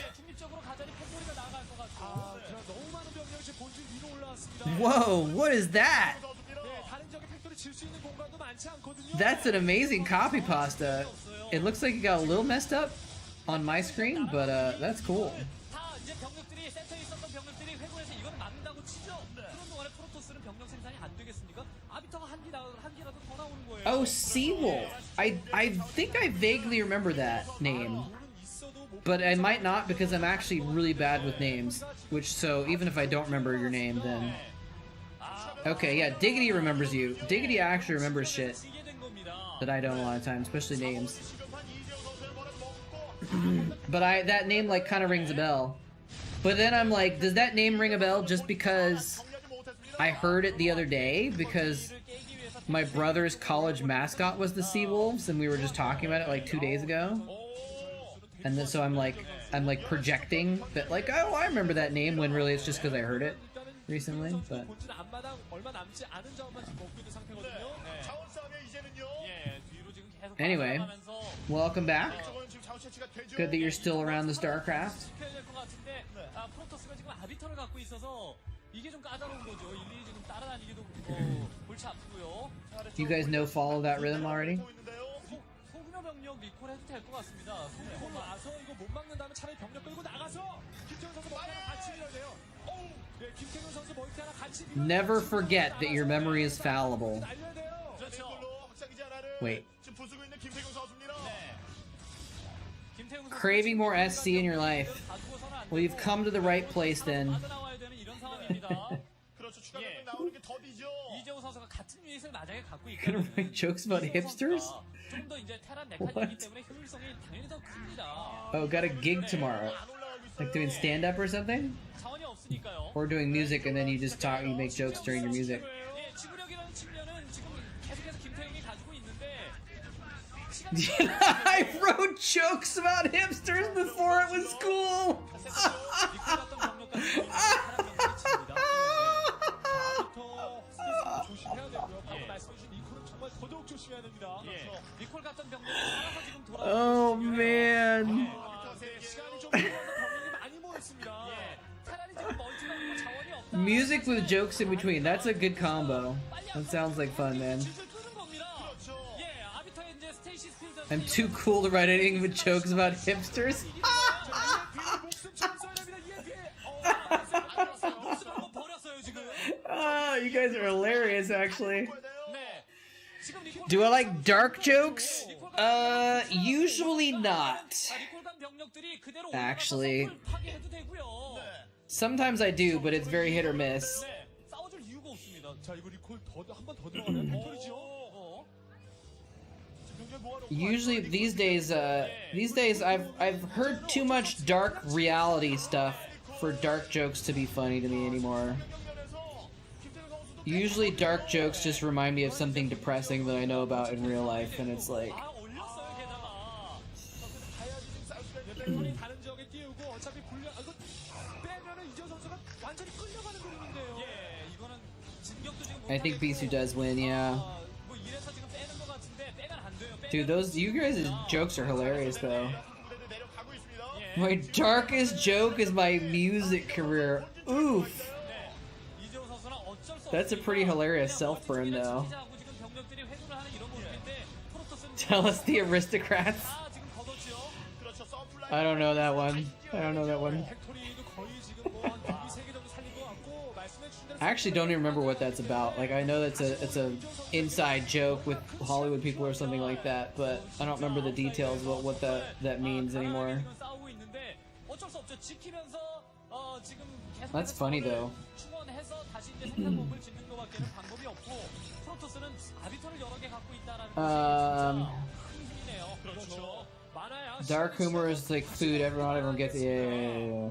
Whoa, what is that? That's an amazing copy pasta. It looks like it got a little messed up on my screen, but that's cool. Oh, Seawolf. I think I vaguely remember that name. But I might not because I'm actually really bad with names. So even if I don't remember your name, then... Okay, yeah, Diggity remembers you. Diggity actually remembers shit. that I don't a lot of times, especially names. But that name like kind of rings a bell. But then I'm like, does that name ring a bell just because I heard it the other day? Because my brother's college mascot was the Seawolves, and we were just talking about it like 2 days ago. And then so I'm like projecting that like, oh, I remember that name, when really it's just because I heard it recently. But anyway, welcome back. Good that you're still around the Starcraft. You guys know follow that rhythm already? Never forget that your memory is fallible. Wait. Craving more SC in your life. Well, you've come to the right place then. Gonna write jokes about hipsters? What? Oh, got a gig tomorrow. Like doing stand-up or something? Or doing music and then you just talk, you make jokes during your music. I wrote jokes about hipsters before it was cool! Oh man. Music with jokes in between. That's a good combo. That sounds like fun, man. I'm too cool to write anything with jokes about hipsters. You guys are hilarious, actually. Do I like dark jokes? Usually not. Actually. Sometimes I do, but it's very hit or miss. Usually these days I've heard too much dark reality stuff for dark jokes to be funny to me anymore. Usually dark jokes just remind me of something depressing that I know about in real life, and it's like... I think Bisu does win, yeah. Dude, you guys' jokes are hilarious, though. My darkest joke is my music career. Oof. That's a pretty hilarious self-burn, though. Tell us the aristocrats. I don't know that one. I don't know that one. I actually don't even remember what that's about. Like, I know it's a inside joke with Hollywood people or something like that, but I don't remember the details about what that means anymore. That's funny though. Dark humor is like food. Not everyone gets it. Yeah.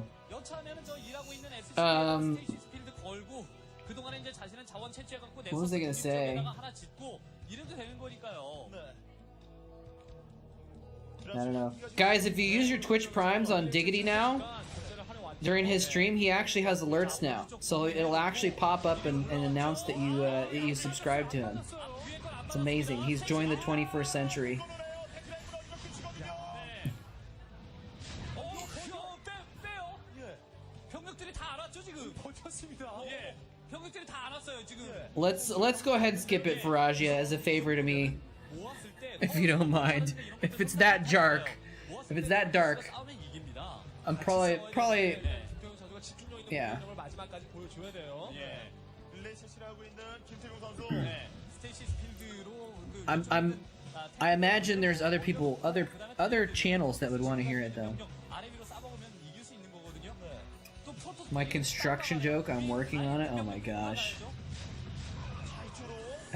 What was I gonna say? I don't know. Guys, if you use your Twitch Primes on Diggity now, during his stream, he actually has alerts now. So it'll actually pop up and announce that you subscribe to him. It's amazing. He's joined the 21st century. Let's go ahead and skip it, Farajia, as a favor to me, if you don't mind. If it's that dark, I'm probably, yeah. I imagine there's other people, other channels that would want to hear it though. My construction joke, I'm working on it. Oh my gosh.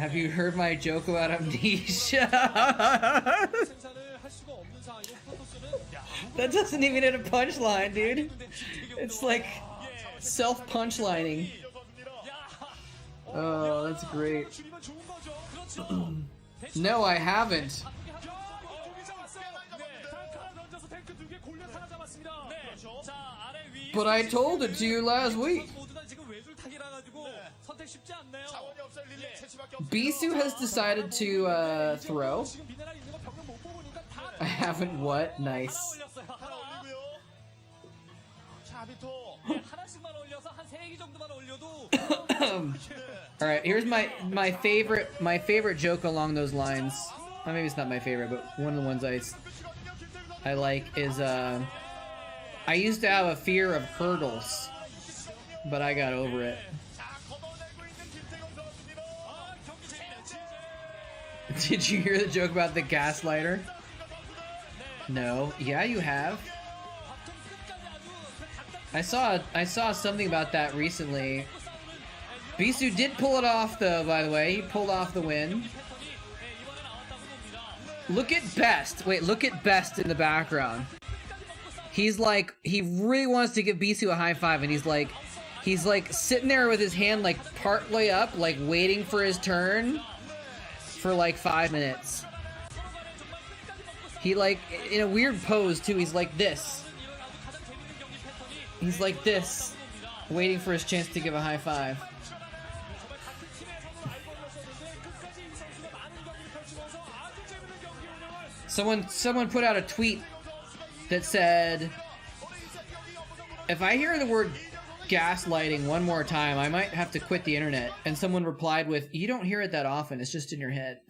Have you heard my joke about amnesia? 생산을 할 수가 없는 상황이고 프로토스는 That doesn't even hit a punchline, dude. It's like self-punchlining. Oh, that's great. 줄이면 좋은 거죠. No, I haven't. But I told it to you last week. Bisu has decided to throw. I haven't what? Nice. Alright, here's my favorite joke along those lines. Well, maybe it's not my favorite, but one of the ones I like is I used to have a fear of hurdles, but I got over it. Did you hear the joke about the gaslighter? No. Yeah, you have. I saw something about that recently. Bisu did pull it off though, by the way. He pulled off the win. Look at Best. Wait, look at Best in the background. He's like, he really wants to give Bisu a high five, and he's like sitting there with his hand like partway up, like waiting for his turn for like 5 minutes. He like, in a weird pose too, he's like this. He's like this, waiting for his chance to give a high five. Someone put out a tweet that said, if I hear the word gaslighting one more time, I might have to quit the internet. And someone replied with, you don't hear it that often, it's just in your head.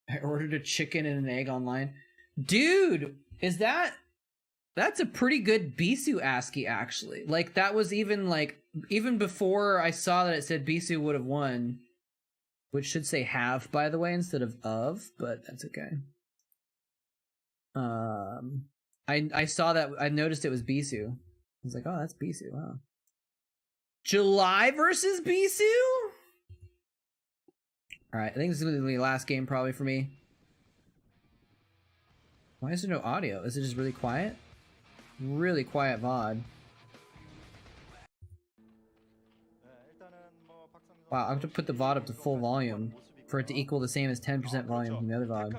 I ordered a chicken and an egg online. Dude, that's a pretty good Bisu ASCII, actually. Like, that was even before I saw that it said Bisu would have won. Which should say have, by the way, instead of, but that's okay. I saw that, I noticed it was Bisu. I was like, oh, that's Bisu, wow. July versus Bisu? Alright, I think this is going to be the last game probably for me. Why is there no audio? Is it just really quiet? Really quiet VOD. Wow, I have to put the VOD up to full volume for it to equal the same as 10% volume from the other VOD.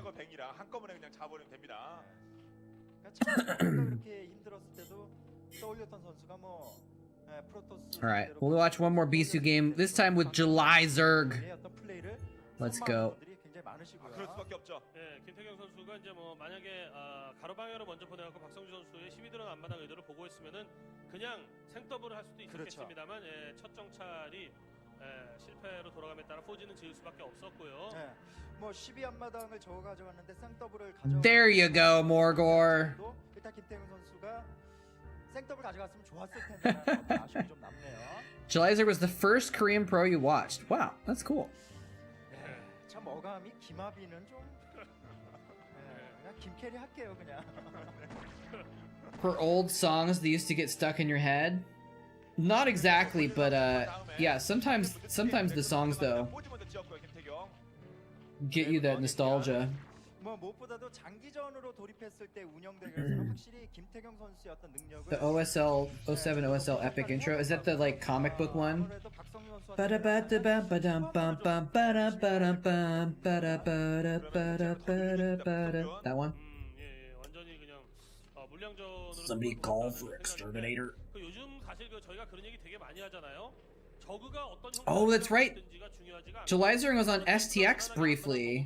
Alright, we'll watch one more Bisu game, this time with July Zerg. Let's go. 김태경 선수가 이제 뭐 만약에 가로 방향으로 먼저 보내갖고 박성주 선수의 12드론 앞마당 의도를 보고 있으면은 그냥 생더블을 할 수도 있겠습니다만 첫 정찰이 실패로 돌아감에 따라 포지는 지을 수밖에 없었고요. 뭐 12 앞마당을 저거 가져갔는데 생더블을 There you go, Morgor. 일단 김태경 선수가 생더블 가져갔으면 좋았을 텐데 아쉬움이 좀 남네요. July Zerg was the first Korean pro you watched. Wow, that's cool. 참 어감이 김아비는 좀 그냥 김캐리 할게요 그냥. For old songs that used to get stuck in your head? Not exactly, but yeah, sometimes the songs though get you that nostalgia. 뭐 무엇보다도 장기전으로 돌입했을 때 운영대결에서는 확실히 김태경 선수의 어떤 능력을 The OSL 07 OSL epic intro, is that the like comic book one? That one? 완전히 그냥 물량전으로 Somebody call for exterminator. 요즘 사실 저희가 그런 얘기 되게 많이 하잖아요. 저그가 어떤 Oh, that's right. 중요하지가 July Zerg was on STX briefly.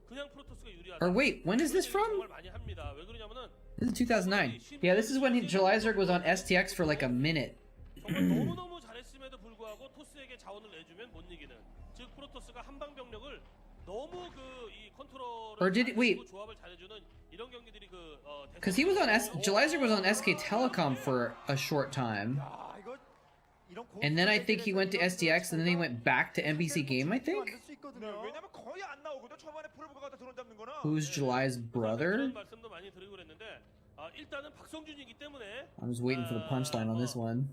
그냥 프로토스가 유리하다. Or wait, when is this from? 정말 많이 합니다. 왜 그러냐면은 This is 2009. Yeah, this is when July Zerg was on STX for like a minute. 정말 너무너무 잘했음에도 불구하고 토스에게 자원을 내주면 못 이기는. 즉 프로토스가 한방 병력을 너무 이 컨트롤을 Or did it, wait? 조합을 잘해주는 이런 경기들이 Because he was on July Zerg was on SK Telecom for a short time. And then I think he went to STX and then he went back to NBC Game, I think? Who's July's brother? 일단은 박성준이기 때문에 I was waiting for the punchline on this one.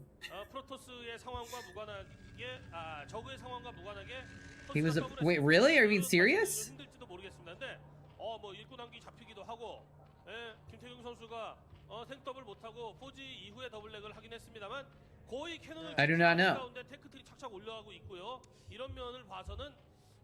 프로토스의 상황과 무관하게 저그의 상황과 무관하게 He was wait, really? Are you being serious? 힘들지도 모르겠습니다. 근데 뭐 일꾼 한기 잡히기도 하고 김태경 선수가 탱더블 못하고 포지 이후에 더블렉을 하긴 했습니다만 거의 캐논을 I do not know. 가운데 테크트리 착착 올려가고 있고요. 이런 면을 봐서는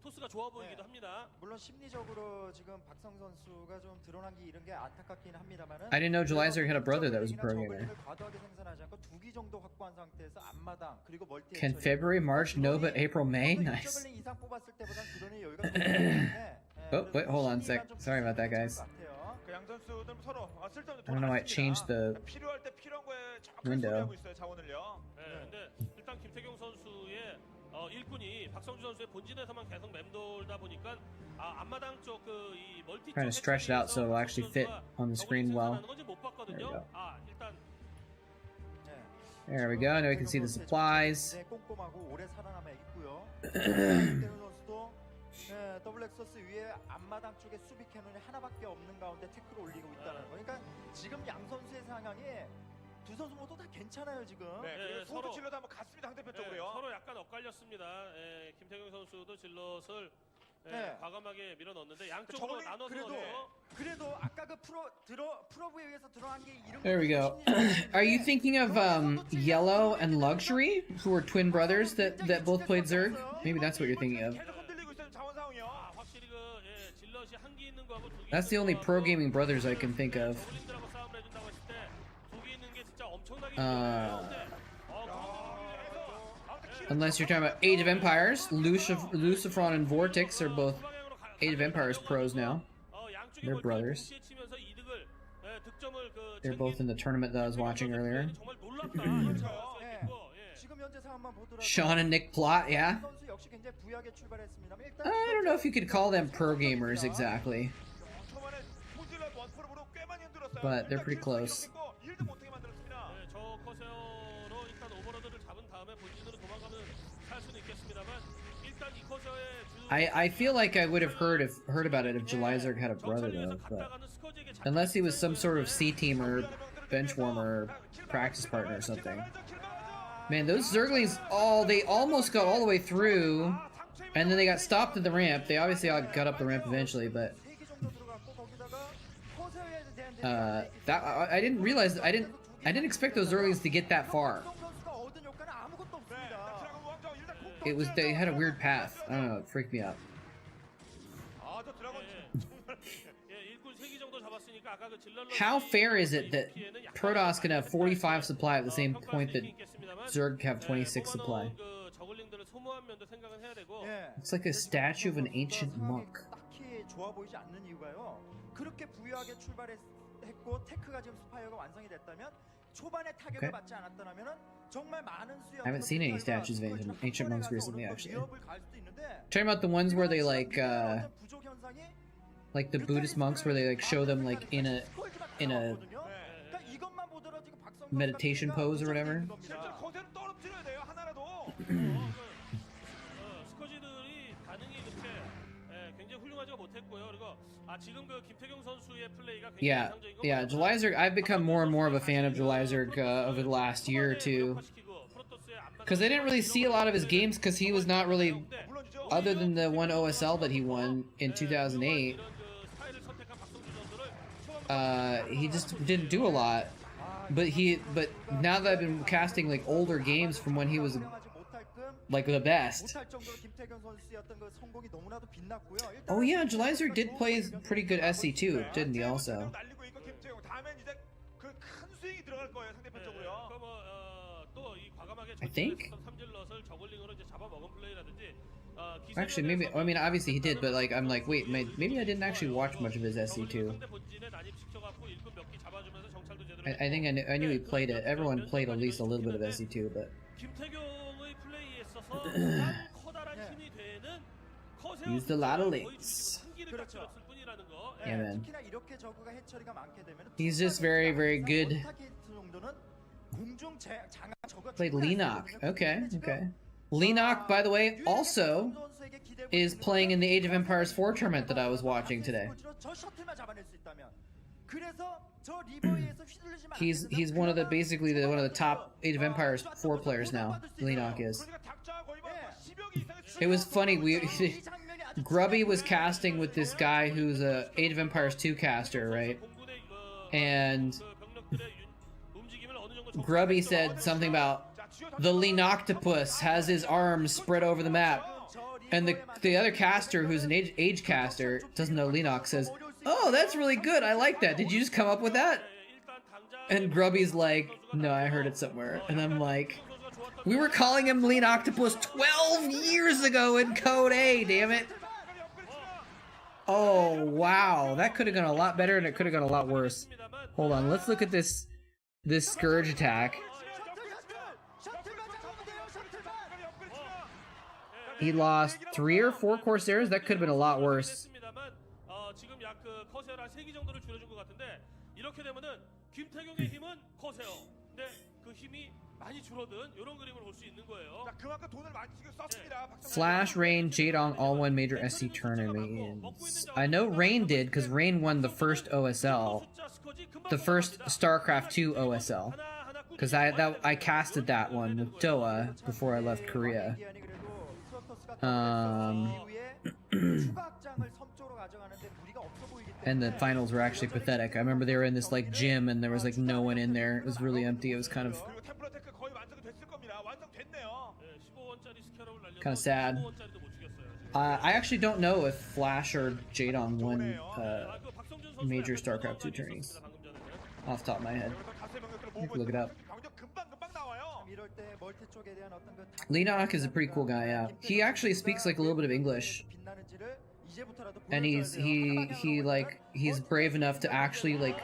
토스가 좋아 보이기도 합니다. 물론 심리적으로 지금 박성 선수가 좀 드러난 게 이런 게 안타깝긴 합니다만은 I didn't know Julyzer had a brother that was a programmer. 과도하게 생산하지 않고 2기 정도 확보한 상태에서 앞마당 그리고 멀티 Can February, March, no, but April, May? Nice. 이상 뽑았을 때보단 드론의 여유가 더 있는데 Oh, wait, hold on a sec. Sorry about that, guys. 그양 선수들 서로 쓸데없는 I don't know why it changed the 필요할 때 필요한 거에 window. 하고 있어요 자원을요. 근데 일단 김태경 선수의 일꾼이 박성준 선수의 본진에서만 계속 맴돌다 보니까 앞마당 쪽 그 이 멀티 Trying to stretch it out so it'll actually fit on the screen well. There we go. 일단 There we go. Now we can see the supplies. 꼼꼼하고 오래 살아남아 있고요. 선수도 더블 엑서스 위에 앞마당 쪽에 수비 캐논이 하나밖에 없는 가운데 태클을 올리고 있다는 거. 그러니까 지금 양 선수의 상황이 두 선수 모두 다 괜찮아요 지금. 그리고 서로 질러도 한번 갔습니다 상대편 쪽으로요. 서로 약간 엇갈렸습니다. 김태경 선수도 질럿을 과감하게 밀어넣는데 양쪽으로 나눠서 그래도 아까 그 프로브에 의해서 들어간 게 이런. There we go. Are you thinking of Yellow and Luxury, who were twin brothers that both played Zerg? Maybe that's what you're thinking of. That's the only pro gaming brothers I can think of. Unless you're talking about Age of Empires, Lucifron and Vortex are both Age of Empires pros now. They're brothers. They're both in the tournament that I was watching earlier. Sean and Nick Plot, yeah. I don't know if you could call them pro gamers exactly, but they're pretty close. I feel like I would have heard about it if Julyzer had a brother though, but unless he was some sort of C team or bench warmer, practice partner or something. Man, those Zerglings, they almost got all the way through, and then they got stopped at the ramp. They obviously all got up the ramp eventually, but I didn't realize I didn't expect those Zerglings to get that far. They had a weird path. I don't know, it freaked me out. How fair is it that Protoss can have 45 supply at the same point that Zerg have 26 supply? It's like a statue of an ancient monk. Okay. I haven't seen any statues of ancient monks recently, actually. Talking about the ones where they like the Buddhist monks, where they like show them like in a meditation pose or whatever. Yeah, Julyzer, I've become more and more of a fan of Julyzer over the last year or two. Because I didn't really see a lot of his games because he was not really, other than the one OSL that he won in 2008, he just didn't do a lot. But now that I've been casting like older games from when he was like the best. Oh yeah, Julyzer did play pretty good SC too, didn't he also? I think? Actually, maybe, I mean, obviously he did, but like, I'm like, wait, maybe I didn't actually watch much of his SC2. I think I knew he played it. Everyone played at least a little bit of SC2, but... Used a lot of links. Yeah, man. He's just very, very good. Played Lenok. Okay, okay. Lenok, by the way, also is playing in the Age of Empires 4 tournament that I was watching today. He's one of the basically one of the top Age of Empires 4 players now. Leenock is. It was funny. Grubby was casting with this guy who's a Age of Empires 2 caster, right? And Grubby said something about the Leenoctopus has his arms spread over the map, and the other caster, who's an age caster, doesn't know Leenock, says, "Oh, that's really good. I like that. Did you just come up with that?" And Grubby's like, "No, I heard it somewhere." And I'm like, "We were calling him Leenoctopus 12 years ago in Code A, damn it." Oh, wow. That could have gone a lot better, and it could have gone a lot worse. Hold on, let's look at this Scourge attack. He lost 3 or 4 Corsairs? That could have been a lot worse. Flash, Rain, Jaedong, all won major SC tournaments. I know Rain did, because Rain won the first OSL. The first Starcraft 2 OSL. Because I casted that one with Doa before I left Korea. And the finals were actually pathetic. I remember they were in this like gym and there was like no one in there. It was really empty. It was kind of sad. I actually don't know if Flash or Jaedong won major Starcraft 2 tourneys off the top of my head. I can look it up. Leenock is a pretty cool guy, yeah. He actually speaks like a little bit of English. And he's brave enough to actually like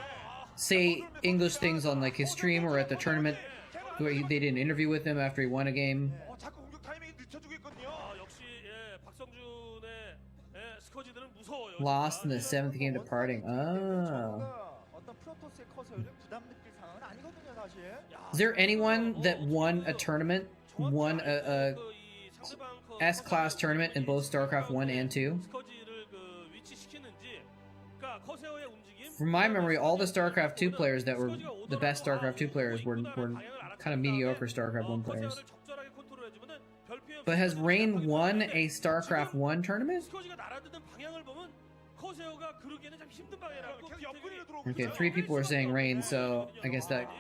say English things on like his stream or at the tournament. They did an interview with him after he won a game. Lost in the 7th game departing. Oh. Is there anyone that won a tournament, won a S-class tournament in both StarCraft 1 and 2? From my memory, all the StarCraft 2 players that were the best StarCraft 2 players were kind of mediocre StarCraft 1 players. But has Rain won a StarCraft 1 tournament? Okay, 3 people are saying Rain, so I guess that...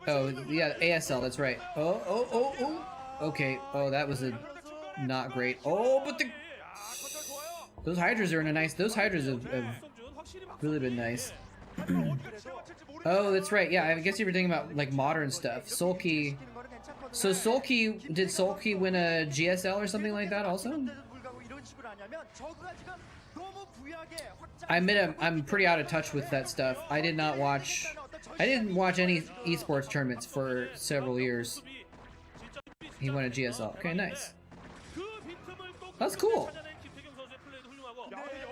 Oh, yeah, ASL, that's right. Oh. Okay, oh, that was not great. Oh, but those Hydras are in a nice... Those Hydras have really been nice. Oh, that's right, yeah, I guess you were thinking about, like, modern stuff. Sulky... So did Sulky win a GSL or something like that also? I admit I'm pretty out of touch with that stuff. I didn't watch any esports tournaments for several years. He won a GSL. Okay, nice. That's cool.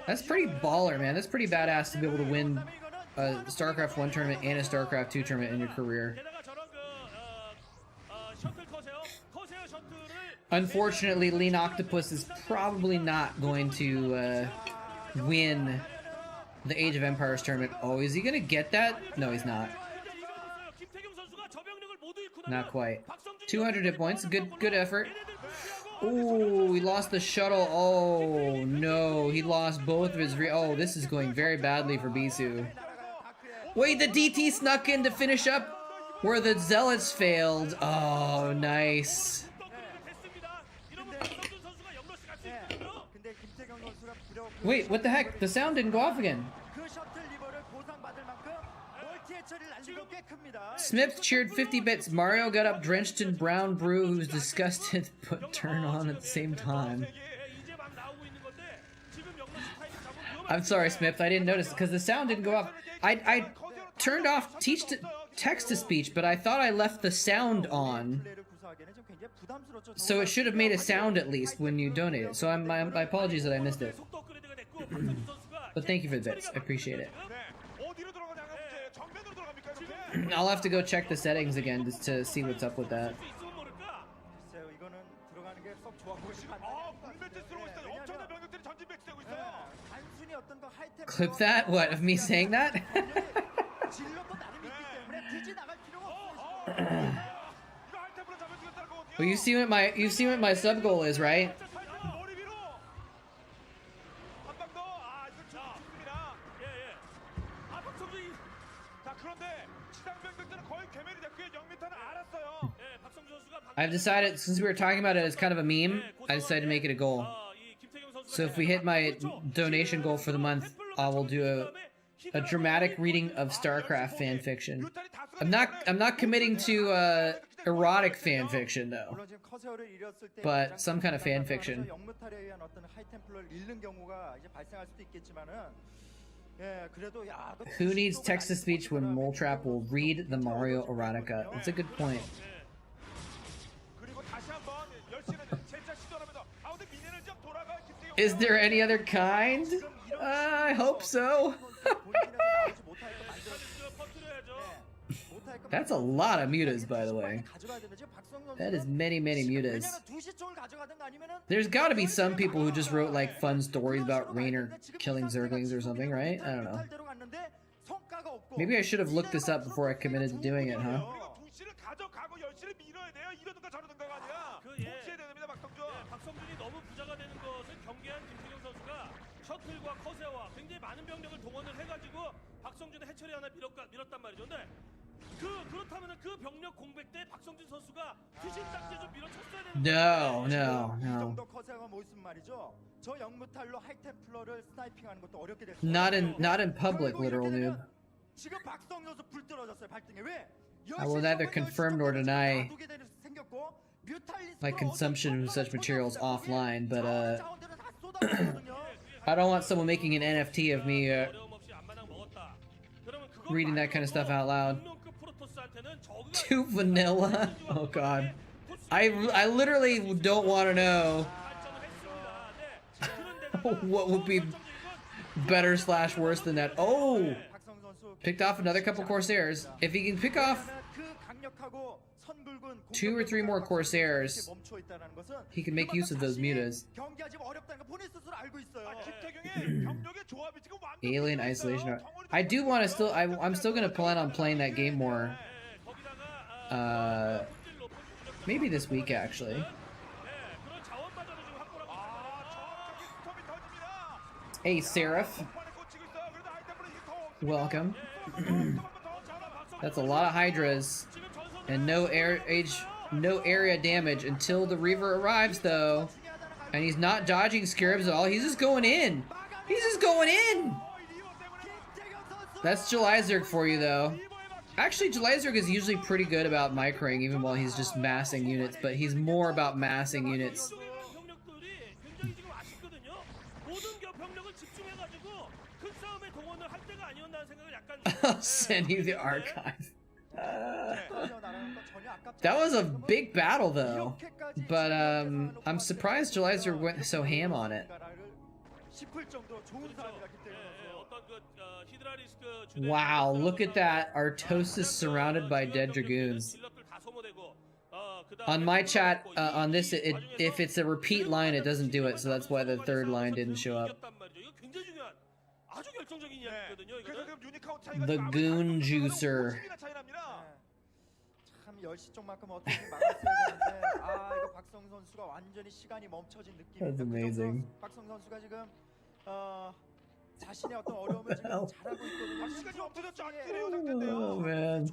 That's pretty baller, man. That's pretty badass to be able to win a StarCraft 1 tournament and a StarCraft 2 tournament in your career. Unfortunately, Leenoctopus is probably not going to win the Age of Empires tournament. Oh, is he gonna get that? No, he's not. Not quite. 200 hit points. Good effort. Ooh, he lost the shuttle. Oh no, he lost both of his. Oh, this is going very badly for Bisu. Wait, the DT snuck in to finish up where the Zealots failed. Oh, nice. Wait, what the heck? The sound didn't go off again. Smith cheered 50 bits. Mario got up drenched in brown brew, who was disgusted but turned on at the same time. I'm sorry, Smith. I didn't notice because the sound didn't go off. I turned off text-to-speech, but I thought I left the sound on. So it should have made a sound at least when you donated. So my apologies that I missed it. But thank you for the bits. I appreciate it. I'll have to go check the settings again just to see what's up with that. Clip that? What, of me saying that? 질럿도 나름 있기 때문에 굳이 나갈 필요가 없어요. 이거 하이템플러 잡아주겠다는 거거든요. Well, you've seen what my sub goal is, right? 머리 위로. 한 방 더. 아, 이거 좋습니다. 예. 아, 박성준이. 자, 그런데 지상병력들은 거의 괴멸이 됐고요. 0m는 알았어요. 예, 박성준 선수가 I've decided, since we were talking about it as kind of a meme, I decided to make it a goal. 이 김태경 선수가 So if we hit my donation goal for the month, I will do a dramatic reading of Starcraft fan fiction. I'm not committing to erotic fan fiction though, 물론 지금 커세어를 잃었을 때 but some kind of fan fiction. 영무탈에 의한 어떤 하이템플러를 잃는 경우가 이제 발생할 수도 있겠지만은 예, 그래도 야, Who needs text-to-speech when moletrap will read the Mario erotica? That's a good point. 그리고 다시 한번 열심히 재차 시도하면서 아우데 미네를 좀 돌아가 김태경. Is there any other kind? I hope so. That's a lot of mutas, by the way. That is many mutas. There's gotta be some people who just wrote like fun stories about Raynor killing Zerglings or something, right? I don't know. Maybe I should have looked this up before I committed to doing it, huh? 두시를 가져가고 열심히 밀어야 돼요. 이러든가 저러든가가 아니라 동시에 됩니다, 박성준. 박성준이 너무 부자가 되는 것을 경계한 김태경 선수가 셔틀과 커세어와 굉장히 많은 병력을 동원을 해가지고 박성준의 해처리 하나 밀었단 말이죠. 근데 그렇다면 그 병력 공백 때 박성준 선수가 뒤진딱지 좀 밀어쳤어야 되는 No. 이 정도 커세어가 뭐 있으면 말이죠. 저 영무탈로 하이템플러를 스나이핑하는 것도 어렵게 됐어요. Not in public, literal noob. 지금 박성준 선수 불 떨어졌어요. 발등에 왜? I will neither confirm nor deny my consumption of such materials offline, but I don't want someone making an NFT of me reading that kind of stuff out loud. Too vanilla? Oh god. I literally don't want to know what would be better / worse than that. Oh! Picked off another couple Corsairs. If he can pick off 2 or 3 more Corsairs, he can make use of those mutas. Alien Isolation. I do want to still. I'm still gonna plan on playing that game more. Maybe this week actually. Hey, Seraph. Welcome. That's a lot of Hydras, and no area damage until the Reaver arrives, though. And he's not dodging Scarabs at all. He's just going in. He's just going in. That's Zerg for you, though. Actually, Zerg is usually pretty good about microing, even while he's just massing units. But he's more about massing units. I'll send you the archive. That was a big battle, though. But I'm surprised Zerg went so ham on it. Wow, look at that. Artosis surrounded by dead Dragoons. On my chat, on this, if it's a repeat line, it doesn't do it, so that's why the third line didn't show up. The Goon Juicer. That's amazing. Oh man.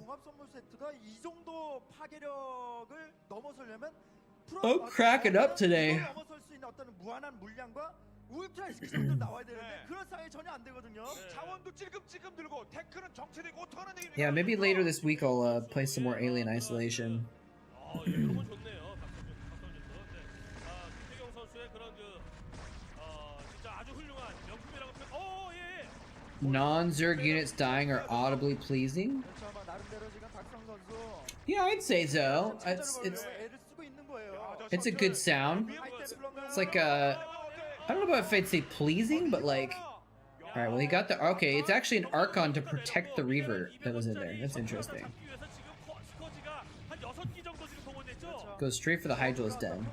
Oh, crack it up today. Yeah, maybe later this week I'll play some more Alien Isolation. Non-Zerg units dying are audibly pleasing? Yeah, I'd say so. It's a good sound. It's like a... I don't know if I'd say pleasing, but like... Alright, well he got the... Okay, it's actually an Archon to protect the Reaver that was in there. That's interesting. Goes straight for the Hydralisk den.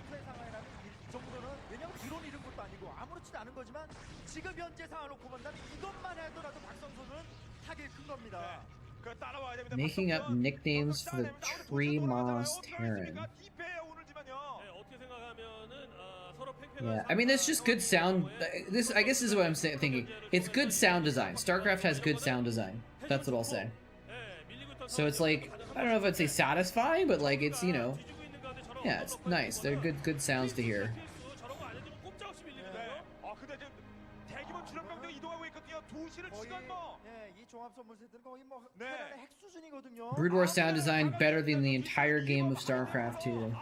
Making up nicknames for the Tree Moss Terran. Yeah, I mean, that's just good sound. This, I guess, is what I'm thinking. It's good sound design. Starcraft has good sound design. That's what I'll say. So it's like, I don't know if I'd say satisfying, but like it's, you know, yeah, it's nice. They're good sounds to hear. Brood War sound design better than the entire game of Starcraft 2.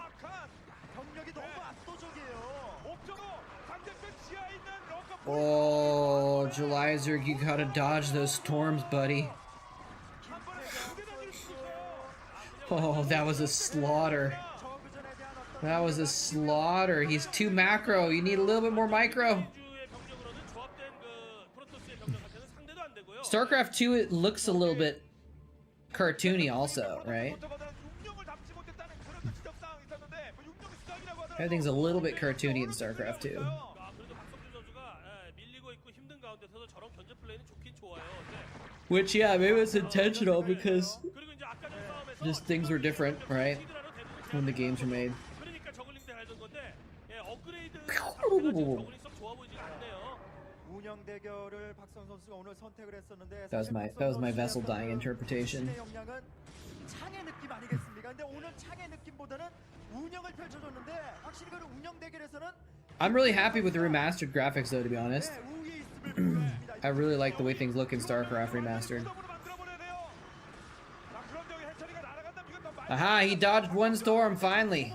Oh, July Zerg, you gotta dodge those storms, buddy. Oh, that was a slaughter. That was a slaughter. He's too macro. You need a little bit more micro. Starcraft 2, it looks a little bit cartoony also, right? Everything's a little bit cartoony in Starcraft 2. Which, yeah, maybe it's intentional because just things were different, right? When the games were made. That was my vessel dying interpretation. I'm really happy with the remastered graphics though, to be honest. I really like the way things look in Starcraft remastered. Aha, he dodged one storm finally.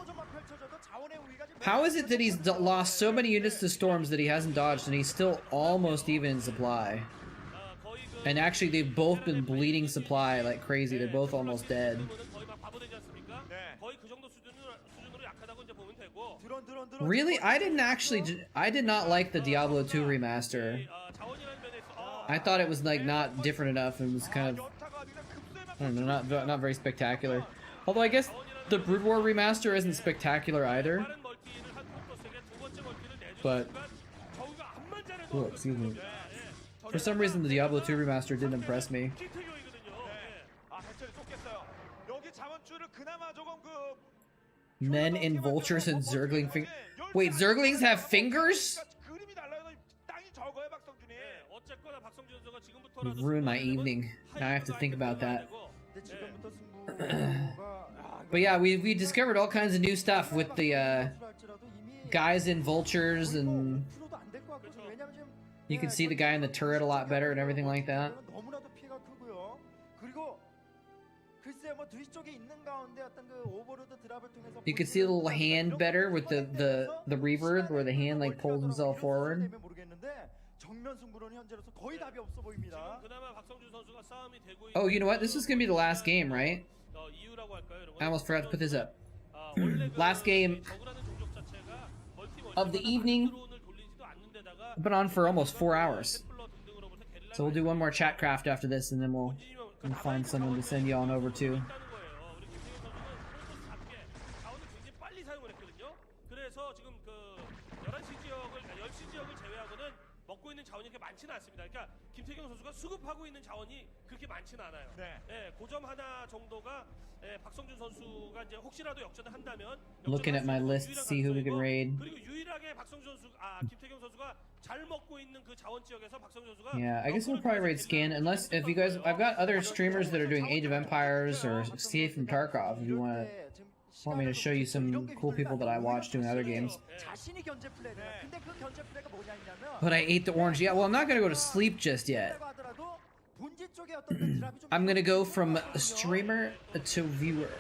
How is it that he's lost so many units to storms that he hasn't dodged and he's still almost even in supply? And actually they've both been bleeding supply like crazy. They're both almost dead. Really? I did not like the Diablo 2 remaster. I thought it was like not different enough and was kind of, I don't know, not very spectacular. Although I guess the Brood War remaster isn't spectacular either. But, oh, excuse me. For some reason the Diablo 2 remaster didn't impress me. Men in vultures and zergling fingers. Wait, zerglings have fingers? You've ruined my evening. Now I have to think about that. But yeah, we discovered all kinds of new stuff with the guys in vultures, and you can see the guy in the turret a lot better and everything like that. You can see the little hand better with the reverb where the hand like pulls himself forward. Oh, you know what? This is gonna be the last game, right? I almost forgot to put this up. Last game of the evening. I've been on for almost 4 hours. So we'll do one more Chatcraft after this, and then we'll find someone to send you on over to. 먹고 있는 자원이 그렇게 많지는 않습니다. 그러니까 김태경 선수가 수급하고 있는 자원이 그렇게 많지는 않아요. 네. 예, 고점 하나 정도가 박성준 선수가 이제 혹시라도 역전을 한다면 Looking at my list, see who we can raid. 그리고 유일하게 박성준 선수 김태경 선수가 잘 먹고 있는 그 자원 지역에서 박성준 선수가 Yeah, I guess we'll probably raid skin unless if you guys I've got other streamers that are doing Age of Empires or Escape from Tarkov if you want me to show you some cool people that I watch doing other games. But I ate the orange. Yeah, well, I'm not going to go to sleep just yet. I'm going to go from streamer to viewer.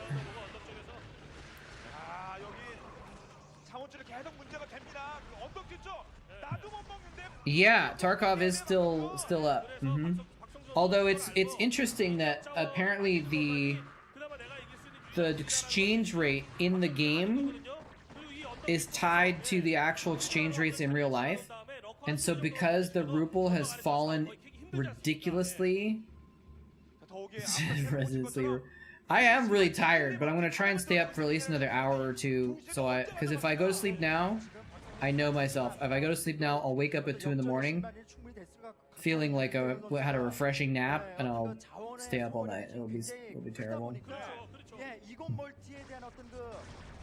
Yeah, Tarkov is still up. Although it's interesting that apparently the exchange rate in the game is tied to the actual exchange rates in real life. And so because the ruble has fallen ridiculously, I am really tired, but I'm going to try and stay up for at least another hour or two. So because if I go to sleep now, I know myself. If I go to sleep now, I'll wake up at 2 in the morning feeling like I had a refreshing nap and I'll stay up all night. It'll be terrible.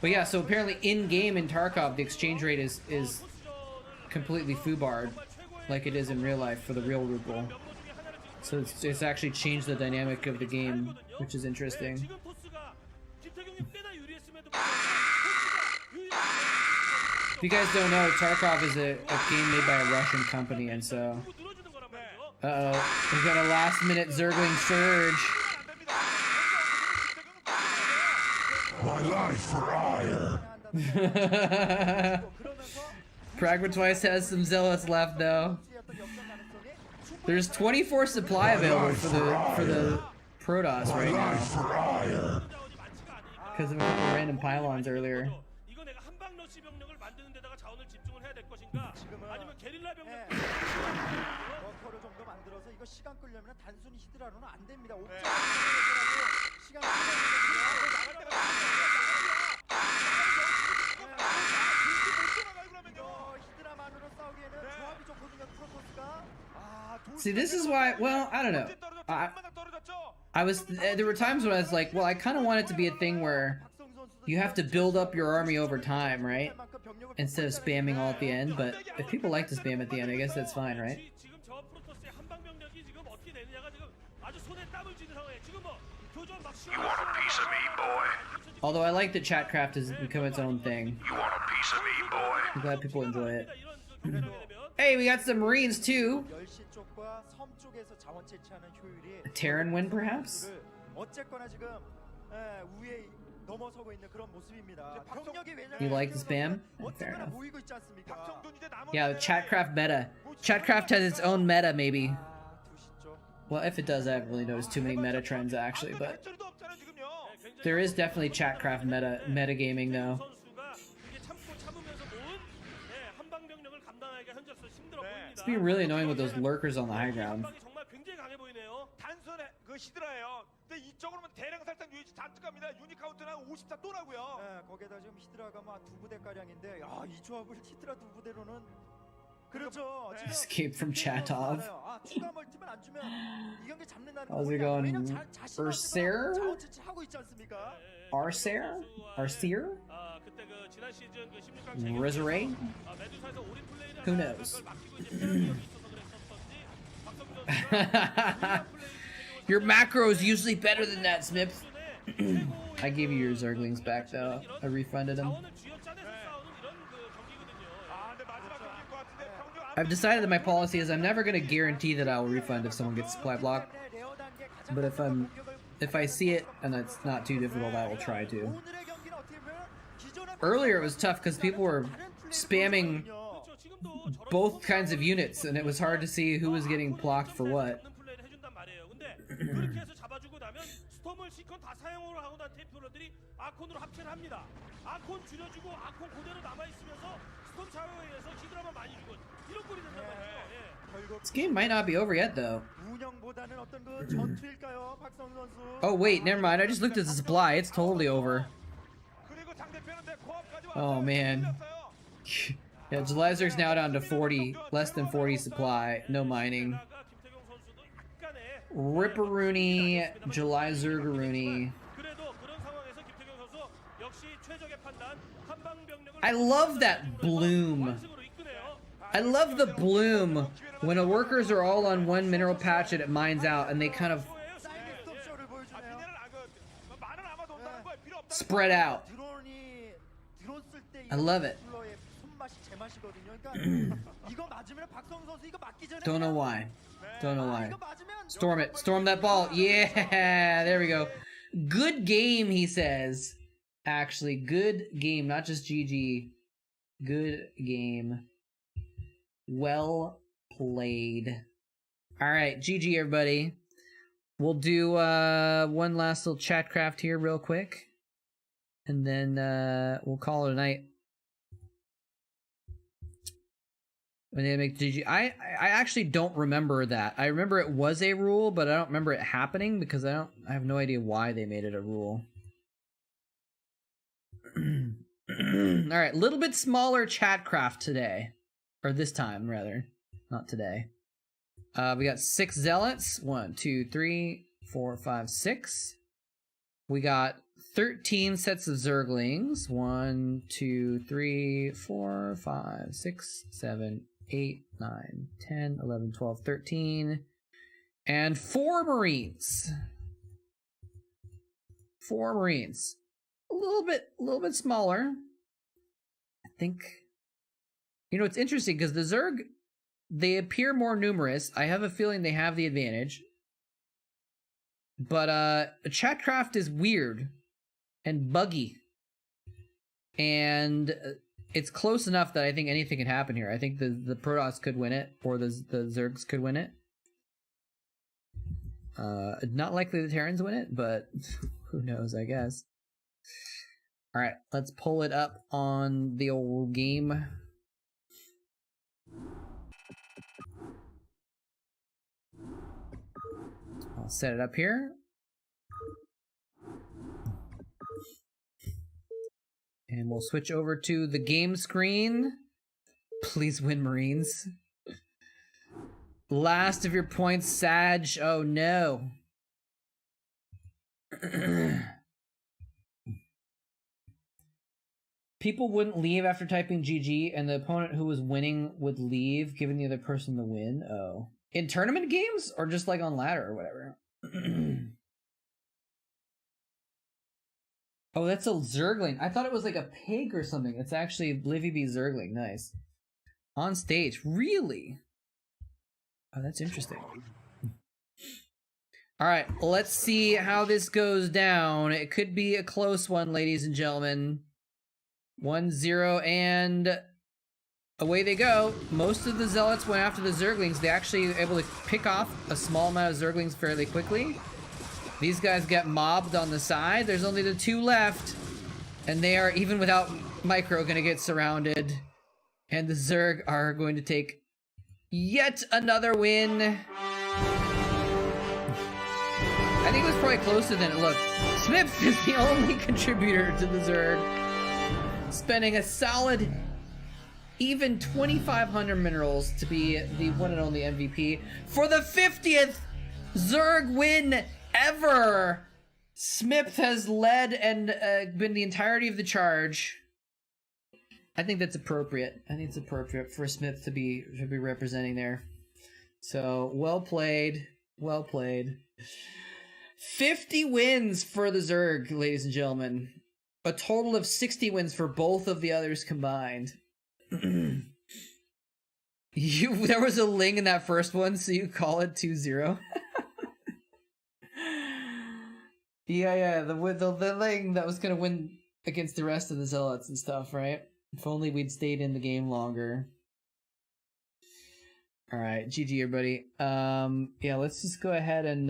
But yeah, so apparently in game in Tarkov the exchange rate is completely foobarred, like it is in real life for the real ruble. So it's actually changed the dynamic of the game, which is interesting. If you guys don't know, Tarkov is a game made by a Russian company, and so... Uh-oh, we've got a last-minute Zergling surge. My life for ire. Pragma Twice has some zealots left, though. There's 24 supply available for the Protoss right now. Because of a couple random pylons earlier. See, this is why, well, I don't know. There were times when I was like, well, I kind of want it to be a thing where you have to build up your army over time, right? Instead of spamming all at the end, but if people like to spam at the end, I guess that's fine, right? You want a piece of me, boy? Although I like that Chatcraft has become its own thing. You want a piece of me, boy? I'm glad people enjoy it. Hey, we got some Marines too. A Terran win, perhaps? You like the spam? Fair enough. Yeah, Chatcraft meta. Chatcraft has its own meta, maybe. Well, if it does, I haven't really noticed too many meta trends, actually, but... There is definitely Chatcraft metagaming, though. It's been really annoying with those lurkers on the high ground. Escape from Chatov. How's it going? Ursair? Arsair? Arseer? Resurrect? Who knows? Your macro is usually better than that, Smips. I gave you your Zerglings back, though. I refunded them. I've decided that my policy is I'm never going to guarantee that I'll refund if someone gets supply blocked. But if I see it and it's not too difficult, I will try to. Earlier it was tough because people were spamming both kinds of units and it was hard to see who was getting blocked for what. This game might not be over yet, though. Oh wait, never mind. I just looked at the supply. It's totally over. Oh man. Yeah, July Zerg's now down to 40, less than 40 supply, no mining. Ripperoony, July Zergaroony. I love that bloom. I love the bloom when the workers are all on one mineral patch and it mines out and they kind of spread out. I love it. Don't know why. Don't know why. Storm it. Storm that ball. Yeah, there we go. Good game, he says. Actually, good game, not just GG. Good game. Well played. Alright, GG everybody. We'll do one last little Chatcraft here real quick. And then we'll call it a night. When they make GG, I actually don't remember that. I remember it was a rule, but I don't remember it happening because I have no idea why they made it a rule. All right, a little bit smaller Chatcraft today, or this time rather, not today. We got 6 zealots. 1, 2, 3, 4, 5, 6. We got 13 sets of zerglings. 1, 2, 3, 4, 5, 6, 7, 8, 9, 10, 11, 12, 13. And 4 marines. 4 marines. A little bit smaller. I think. You know, it's interesting because the Zerg, they appear more numerous. I have a feeling they have the advantage. But Chatcraft is weird and buggy. And it's close enough that I think anything can happen here. I think the Protoss could win it, or the Zergs could win it. Not likely the Terrans win it, but who knows, I guess. Alright, let's pull it up on the old game. I'll set it up here. And we'll switch over to the game screen. Please win, Marines. Last of your points, Sag. Oh no. People wouldn't leave after typing GG, and the opponent who was winning would leave, giving the other person the win. Oh. In tournament games? Or just like on ladder or whatever? Oh, that's a Zergling. I thought it was like a pig or something. It's actually Livy B Zergling. Nice. On stage. Really? Oh, that's interesting. Alright, let's see how this goes down. It could be a close one, ladies and gentlemen. 1-0, and away they go. Most of the Zealots went after the Zerglings. They actually were able to pick off a small amount of Zerglings fairly quickly. These guys get mobbed on the side. There's only the 2 left. And they are, even without Micro, going to get surrounded. And the Zerg are going to take yet another win. I think it was probably closer than it looked. Smith is the only contributor to the Zerg, spending a solid even 2,500 minerals to be the one and only MVP for the 50th Zerg win ever. Smith has led and been the entirety of the charge. I think that's appropriate. I think it's appropriate for Smith to be representing there. So well played, well played. 50 wins for the Zerg, ladies and gentlemen. A total of 60 wins for both of the others combined. There was a Ling in that first one, so you call it 2-0. yeah, the Ling that was gonna win against the rest of the Zealots and stuff, right? If only we'd stayed in the game longer. Alright, GG everybody. Yeah, let's just go ahead and,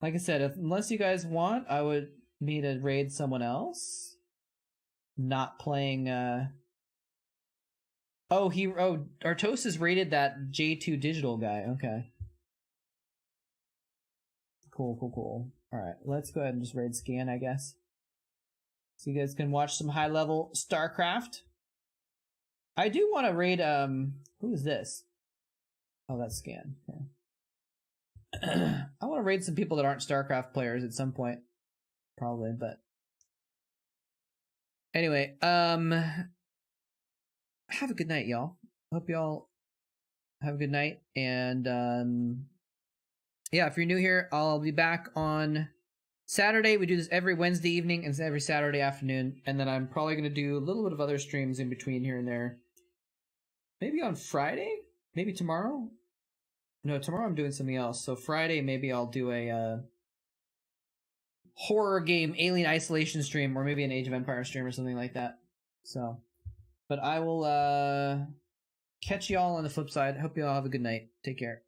like I said, unless you guys want, I would me to raid someone else. Not playing, Artos has raided that J2 Digital guy, okay. Cool. Alright, let's go ahead and just raid scan, I guess. So you guys can watch some high-level Starcraft. I do want to raid, who is this? Oh, that's scan. Okay. I want to raid some people that aren't Starcraft players at some point. Probably, but... Anyway, have a good night, y'all. Hope y'all have a good night. And, yeah, if you're new here, I'll be back on Saturday. We do this every Wednesday evening and every Saturday afternoon. And then I'm probably going to do a little bit of other streams in between here and there. Maybe on Friday? Maybe tomorrow? No, tomorrow I'm doing something else. So Friday, maybe I'll do a horror game Alien Isolation stream, or maybe an Age of Empires stream or something like that. So, but I will catch y'all on the flip side. Hope y'all have a good night. Take care.